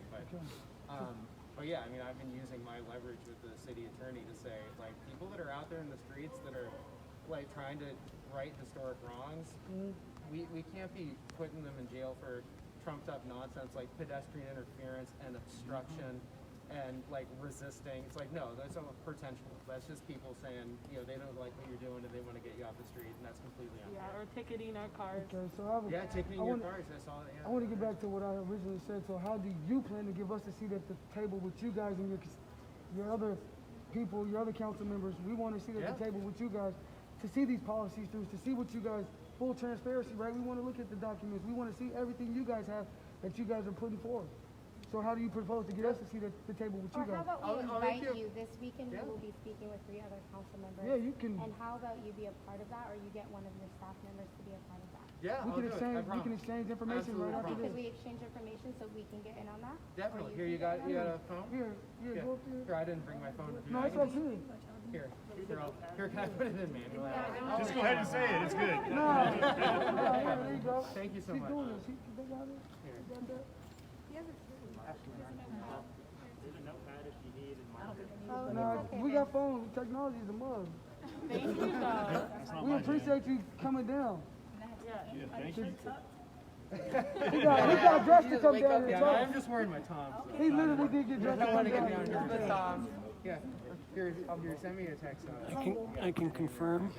but yeah, I mean, I've been using my leverage with the city attorney to say, like, people that are out there in the streets that are, like, trying to right historic wrongs, we can't be putting them in jail for trumped up nonsense like pedestrian interference and obstruction and, like, resisting. It's like, no, that's not potential. That's just people saying, you know, they don't like what you're doing and they want to get you off the street, and that's completely unfair. Yeah, or ticketing our cars. Okay, so ticketing your cars. I saw that. Yeah. I want to get back to what I originally said. So how do you plan to give us a seat at the table with you guys and your other people, your other council members? We want to sit at the table with you guys to see these policies through, to see what you guys, full transparency, right? We want to look at the documents. We want to see everything you guys have that you guys are putting forward. So how do you propose to get us a seat at the table with you guys? How about we invite you this weekend? You will be speaking with 3 other council members. Yeah, you can. And how about you be a part of that, or you get one of your staff members to be a part of that? Yeah, we can exchange information right after this. Could we exchange information so we can get in on that? Definitely. Here, you got a phone? Here, go up here. Here, I didn't bring my phone with me. No, it's up here. Here, can I put it in manual? Just go ahead and say it. It's good. No, there you go. Thank you so much. He's doing this. They got it. No, we got phones. Technology is a mug. Thank you, We appreciate you coming down. Yeah, thank you. He got dressed to come down here. Yeah, I'm just wearing my Toms. He literally did get dressed to I come want to down get down here. here. The Toms. Yeah. Here, send me a text on it. I can confirm.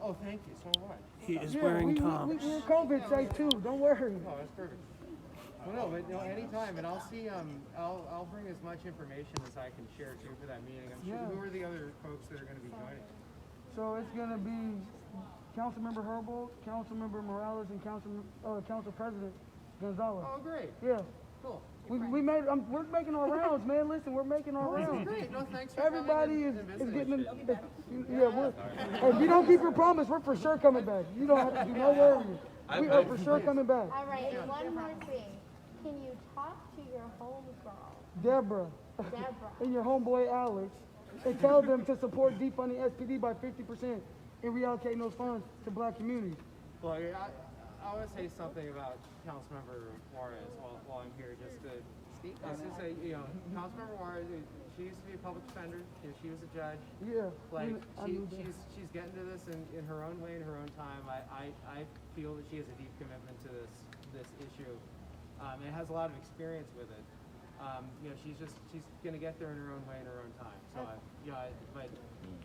Oh, thank you so much. He is wearing Toms. We're COVID safe too. Don't worry. Oh, that's perfect. Well, no, but no, anytime, and I'll see. I'll bring as much information as I can share too for that meeting. I'm sure. Who are the other folks that are going to be joining? So it's gonna be Councilmember Herbold, Councilmember Morales, and Council President Gonzalez. Oh, great. Yeah. Cool. We're making our rounds, man. Listen, we're making our rounds. Great. No, thanks for Everybody coming is getting. If you don't keep your promise, we're for sure coming back. You don't have to do no worrying. We are for sure coming back. All right, and one more thing. Can you talk to your homegirl, Deborah, and your homeboy Alex, and tell them to support defunding SPD by 50% and reallocating those funds to black communities. Well, I want to say something about Councilmember Juarez while I'm here, just to speak. I was going to say, Councilmember Juarez, she used to be a public defender. She was a judge. Yeah. Like she's getting to this in her own way, in her own time. I feel that she has a deep commitment to this issue. And has a lot of experience with it. She's gonna get there in her own way, in her own time. So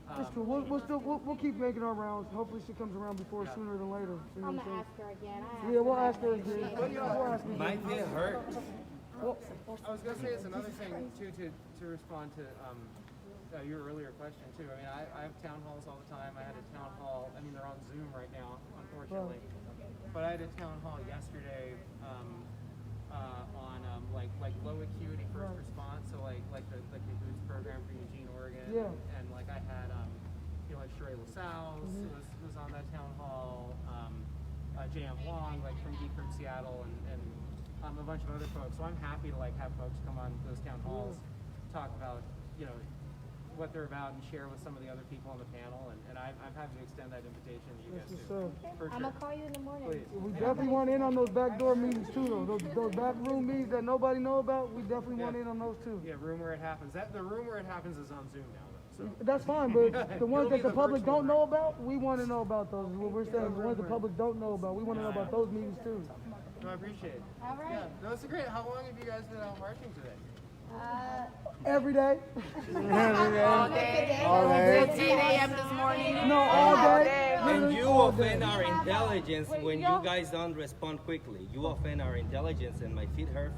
That's cool. We'll keep making our rounds. Hopefully she comes around before sooner than later. I'm gonna ask her again. We'll ask her again. We'll ask her again. My feet hurt. Well, I was gonna say it's another thing too to respond to your earlier question too. I mean, I have town halls all the time. I had a town hall. I mean, they're on Zoom right now, unfortunately. But I had a town hall yesterday on like low acuity first response. So like the boots program for Eugene, Oregon. Yeah. And like I had like Sheree LaSalle was on that town hall. J.M. Wong from Geek from Seattle and a bunch of other folks. So I'm happy to have folks come on those town halls, talk about what they're about and share with some of the other people on the panel. And I'm happy to extend that invitation to you guys too. For I'm sure. gonna call you in the morning. Please. We definitely want in on those backdoor meetings too, though. Those back room meetings that nobody know about, we definitely want in on those too. Yeah, room where it happens. The room where it happens is on Zoom now, though. So. That's fine, but the ones that the public don't know about, we want to know about those. Is what we're saying. The ones the public don't know about, we want to know about those meetings too. No, I appreciate it. All right. Yeah, no, it's great. How long have you guys been out marching today? Every day. All day. 10 a.m. this morning. No, all day. And you offend our intelligence when you guys don't respond quickly. You offend our intelligence, and my feet hurt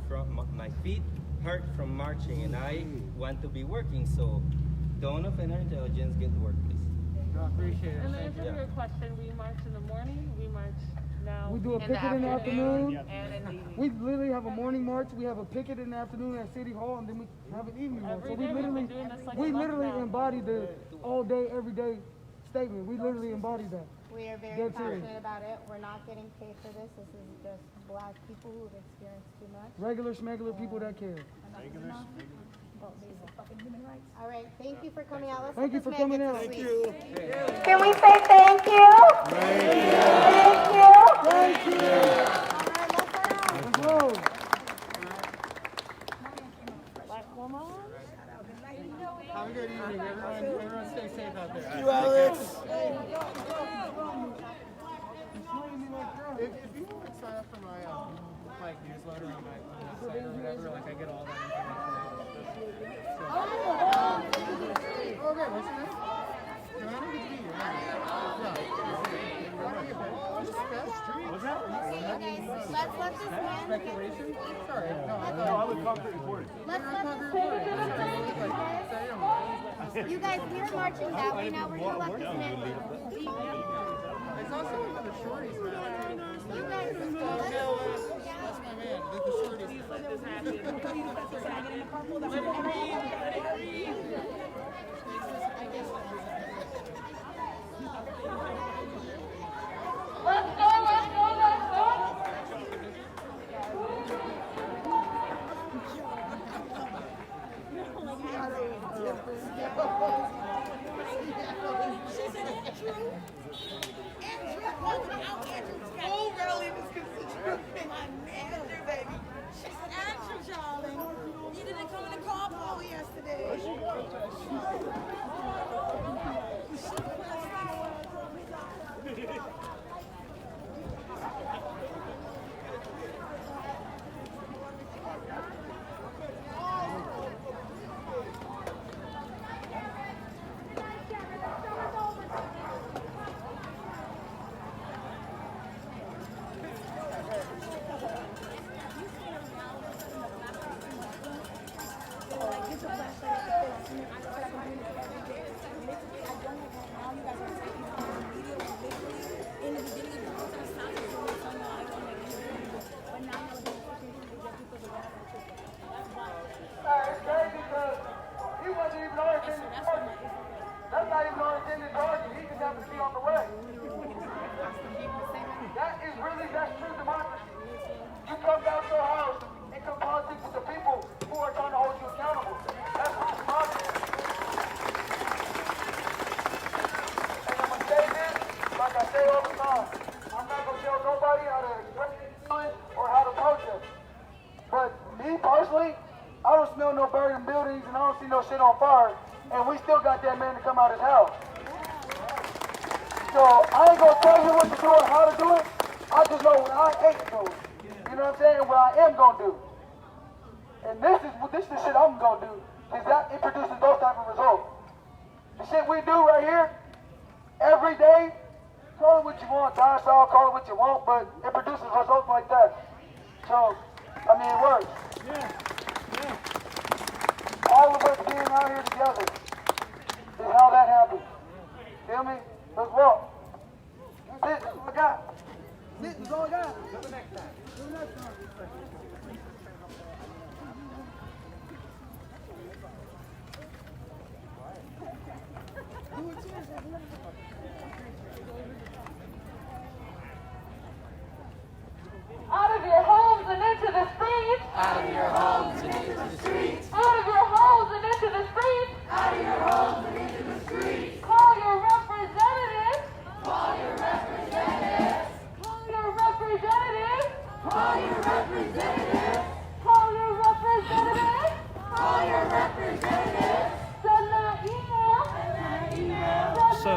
from marching, and I want to be working. So don't offend our intelligence. Get to work, please. No, I appreciate it. And to answer your question, we march in the morning, we march now. We do a picket in the afternoon. And in the evening. We literally have a morning march. We have a picket in the afternoon at City Hall, and then we have an evening march. So we literally embody the all day, every day statement. We literally embody that. We are very passionate about it. We're not getting paid for this. This is just black people who have experienced too much. Regular schmegular people that care. All right, thank you for coming out. Let's Thank you for coming out. Thank you. Can we say thank you? Thank you. Thank you. Let's go. Black woman. Have a good evening, everyone. Everyone stay safe out there. You, Alex. If you want to sign up for my newsletter on my website or whatever, I get all that information. Okay, what's your name? Joanna, good to meet you. Let's let this man. Speculation? Sorry. No, I would concrete reporting. Let's let this man. You guys, we're marching that way now. We're gonna let this man lead. It's also one of the shorties, man. You guys, That's my man. The shorties. Let this happen. Let's go, let's go, let's go. Oh, really? This constituent, my manager, baby. She's Andrew, darling. You didn't come in the carpool yesterday. I don't smell no burning buildings and I don't see no shit on fire, and we still got that man to come out his house. So I ain't gonna tell you what to do or how to do it. I just know what I ain't doing. You know what I'm saying? And what I am gonna do. And this is the shit I'm gonna do. Is that it produces those type of results. The shit we do right here, every day, call it what you want, dinosaur, call it what you want, but it produces results like that. So, I mean, it works. All of us being out here together is how that happens. Feel me? Let's walk. That's all I got. That's all I got. Till next time. Till next time. Out of your homes and into the streets. Out of your homes and into the streets. Out of your homes and into the streets. Out of your homes and into the streets. Call your representatives. Call your representatives. Call your representatives. Call your representatives. Call your representatives. Call your representatives. Send that email. Send that email. So,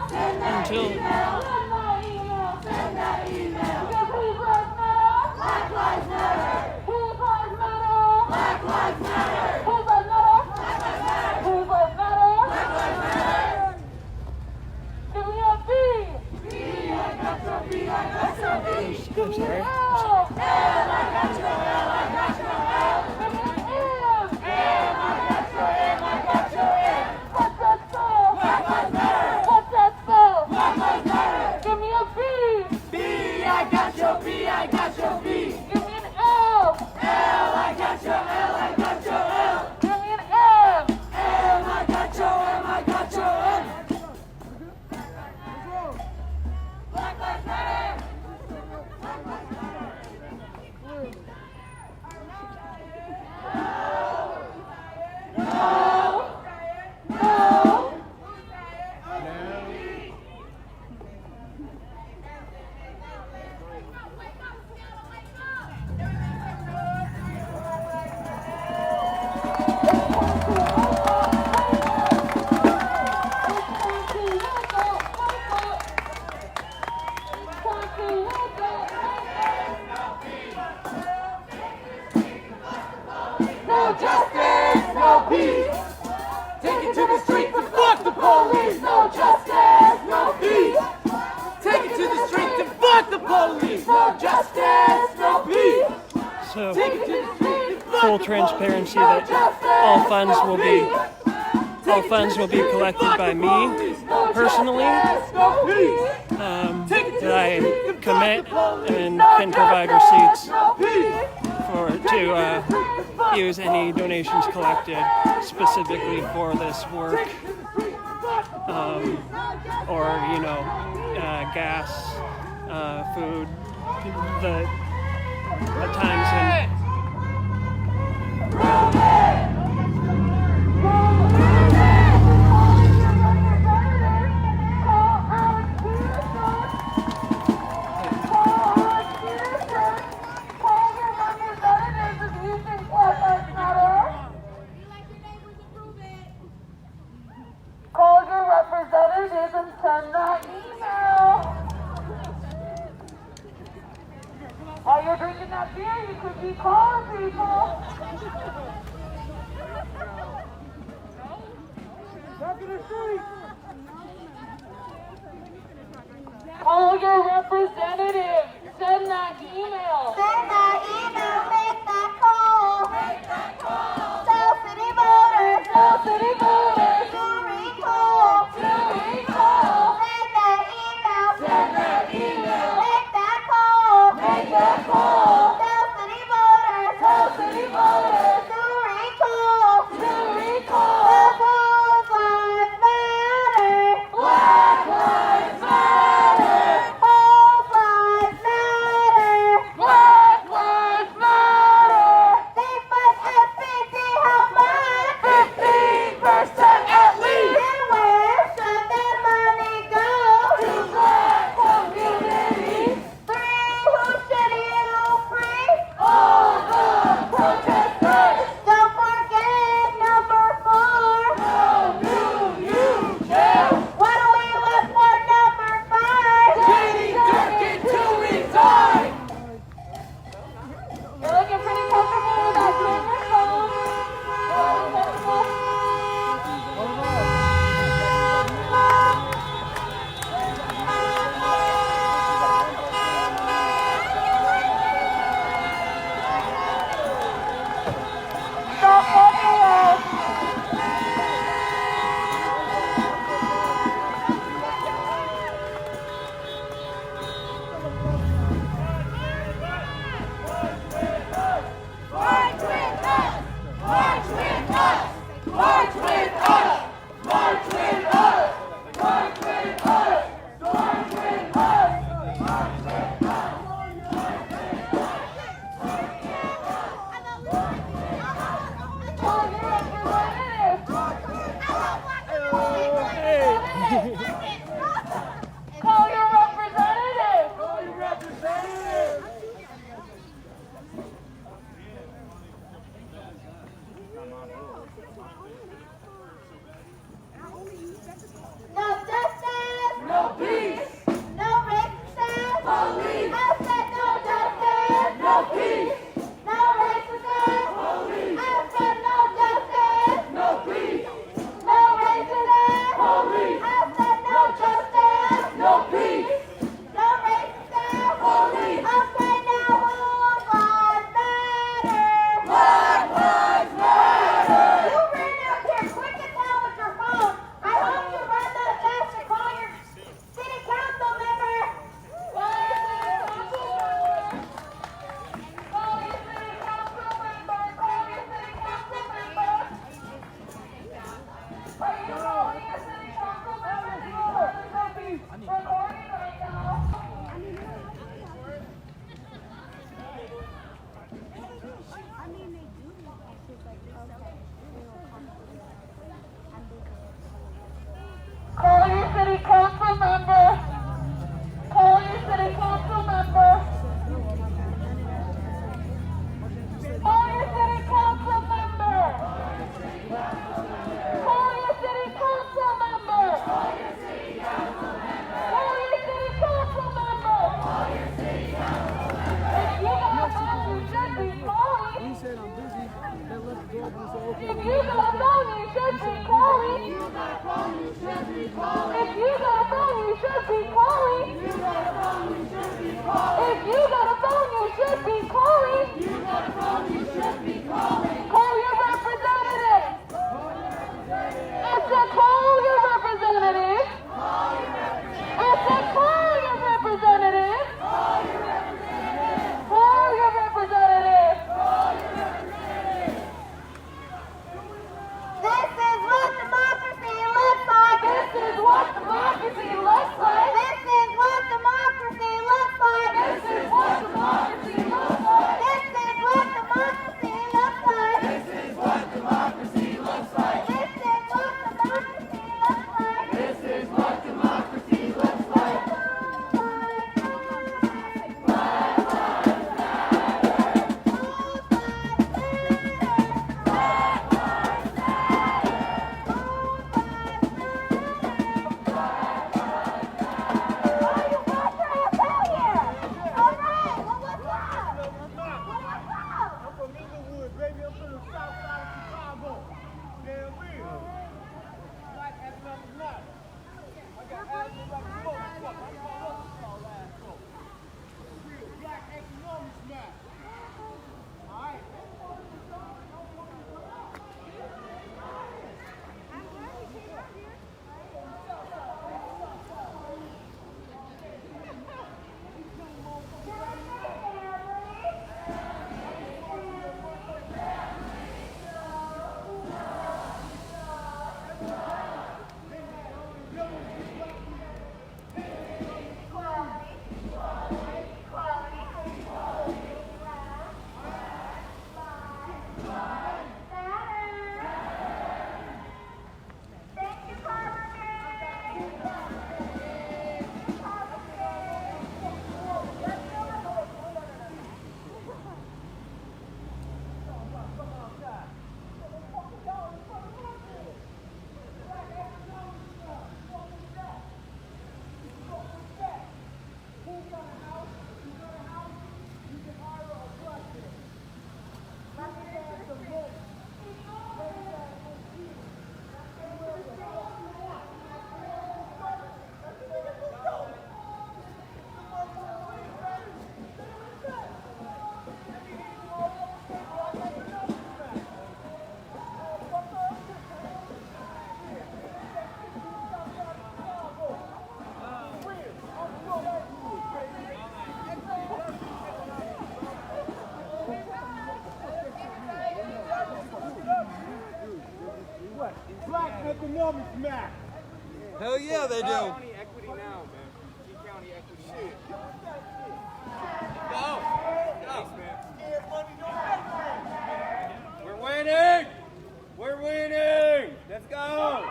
Send that until email. Send that email. Send that email. Because whose lives matter? Black lives matter. Whose lives matter? Black lives matter. Whose lives matter? Black lives matter. Whose lives matter? Black lives matter. Give me a B. B, I got your B, I got your B. I'm sorry. L. L, I got your L, I got your L. Give me an M. M, I got your M, I got your M. What's that spell? Black lives matter. What's that spell? Black lives matter. Give me a B. B, I got your B, I got your B. Give me an L. L, I got your L, I got your L. Give me an M. M, I got your M, I got your M. Black lives matter. No justice, no peace. Take it to the streets and fuck the police. No justice, no peace. Take it to the streets and fuck the police. No justice, no peace. So, Take it to the streets and fuck full the transparency police. that all funds will be collected by me personally. That I commit and can provide receipts to use any donations collected specifically for this work, or gas, food, the times and. Call your representatives and send that email. While you're drinking that beer, you could be calling. No justice. No peace. No racism. Police. I said no justice. No peace. No racism. Police. I said no justice. No peace. No racism. Police. I said no justice. No peace. No racism. Police. I say now all lives matter. Black lives matter. You ran out here quick as hell with your phone. I hope you run that fast and call your city council member. Call your city council member. Call your city council member. Call your city council member. Are you calling your city council member? Recording right now. Call your city council member. Call your city council member. Call your city council member. Call your city council member. Call your city council member. Call your city council member. Call your city council member. If you got a phone, you should be calling. He said I'm busy. They left the door open, so okay. If you got a phone, you should be calling. If you got a phone, you should be calling. If you got a phone, you should be calling. If you got a phone, you should be calling. If you got a phone, you should be calling. If you got a phone, you should be calling. Call your representative. I said call your representative. I said call your representative. Call your representative. This is what democracy looks like. This is what democracy looks like. This is what democracy looks like. This is what democracy looks like. This is what democracy looks like. This is what democracy looks like. This is what democracy looks like. This is what democracy looks like. I'm from Inglewood, baby. I'm from the south side of Chicago. Damn real. Black economic map. I got asthma like a motherfucker. I call up to y'all last folk. Real black economics map. Alright. Black economics map. Hell yeah, they do. County equity now, man. G County equity. Shit. Go. Thanks, man. We're winning. We're winning. Let's go.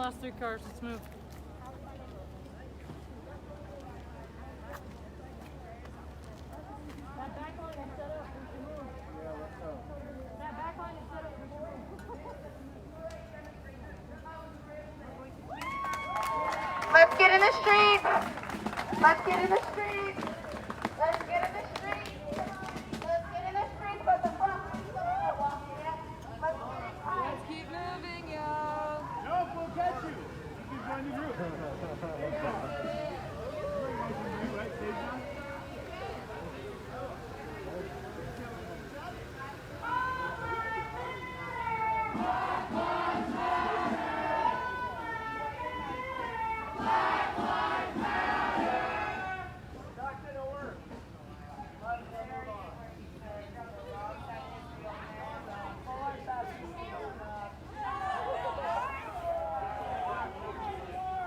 last 3 cars. Let's move. That back line is set up. We can move. Yeah, what's up? That back line is set up. We can move. Let's get in the streets. Let's get in the streets. Let's get in the streets. Let's get in the streets, but the front people are walking it. Let's get it tight. Let's keep moving, y'all. Nope, we'll catch you. You can join the group. Right, Station?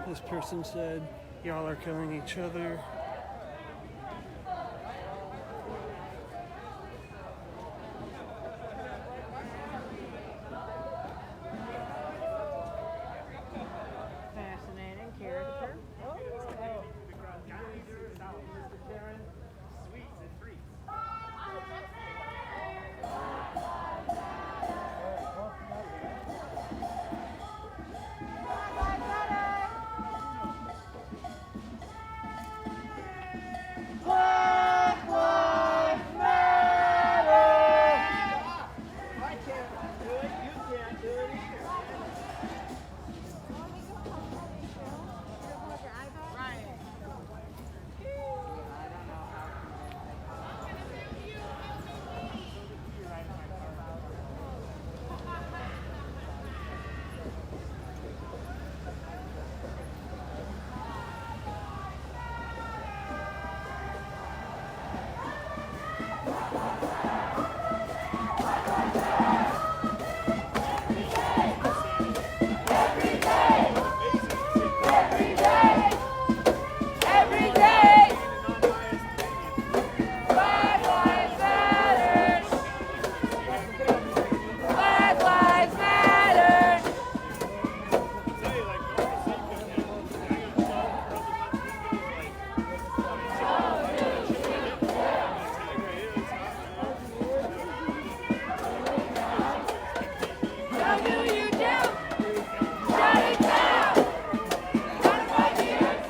This person said, y'all are killing each other. Fascinating character. Black Lives Matter! I can't do it, you can't do it either. Every day. Black Lives Matter. Black Lives Matter.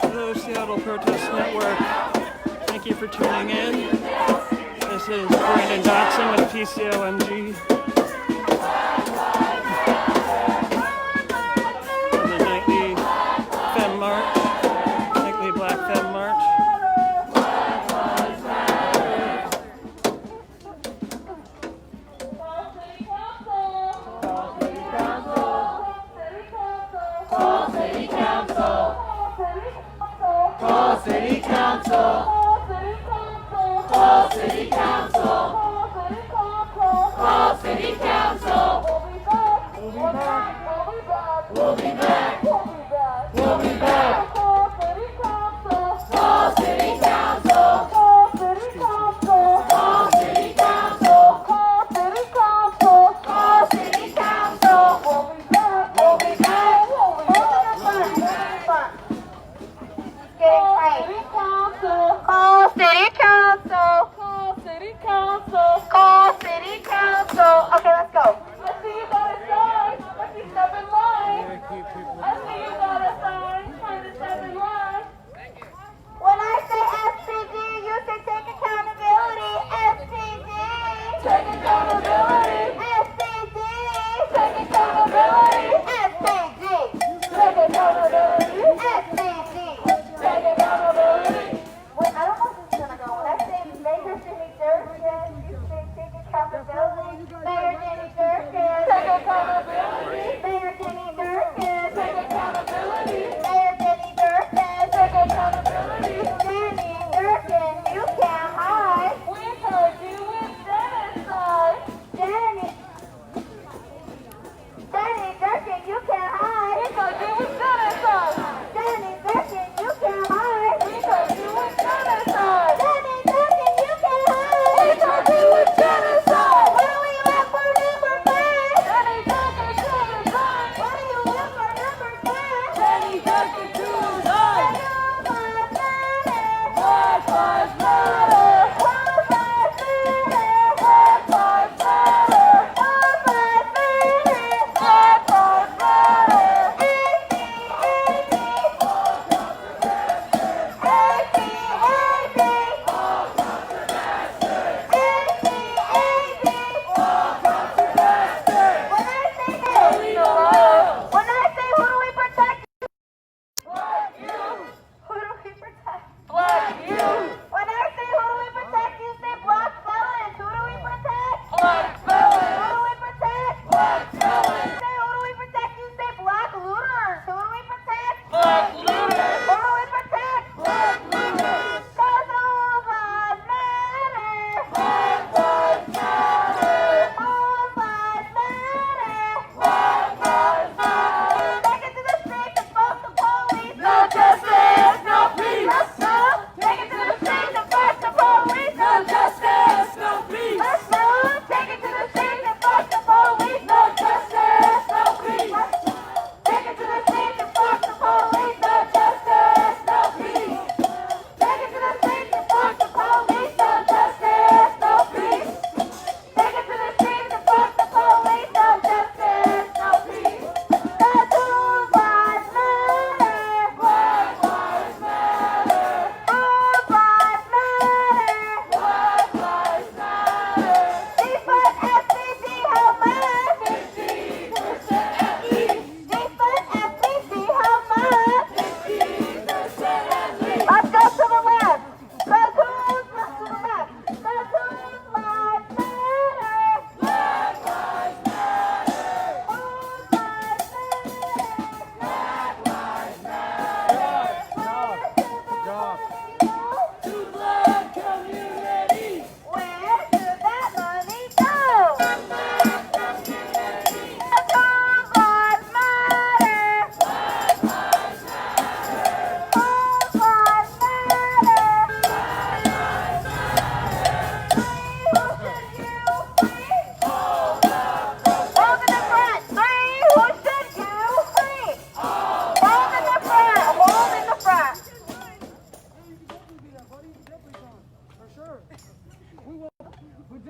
Hello, Seattle Protest Network. Thank you for tuning in. This is Brandon Dotson with PCLMG. On the nightly Fem March, nightly Black Fem March. Call City Council! Call City Council! Call City Council! Call City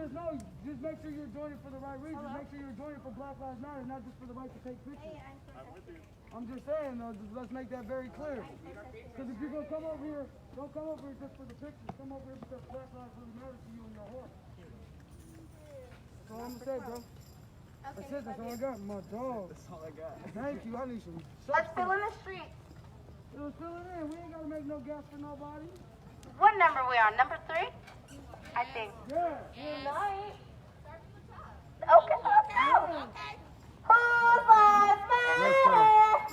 just know, just make sure you're joining for the right reasons. Make sure you're joining for Black Lives Matter, not just for the right to take pictures. I'm just saying, though, just let's make that very clear. Because if you're going to come over here, don't come over here just for the pictures. Come over here because Black Lives really matter to you and your heart. That's all I'm going to say, bro. That's it. That's all I got. My dog. That's all I got. Thank you. I need some Let's fill in the street. Let's fill it in. We ain't got to make no gas for nobody. What number we on? Number 3? I think. Yeah. Unite. Okay, let's go. Whose lives matter?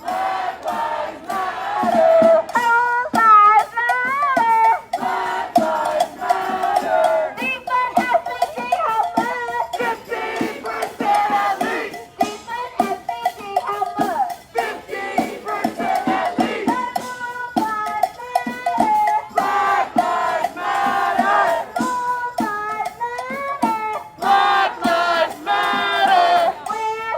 Black lives matter. Whose lives matter? Black lives matter. Defund SBG, how much? 15% at least. Defund SBG, how much? 15% at least. Whose lives matter? Black lives matter. Whose lives matter? Black lives matter. We're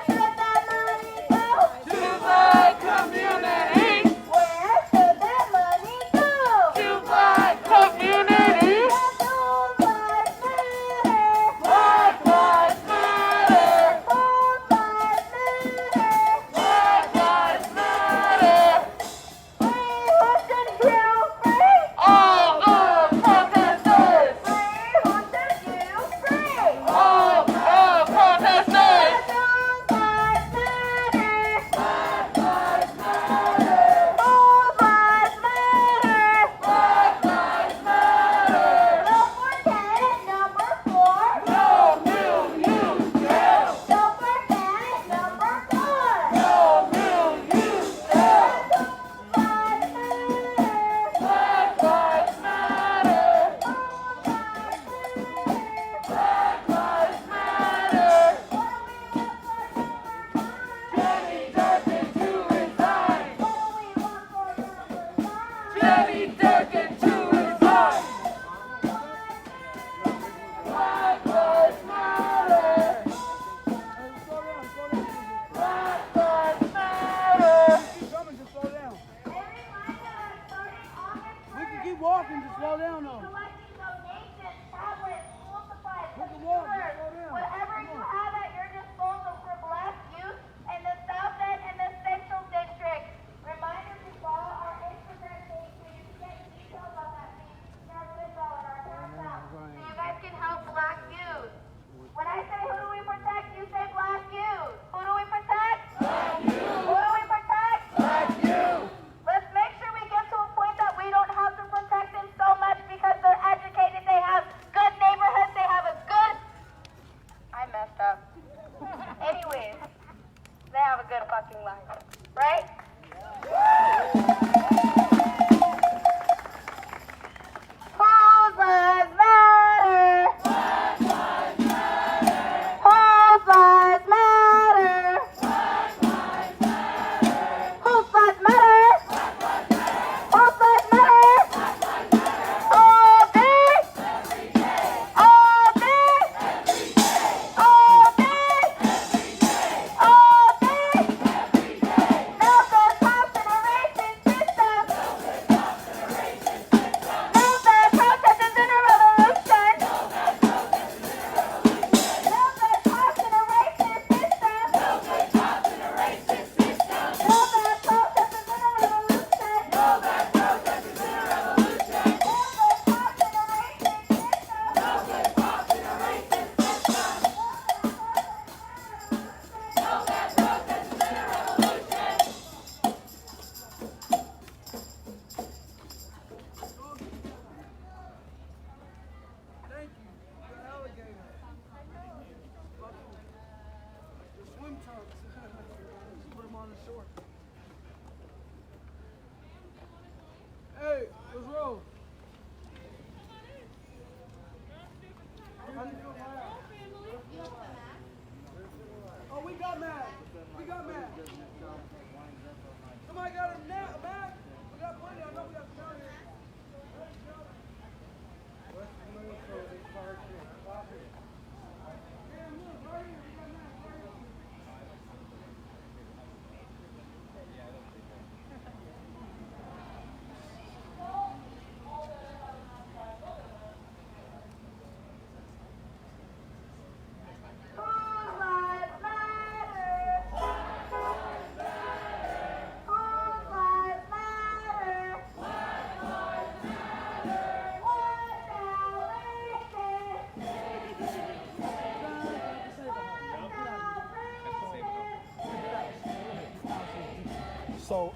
So,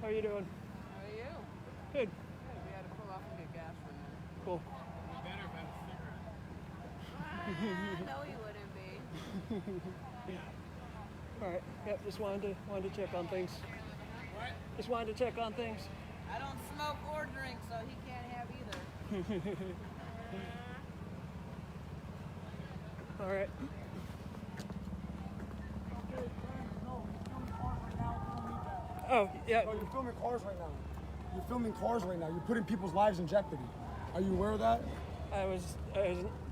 How you doing? How are you? Good. We had to pull off and get gas for a minute. Cool. No, you wouldn't be. All right. Yep. Just wanted to check on things. What? Just wanted to check on things. I don't smoke or drink, so he can't have either. All right. Oh, yeah. No, you're filming cars right now. You're filming cars right now. You're putting people's lives in jeopardy. Are you aware of that? I was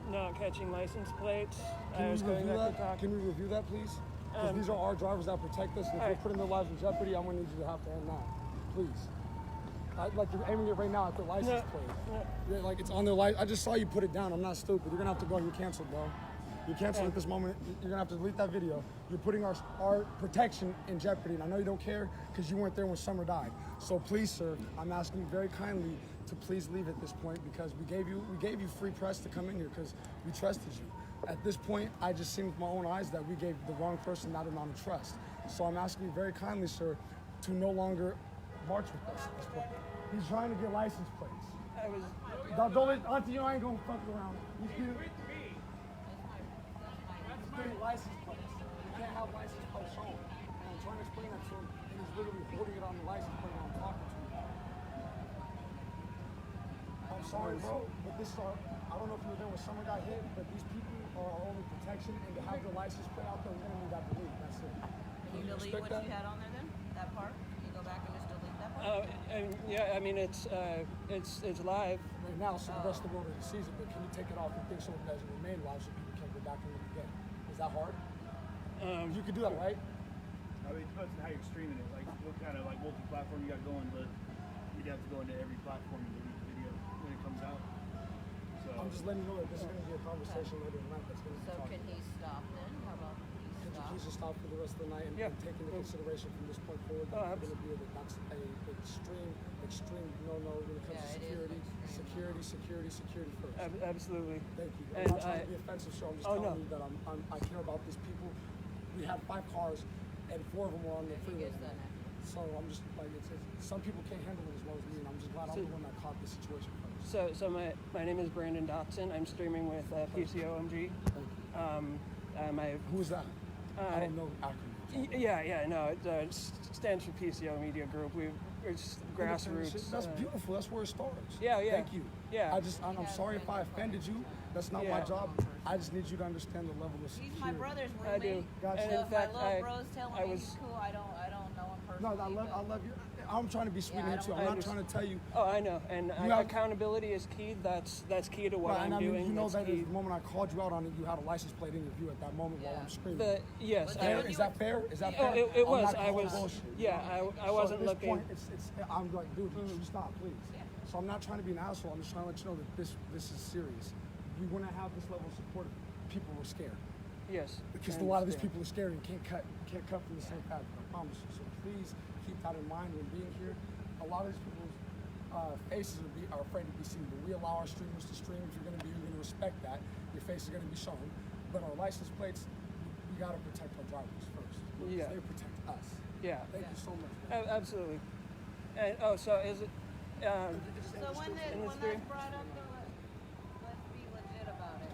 not catching license plates. Can I was we going review back to that? talk. Can we review that, please? Because these are our drivers that protect us. And if we're putting their lives in jeopardy, I'm going to need you to have to end that. Please. Like you're aiming it right now at their license plate. Yeah, like it's on their license. I just saw you put it down. I'm not stupid. You're going to have to go. You're canceled, bro. You're canceled at this moment. You're going to have to delete that video. You're putting our protection in jeopardy. And I know you don't care because you weren't there when Summer died. So please, sir, I'm asking you very kindly to please leave at this point because we gave you free press to come in here because we trusted you. At this point, I just seen with my own eyes that we gave the wrong person that amount of trust. So I'm asking you very kindly, sir, to no longer march with us at this point. He's trying to get license plates. I was. Don't let Auntie, you know I ain't gonna fuck around. He's getting license plates. You can't have license plates shown. And I'm trying to explain that to him, and he's literally holding it on the license plate while I'm talking to you. I'm sorry, bro, but this is our. I don't know if you were there when Summer got hit, but these people are our only protection, and to have their license plate out there, we're gonna need that delete. That's it. Can you delete what you had on there then? That part? Can you go back and just delete that part? Yeah. I mean, it's live right now, so the rest of the world sees it. But can you take it off and think so it doesn't remain live, so people can't go back and look again? Is that hard? You could do that, right? I mean, it depends on how you're streaming it. Like what kind of like multi-platform you got going, but you'd have to go into every platform to delete the video when it comes out. So I'm just letting you know that this is going to be a conversation later tonight. That's going to be So can he stop then? How about he Can you stop? please just stop for the rest of the night and take into consideration from this point forward that we're going to be that's a extreme no-no when it comes to security first. Absolutely. Thank you. And I'm not trying to be offensive, so I'm just telling you that I care about these people. We had 5 cars and 4 of them were on the freeway. So I'm just like, some people can't handle it as well as me, and I'm just glad I'm the one that caught the situation first. So my name is Brandon Dotson. I'm streaming with PCOMG. Who is that? I don't know acronyms. No, it stands for PCO Media Group. It's grassroots. That's beautiful. That's where it starts. Yeah. Thank you. Yeah. I'm sorry if I offended you. That's not my job. I just need you to understand the level of security. He's my brother's roommate. I do. Gotcha. So if my little bro's telling me he's cool, I don't know him personally. No, I love you. I'm trying to be sweet here too. I'm not trying to tell you. Oh, I know. And accountability is key. That's key to what I'm doing. You know that the moment I called you out on it, you had a license plate in your view at that moment while I'm screaming. Yes. Is that fair? Is that fair? It was. I wasn't looking. I'm like, dude, stop, please. So I'm not trying to be an asshole. I'm just trying to let you know that this is serious. We wouldn't have this level of support if people were scared. Yes. Because a lot of these people are scared and can't cut from the same fabric. I promise you. So please keep that in mind when being here. A lot of these people's faces are afraid to be seen, but we allow our streamers to stream. If you're going to respect that. Your face is going to be shown. But our license plates, we got to protect our drivers first. Yeah. They protect us. Yeah. Thank you so much. Absolutely. And so is it? So when that's brought up, let's be legit about it.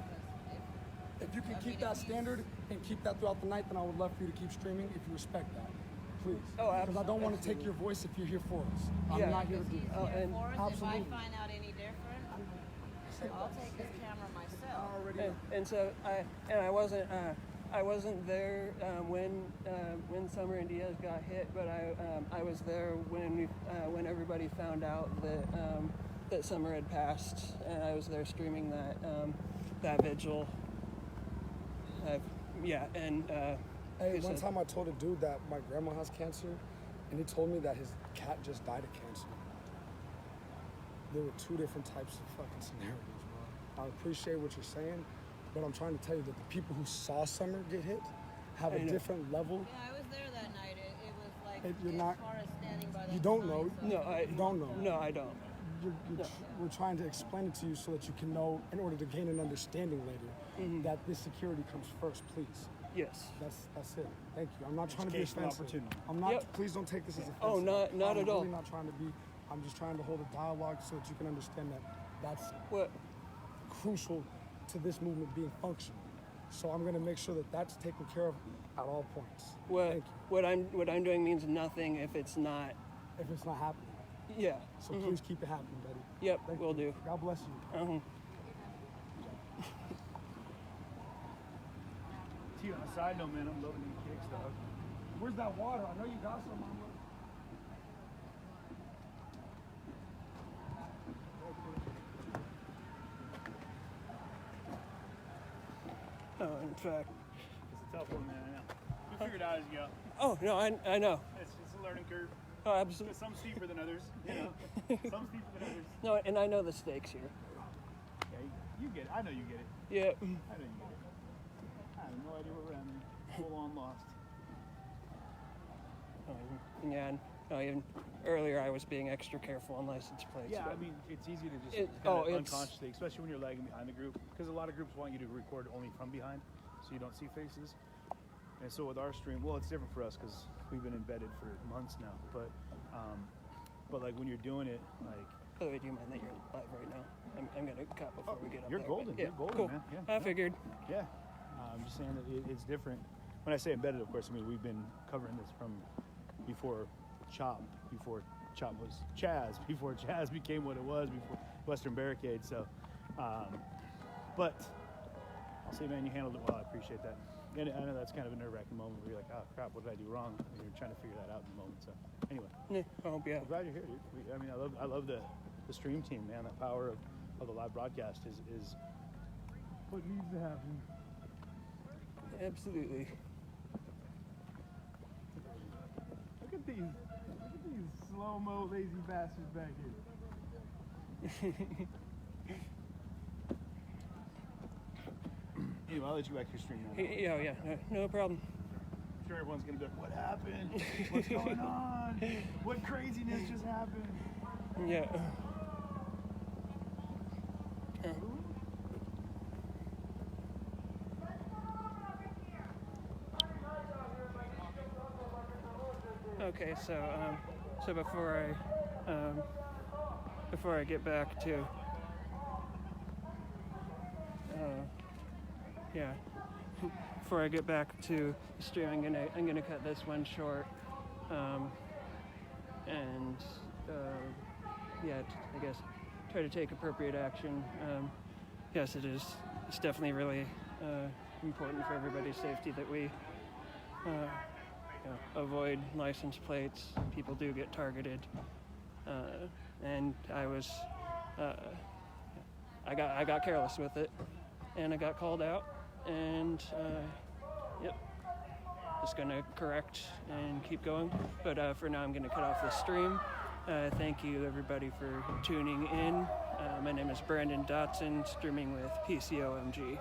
If you can keep that standard and keep that throughout the night, then I would love for you to keep streaming if you respect that. Please. Because I don't want to take your voice if you're here for us. I'm not here to do that. If I find out any different, I'll take his camera myself. And so I wasn't there when Summer and Diaz got hit, but I was there when everybody found out that Summer had passed, and I was there streaming that vigil. Hey, one time I told a dude that my grandma has cancer, and he told me that his cat just died of cancer. There were two different types of fucking scenarios, bro. I appreciate what you're saying, but I'm trying to tell you that the people who saw Summer get hit have a different level. Yeah, I was there that night. It was like, You're not, as far as standing by the you don't know. You don't know. No, I don't. We're trying to explain it to you so that you can know, in order to gain an understanding later, that this security comes first, please. Yes. That's it. Thank you. I'm not trying to be case for offensive. opportunity. I'm not. Please don't take this as offensive. Oh, not at all. I'm really not trying to be. I'm just trying to hold a dialogue so that you can understand that that's crucial to this movement being functional. So I'm going to make sure that that's taken care of at all points. Thank you. What I'm doing means nothing if it's not happening. Yeah. So please keep it happening, buddy. Yep, will do. God bless you. T, on a side note, man, I'm loving these kicks, dog. Where's that water? I know you got some, Mama. Oh, in fact. It's a tough one, man, I know. You'll figure it out as you go. Oh, no, I know. It's a learning curve. Oh, absolutely. Some steeper than others, you know. Some steeper than others. No, and I know the stakes here. Yeah, you get it. I know you get it. Yeah. I know you get it. I have no idea where we're at, man. Full on lost. Yeah, and even earlier I was being extra careful on license plates. Yeah, but I mean, it's easy to just unconsciously, especially when you're lagging behind the group, because a lot of groups want you to record only from behind, so you don't see faces. And so with our stream, well, it's different for us because we've been embedded for months now. But like when you're doing it, like. By the way, do you mind that you're live right now? I'm gonna cut before we get up You're there. golden. Yeah, You're golden, cool. man. Yeah, I figured. Yeah. I'm just saying that it's different. When I say embedded, of course, I mean we've been covering this from before Chop was Chaz, before Chaz became what it was, before Western Barricade. So, but I'll say, man, you handled it well. I appreciate that. And I know that's kind of a nerve-wracking moment where you're like, oh crap, what did I do wrong? And you're trying to figure that out in the moment. So, anyway. Yeah, I'm glad you're here, dude. I mean, I love the stream team, man. That power of the live broadcast is what needs to happen. Absolutely. Look at these slow-mo lazy bastards back here. Anyway, I'll let you back to your stream now. Yeah, no problem. I'm sure everyone's gonna be like, what happened? What's going on? What craziness just happened? Yeah. Okay, so before I get back to before I get back to the stream, I'm gonna cut this one short, and I guess try to take appropriate action. Yes, it's definitely really important for everybody's safety that we avoid license plates. People do get targeted, and I got careless with it, and I got called out, and just gonna correct and keep going. But for now, I'm gonna cut off the stream. Thank you everybody for tuning in. My name is Brandon Dotson, streaming with PCOMG.